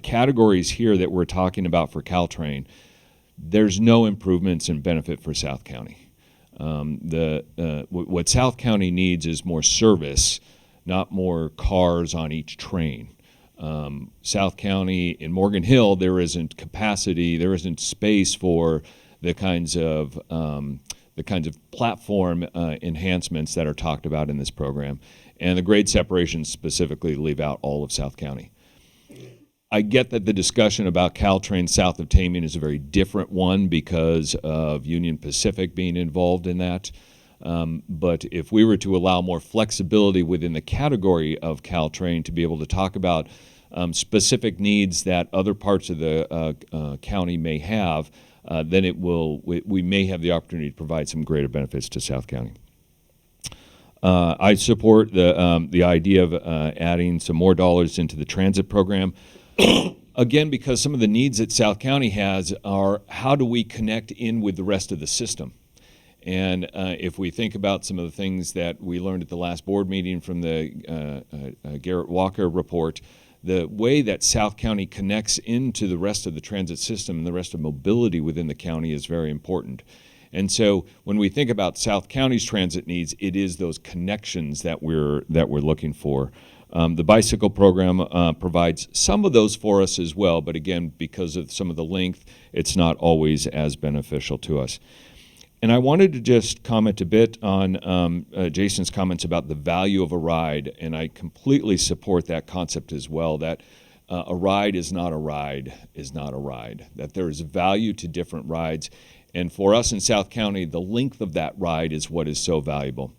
categories here that we're talking about for Caltrain, there's no improvements in benefit for South County. What South County needs is more service, not more cars on each train. South County, in Morgan Hill, there isn't capacity, there isn't space for the kinds of platform enhancements that are talked about in this program. And the grade separations specifically leave out all of South County. I get that the discussion about Caltrain south of Tamian is a very different one because of Union Pacific being involved in that. But if we were to allow more flexibility within the category of Caltrain to be able to talk about specific needs that other parts of the county may have, then we may have the opportunity to provide some greater benefits to South County. I support the idea of adding some more dollars into the transit program. Again, because some of the needs that South County has are how do we connect in with the rest of the system? And if we think about some of the things that we learned at the last board meeting from the Garrett Walker report, the way that South County connects into the rest of the transit system and the rest of mobility within the county is very important. And so when we think about South County's transit needs, it is those connections that we're looking for. The bicycle program provides some of those for us as well, but again, because of some of the length, it's not always as beneficial to us. And I wanted to just comment a bit on Jason's comments about the value of a ride, and I completely support that concept as well, that a ride is not a ride, that there is value to different rides. And for us in South County, the length of that ride is what is so valuable.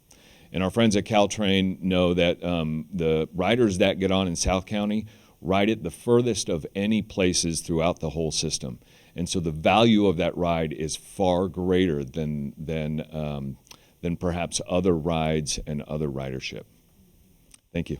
And our friends at Caltrain know that the riders that get on in South County ride it the furthest of any places throughout the whole system. And so the value of that ride is far greater than perhaps other rides and other ridership. Thank you.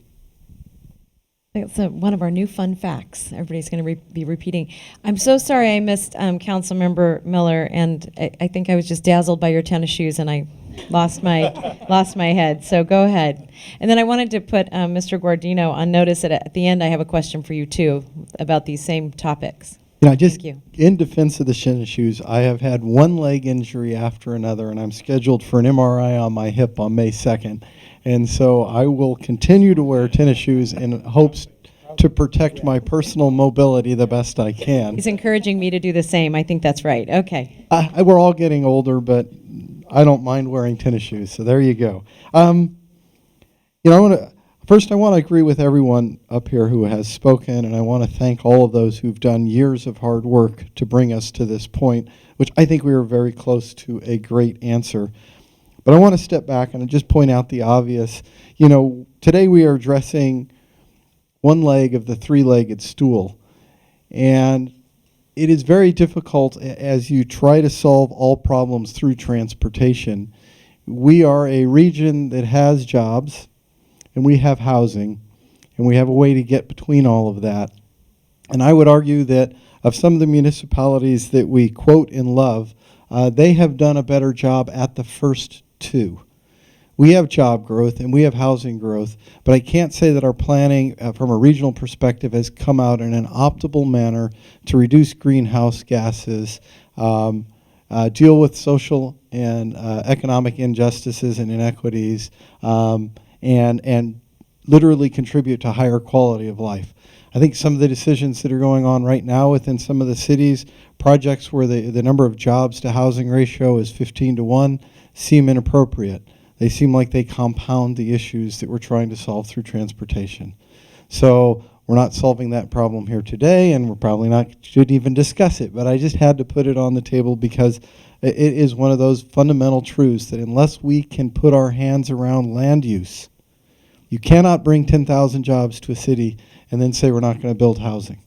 That's one of our new fun facts. Everybody's going to be repeating. I'm so sorry I missed Councilmember Miller, and I think I was just dazzled by your tennis shoes, and I lost my head. So go ahead. And then I wanted to put Mr. Guardino on notice that at the end I have a question for you too about these same topics. You know, just in defense of the tennis shoes, I have had one leg injury after another, and I'm scheduled for an MRI on my hip on May 2nd. And so I will continue to wear tennis shoes in hopes to protect my personal mobility the best I can. He's encouraging me to do the same. I think that's right. Okay. We're all getting older, but I don't mind wearing tennis shoes, so there you go. You know, First, I want to agree with everyone up here who has spoken, and I want to thank all of those who've done years of hard work to bring us to this point, which I think we are very close to a great answer. But I want to step back and just point out the obvious. You know, today we are addressing one leg of the three-legged stool, and it is very difficult as you try to solve all problems through transportation. We are a region that has jobs, and we have housing, and we have a way to get between all of that. And I would argue that of some of the municipalities that we quote and love, they have done a better job at the first two. We have job growth and we have housing growth, but I can't say that our planning from a regional perspective has come out in an optimal manner to reduce greenhouse gases, deal with social and economic injustices and inequities, and literally contribute to higher quality of life. I think some of the decisions that are going on right now within some of the cities, projects where the number of jobs to housing ratio is 15-1, seem inappropriate. They seem like they compound the issues that we're trying to solve through transportation. So We're not solving that problem here today, and we're probably not should even discuss it, but I just had to put it on the table because it is one of those fundamental truths that unless we can put our hands around land use, you cannot bring 10,000 jobs to a city and then say we're not going to build housing.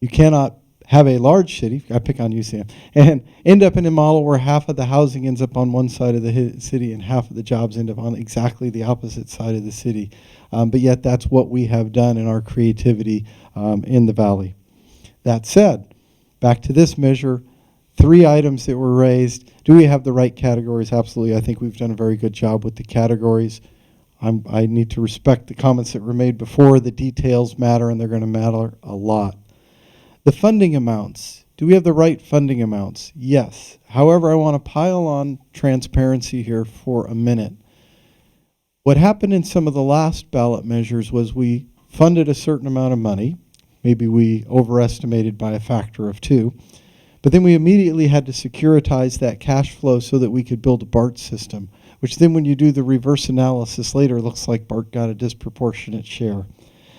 You cannot have a large city, I pick on you, Sam, and end up in a model where half of the housing ends up on one side of the city and half of the jobs end up on exactly the opposite side of the city. But yet that's what we have done in our creativity in the Valley. That said, back to this measure, 3 items that were raised. Do we have the right categories? Absolutely. I think we've done a very good job with the categories. I need to respect the comments that were made before. The details matter, and they're going to matter a lot. The funding amounts. Do we have the right funding amounts? Yes. However, I want to pile on transparency here for a minute. What happened in some of the last ballot measures was we funded a certain amount of money. Maybe we overestimated by a factor of 2. But then we immediately had to securitize that cash flow so that we could build a BART system, which then when you do the reverse analysis later, it looks like BART got a disproportionate share.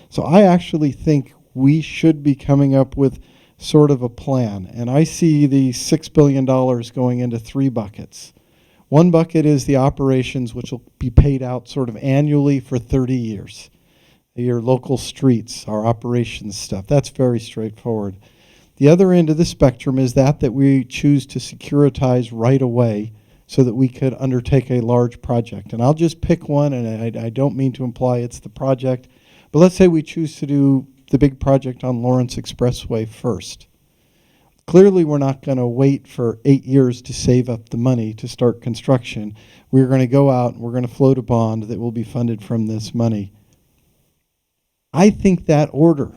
So I actually think we should be coming up with sort of a plan. And I see the $6 billion going into 3 buckets. One bucket is the operations, which will be paid out sort of annually for 30 years. Your local streets, our operations stuff. That's very straightforward. The other end of the spectrum is that we choose to securitize right away so that we could undertake a large project. And I'll just pick one, and I don't mean to imply it's the project, but let's say we choose to do the big project on Lawrence Expressway first. Clearly, we're not going to wait for 8 years to save up the money to start construction. We're going to go out and we're going to float a bond that will be funded from this money. I think that order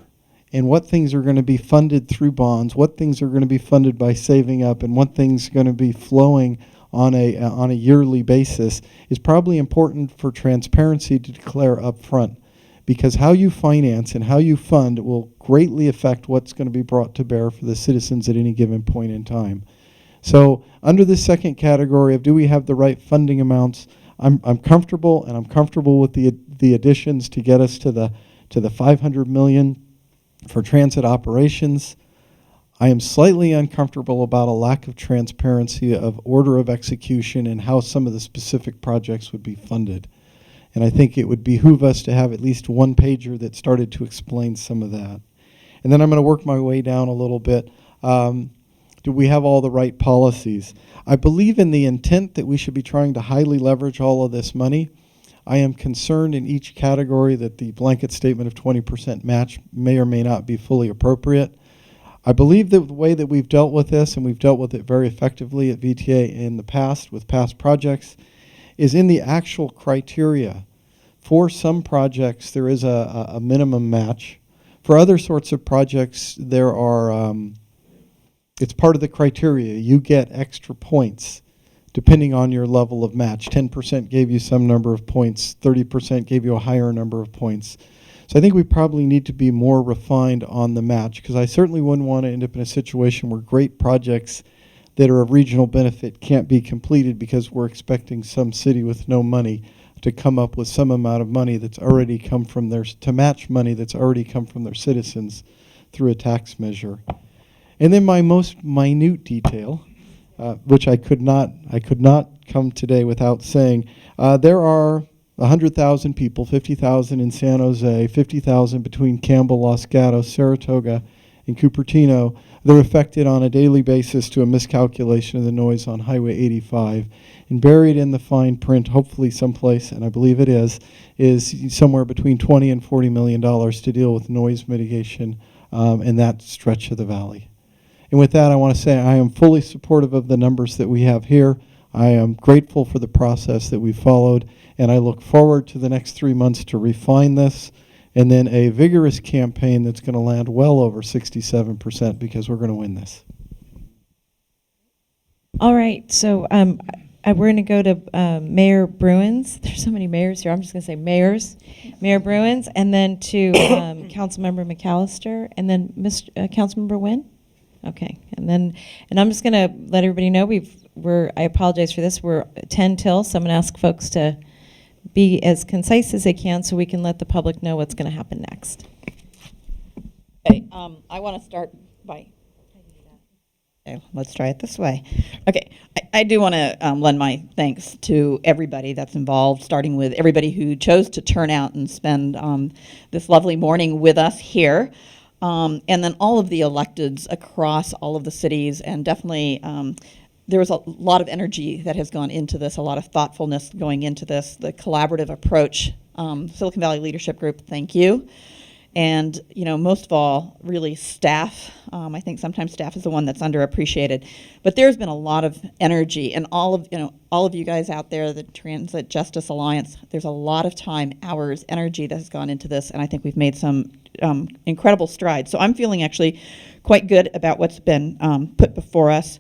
and what things are going to be funded through bonds, what things are going to be funded by saving up, and what things are going to be flowing on a yearly basis is probably important for transparency to declare up front. Because how you finance and how you fund will greatly affect what's going to be brought to bear for the citizens at any given point in time. So under this second category of do we have the right funding amounts, I'm comfortable, and I'm comfortable with the additions to get us to the $500 million for transit operations. I am slightly uncomfortable about a lack of transparency of order of execution and how some of the specific projects would be funded. And I think it would behoove us to have at least one pager that started to explain some of that. And then I'm going to work my way down a little bit. Do we have all the right policies? I believe in the intent that we should be trying to highly leverage all of this money. I am concerned in each category that the blanket statement of 20% match may or may not be fully appropriate. I believe that the way that we've dealt with this, and we've dealt with it very effectively at VTA in the past with past projects, is in the actual criteria. For some projects, there is a minimum match. For other sorts of projects, there are, it's part of the criteria. You get extra points depending on your level of match. 10% gave you some number of points, 30% gave you a higher number of points. So I think we probably need to be more refined on the match, because I certainly wouldn't want to end up in a situation where great projects that are of regional benefit can't be completed because we're expecting some city with no money to come up with some amount of money that's already come from their, to match money that's already come from their citizens through a tax measure. And then my most minute detail, which I could not come today without saying, there are 100,000 people, 50,000 in San Jose, 50,000 between Campbell, Los Gatos, Saratoga, and Cupertino. They're affected on a daily basis to a miscalculation of the noise on Highway 85. And buried in the fine print, hopefully someplace, and I believe it is somewhere between $20 and $40 million to deal with noise mitigation in that stretch of the valley. And with that, I want to say I am fully supportive of the numbers that we have here. I am grateful for the process that we followed, and I look forward to the next 3 months to refine this, and then a vigorous campaign that's going to land well over 67% because we're going to win this. All right, so we're going to go to Mayor Bruins. There's so many mayors here. I'm just going to say mayors. Mayor Bruins, and then to Councilmember McAllister, and then Councilmember Nguyen. Okay, and I'm just going to let everybody know I apologize for this. We're 10 till, so I'm going to ask folks to be as concise as they can so we can let the public know what's going to happen next. Okay, I want to start by. Okay, let's try it this way. Okay, I do want to lend my thanks to everybody that's involved, starting with everybody who chose to turn out and spend this lovely morning with us here, and then all of the electeds across all of the cities, and definitely there was a lot of energy that has gone into this, a lot of thoughtfulness going into this, the collaborative approach. Silicon Valley Leadership Group, thank you. And, you know, most of all, really staff. I think sometimes staff is the one that's underappreciated. But there's been a lot of energy, and all of you guys out there, the Transit Justice Alliance, there's a lot of time, hours, energy that has gone into this, and I think we've made some incredible strides. So I'm feeling actually quite good about what's been put before us.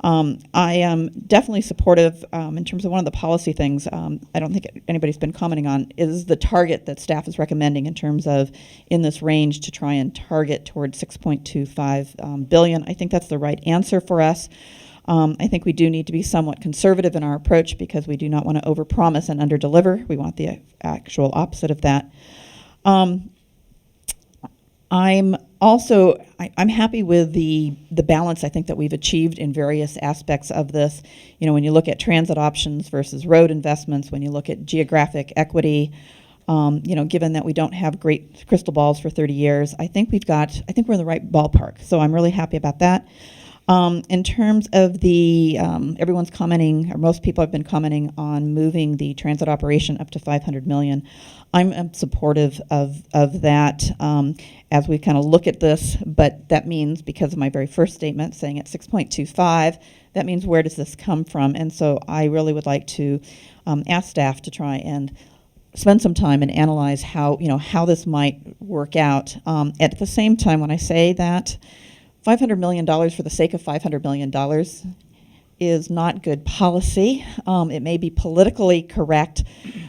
I am definitely supportive in terms of one of the policy things I don't think anybody's been commenting on is the target that staff is recommending in terms of in this range to try and target towards 6.25 billion. I think that's the right answer for us. I think we do need to be somewhat conservative in our approach because we do not want to overpromise and underdeliver. We want the actual opposite of that. I'm happy with the balance I think that we've achieved in various aspects of this. You know, when you look at transit options versus road investments, when you look at geographic equity, you know, given that we don't have great crystal balls for 30 years, I think we're in the right ballpark. So I'm really happy about that. In terms of the, everyone's commenting, or most people have been commenting on moving the transit operation up to 500 million. I'm supportive of that as we kind of look at this, but that means, because of my very first statement saying at 6.25, that means where does this come from? And so I really would like to ask staff to try and spend some time and analyze how this might work out. At the same time, when I say that, $500 million for the sake of $500 million is not good policy. It may be politically correct,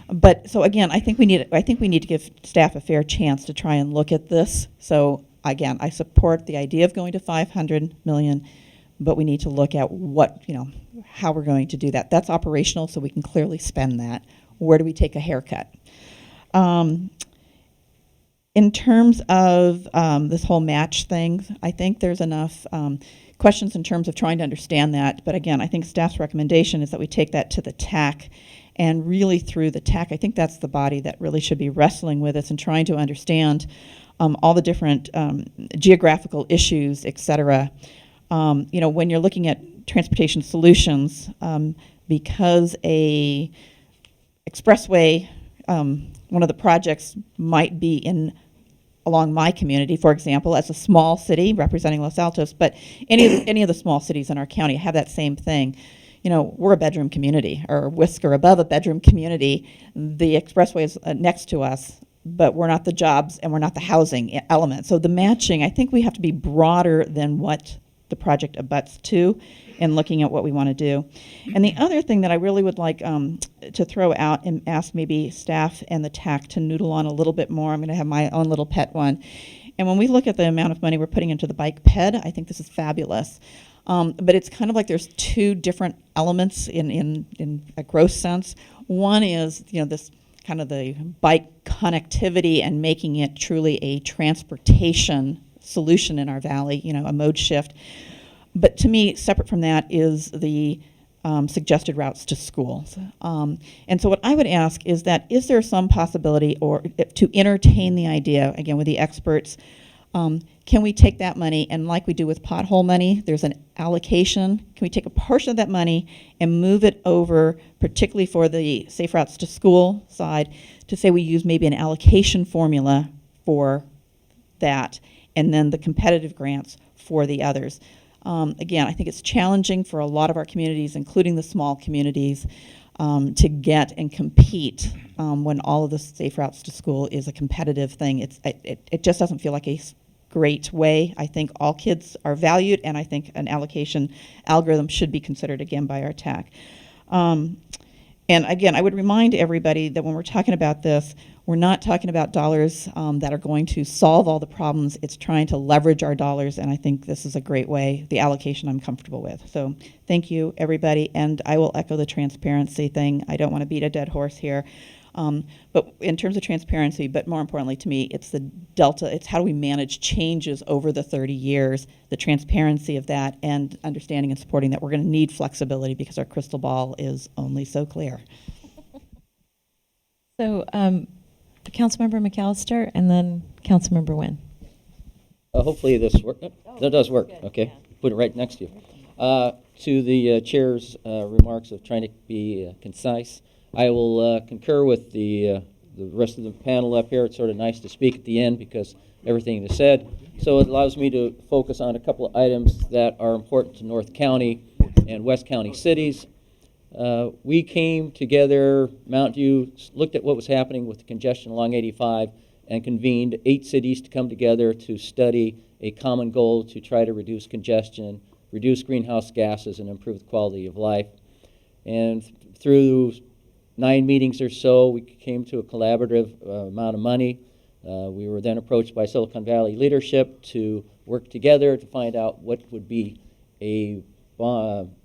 but so again, I think we need to give staff a fair chance to try and look at this. So again, I support the idea of going to 500 million, but we need to look at how we're going to do that. That's operational, so we can clearly spend that. Where do we take a haircut? In terms of this whole match thing, I think there's enough questions in terms of trying to understand that. But again, I think staff's recommendation is that we take that to the TAC, and really through the TAC, I think that's the body that really should be wrestling with this and trying to understand all the different geographical issues, et cetera. When you're looking at transportation solutions, because a expressway, one of the projects might be along my community, for example, as a small city representing Los Altos, but any of the small cities in our county have that same thing. You know, we're a bedroom community, or a whisker above a bedroom community. The expressway is next to us, but we're not the jobs and we're not the housing element. So the matching, I think we have to be broader than what the project abuts to and looking at what we want to do. And the other thing that I really would like to throw out and ask maybe staff and the TAC to noodle on a little bit more, I'm going to have my own little pet one. And when we look at the amount of money we're putting into the bike ped, I think this is fabulous. But it's kind of like there's two different elements in a gross sense. One is, this kind of the bike connectivity and making it truly a transportation solution in our valley, a mode shift. But to me, separate from that is the suggested routes to schools. And so what I would ask is there some possibility or to entertain the idea, again, with the experts, can we take that money and like we do with pothole money, there's an allocation, can we take a portion of that money and move it over, particularly for the safe routes to school side, to say we use maybe an allocation formula for that, and then the competitive grants for the others. Again, I think it's challenging for a lot of our communities, including the small communities, to get and compete when all of the safe routes to school is a competitive thing. It just doesn't feel like a great way. I think all kids are valued, and I think an allocation algorithm should be considered again by our TAC. And again, I would remind everybody that when we're talking about this, we're not talking about dollars that are going to solve all the problems. It's trying to leverage our dollars, and I think this is a great way. The allocation I'm comfortable with. So thank you, everybody, and I will echo the transparency thing. I don't want to beat a dead horse here. But in terms of transparency, but more importantly to me, it's the delta. It's how do we manage changes over the 30 years, the transparency of that, and understanding and supporting that we're going to need flexibility because our crystal ball is only so clear. So, Councilmember McAllister and then Councilmember Nguyen. Hopefully this works. That does work. Okay, put it right next to you. To the chair's remarks of trying to be concise, I will concur with the rest of the panel up here. It's sort of nice to speak at the end because everything is said. So it allows me to focus on a couple of items that are important to North County and West County cities. We came together, Mountain View, looked at what was happening with the congestion along 85 and convened 8 cities to come together to study a common goal to try to reduce congestion, reduce greenhouse gases, and improve the quality of life. And through 9 meetings or so, we came to a collaborative amount of money. We were then approached by Silicon Valley leadership to work together to find out what would be a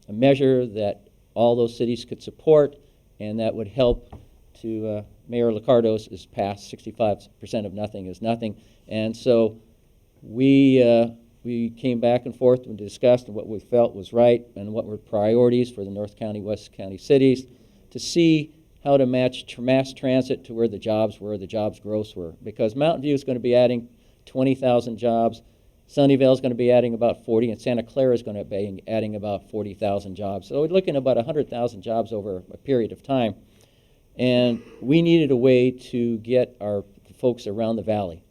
measure that all those cities could support and that would help to Mayor Liccardo's is passed 65% of nothing is nothing. And so we came back and forth and discussed what we felt was right and what were priorities for the North County, West County cities to see how to match mass transit to where the jobs were, the jobs growth were. Because Mountain View is going to be adding 20,000 jobs, Sunnyvale is going to be adding about 40, and Santa Clara is going to be adding about 40,000 jobs. So we're looking at about 100,000 jobs over a period of time. And we needed a way to get our folks around the valley.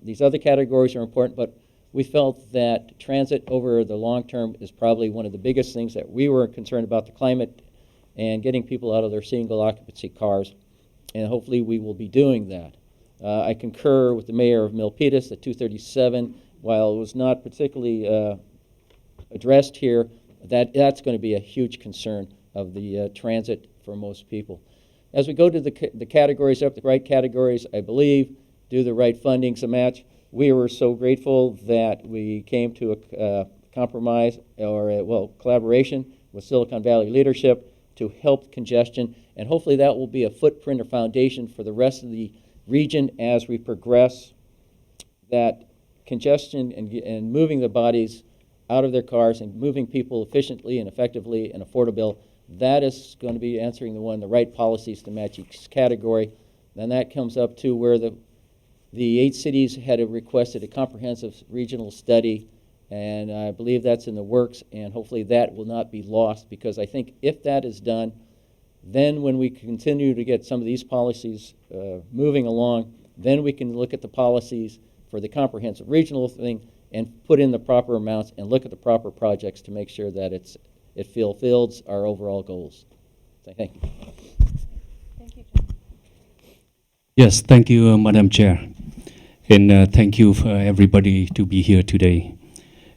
These other categories are important, but we felt that transit over the long term is probably one of the biggest things that we were concerned about, the climate and getting people out of their single occupancy cars. And hopefully we will be doing that. I concur with the mayor of Milpitas that 237, while it was not particularly addressed here, that's going to be a huge concern of the transit for most people. As we go to the categories up, the right categories, I believe, do the right fundings a match. We were so grateful that we came to a compromise or collaboration with Silicon Valley leadership to help congestion, and hopefully that will be a footprint or foundation for the rest of the region as we progress. That congestion and moving the bodies out of their cars and moving people efficiently and effectively and affordable, that is going to be answering the right policies to match each category. Then that comes up to where the 8 cities had requested a comprehensive regional study, and I believe that's in the works, and hopefully that will not be lost, because I think if that is done, then when we continue to get some of these policies moving along, then we can look at the policies for the comprehensive regional thing and put in the proper amounts and look at the proper projects to make sure that it fulfills our overall goals. So, thank you. Thank you, John. Yes, thank you, Madam Chair. And thank you for everybody to be here today.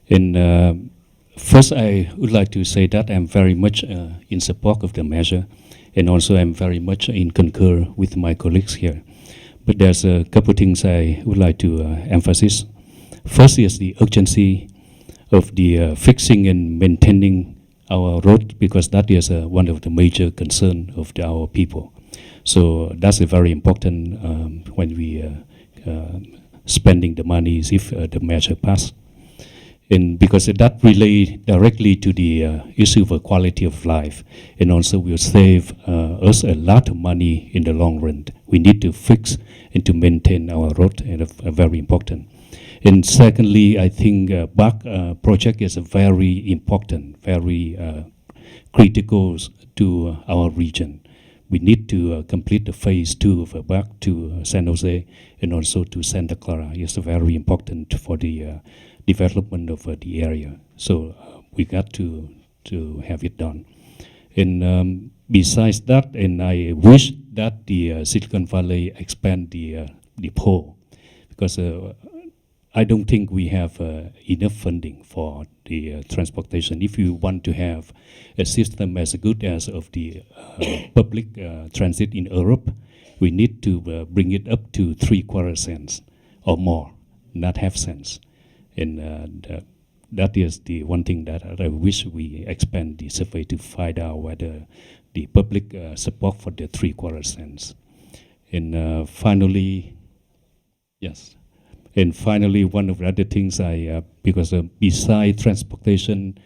And first, I would like to say that I'm very much in support of the measure, and also I'm very much in concur with my colleagues here. But there's a couple of things I would like to emphasize. First is the urgency of the fixing and maintaining our road, because that is one of the major concerns of our people. So that's a very important when we spending the money if the measure pass. And because that relates directly to the issue of quality of life, and also will save us a lot of money in the long run. We need to fix and to maintain our road, and very important. And secondly, I think BAC project is very important, very critical to our region. We need to complete the phase 2 of BAC to San Jose and also to Santa Clara. It's very important for the development of the area. So we got to have it done. And besides that, and I wish that the Silicon Valley expand the pole, because I don't think we have enough funding for the transportation. If you want to have a system as good as of the public transit in Europe, we need to bring it up to 3/4 cents or more, not half cents. And that is the one thing that I wish we expand the survey to find out whether the public support for the 3/4 cents. And finally, yes. And finally, one of the other things because beside transportation,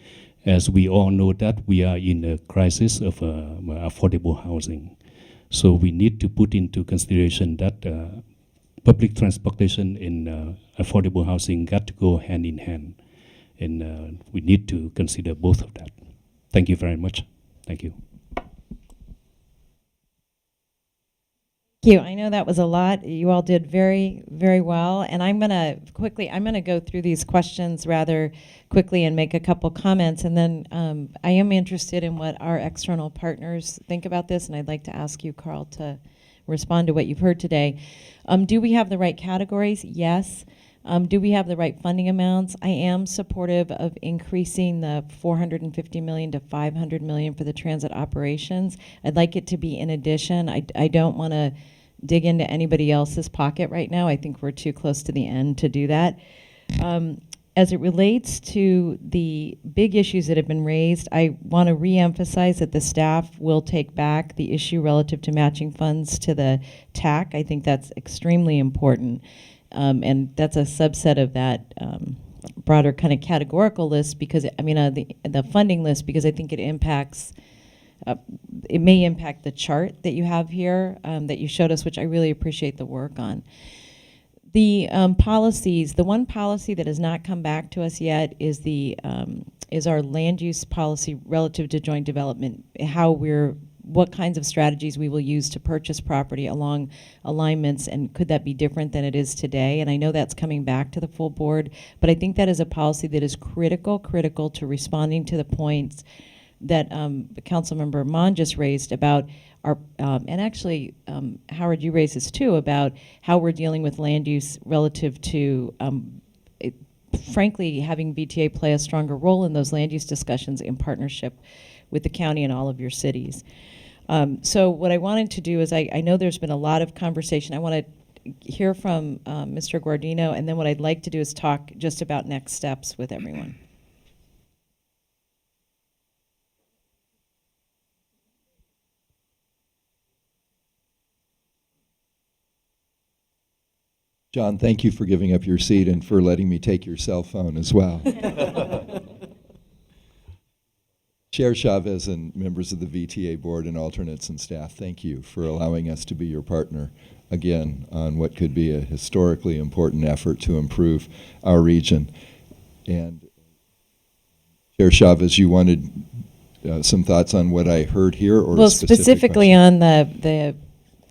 as we all know that we are in a crisis of affordable housing. So we need to put into consideration that public transportation and affordable housing got to go hand in hand. And we need to consider both of that. Thank you very much. Thank you. Thank you. I know that was a lot. You all did very, very well. And I'm going to go through these questions rather quickly and make a couple comments. And then I am interested in what our external partners think about this. And I'd like to ask you, Carl, to respond to what you've heard today. Do we have the right categories? Yes. Do we have the right funding amounts? I am supportive of increasing the $450 million to $500 million for the transit operations. I'd like it to be in addition. I don't want to dig into anybody else's pocket right now. I think we're too close to the end to do that. As it relates to the big issues that have been raised, I want to reemphasize that the staff will take back the issue relative to matching funds to the TAC. I think that's extremely important. And that's a subset of that broader kind of categorical list because, I mean, the funding list, because I think it impacts, it may impact the chart that you have here that you showed us, which I really appreciate the work on. The policies, the one policy that has not come back to us yet is is our land use policy relative to joint development, what kinds of strategies we will use to purchase property along alignments, and could that be different than it is today? And I know that's coming back to the full board, but I think that is a policy that is critical to responding to the points that Councilmember Mon just raised about our, and actually, Howard, you raised this too, about how we're dealing with land use relative to frankly, having VTA play a stronger role in those land use discussions in partnership with the county and all of your cities. So what I wanted to do is, I know there's been a lot of conversation. I want to hear from Mr. Guardino, and then what I'd like to do is talk just about next steps with everyone. John, thank you for giving up your seat and for letting me take your cell phone as well. Chair Chavez and members of the VTA board and alternates and staff, thank you for allowing us to be your partner again on what could be a historically important effort to improve our region. And Chair Chavez, you wanted some thoughts on what I heard here, or well, a specific specifically question? on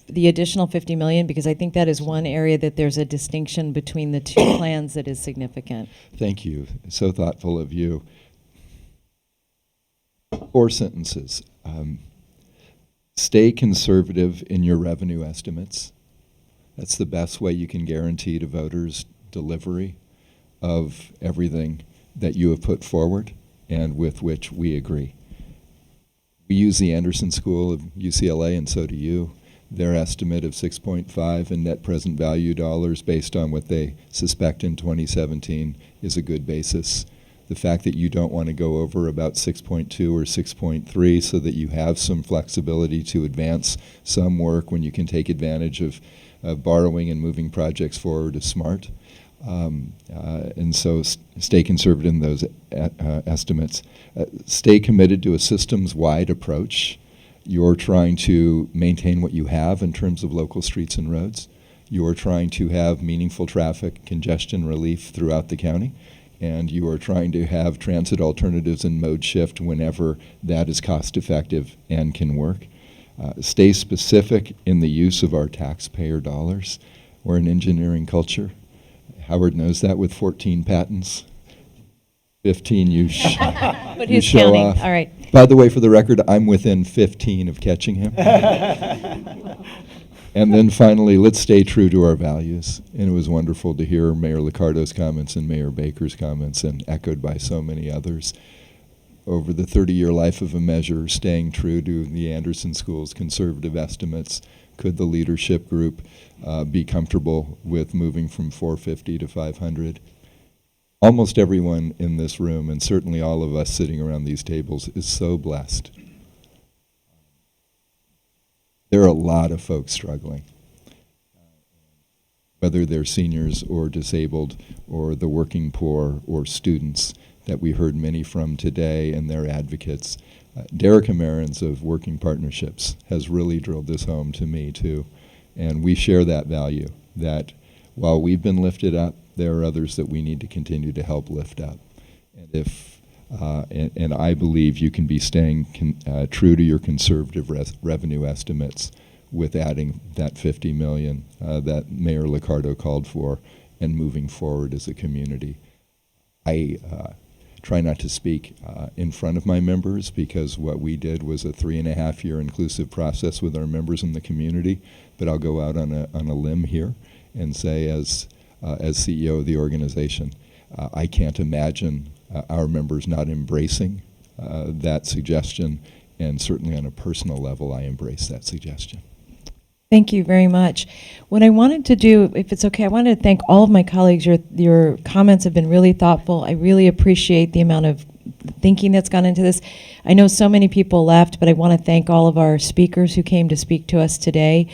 the additional $50 million, because I think that is one area that there's a distinction between the two plans that is significant. Thank you. So thoughtful of you. 4 sentences. Stay conservative in your revenue estimates. That's the best way you can guarantee to voters delivery of everything that you have put forward and with which we agree. We use the Anderson School of UCLA, and so do you. Their estimate of 6.5 in net present value dollars based on what they suspect in 2017 is a good basis. The fact that you don't want to go over about 6.2 or 6.3 so that you have some flexibility to advance some work when you can take advantage of borrowing and moving projects forward is smart. And so stay conservative in those estimates. Stay committed to a systems-wide approach. You're trying to maintain what you have in terms of local streets and roads. You're trying to have meaningful traffic congestion relief throughout the county. And you are trying to have transit alternatives and mode shift whenever that is cost effective and can work. Stay specific in the use of our taxpayer dollars. We're an engineering culture. Howard knows that with 14 patents. 15 you show off. All right. By the way, for the record, I'm within 15 of catching him. And then finally, let's stay true to our values. And it was wonderful to hear Mayor Liccardo's comments and Mayor Baker's comments, and echoed by so many others. Over the 30-year life of a measure, staying true to the Anderson School's conservative estimates, could the leadership group be comfortable with moving from 450 to 500? Almost everyone in this room, and certainly all of us sitting around these tables, is so blessed. There are a lot of folks struggling. whether they're seniors or disabled or the working poor or students that we heard many from today and their advocates. Derek Amarans of Working Partnerships has really drilled this home to me too. And we share that value, that while we've been lifted up, there are others that we need to continue to help lift up. And if and I believe you can be staying true to your conservative revenue estimates with adding that 50 million that Mayor Liccardo called for and moving forward as a community. I try not to speak in front of my members because what we did was a 3.5-year inclusive process with our members in the community, but I'll go out on a limb here and say as CEO of the organization, I can't imagine our members not embracing that suggestion, and certainly on a personal level, I embrace that suggestion. Thank you very much. What I wanted to do, if it's okay, I wanted to thank all of my colleagues. Your comments have been really thoughtful. I really appreciate the amount of thinking that's gone into this. I know so many people left, but I want to thank all of our speakers who came to speak to us today.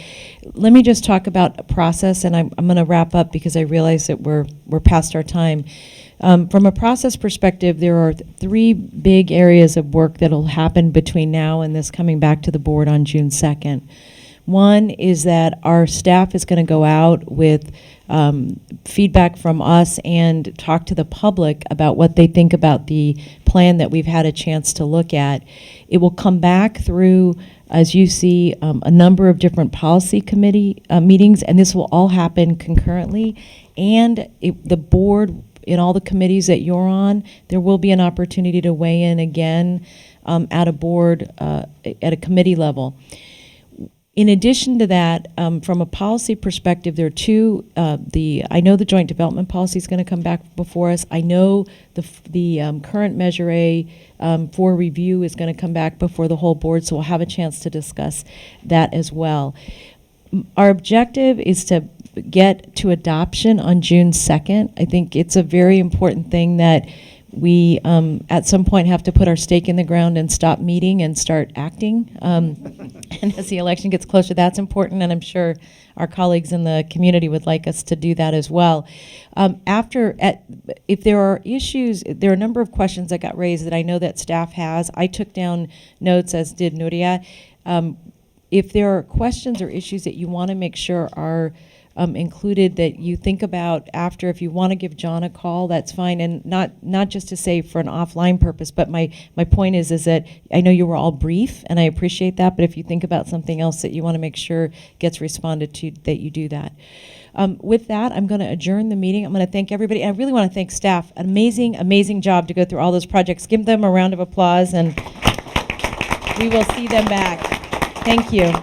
Let me just talk about a process, and I'm going to wrap up because I realize that we're past our time. From a process perspective, there are 3 big areas of work that will happen between now and this coming back to the board on June 2nd. One is that our staff is going to go out with feedback from us and talk to the public about what they think about the plan that we've had a chance to look at. It will come back through, as you see, a number of different policy committee meetings, and this will all happen concurrently. And the board, in all the committees that you're on, there will be an opportunity to weigh in again at a board, at a committee level. In addition to that, from a policy perspective, there are 2. I know the joint development policy is going to come back before us. I know the current Measure A for review is going to come back before the whole board, so we'll have a chance to discuss that as well. Our objective is to get to adoption on June 2nd. I think it's a very important thing that we at some point have to put our stake in the ground and stop meeting and start acting. And as the election gets closer, that's important, and I'm sure our colleagues in the community would like us to do that as well. If there are issues, there are a number of questions that got raised that I know that staff has. I took down notes, as did Nuria. If there are questions or issues that you want to make sure are included that you think about after, if you want to give John a call, that's fine, and not just to say for an offline purpose, but my point is that I know you were all brief, and I appreciate that, but if you think about something else that you want to make sure gets responded to, that you do that. With that, I'm going to adjourn the meeting. I'm going to thank everybody. I really want to thank staff. An amazing, amazing job to go through all those projects. Give them a round of applause, and we will see them back. Thank you.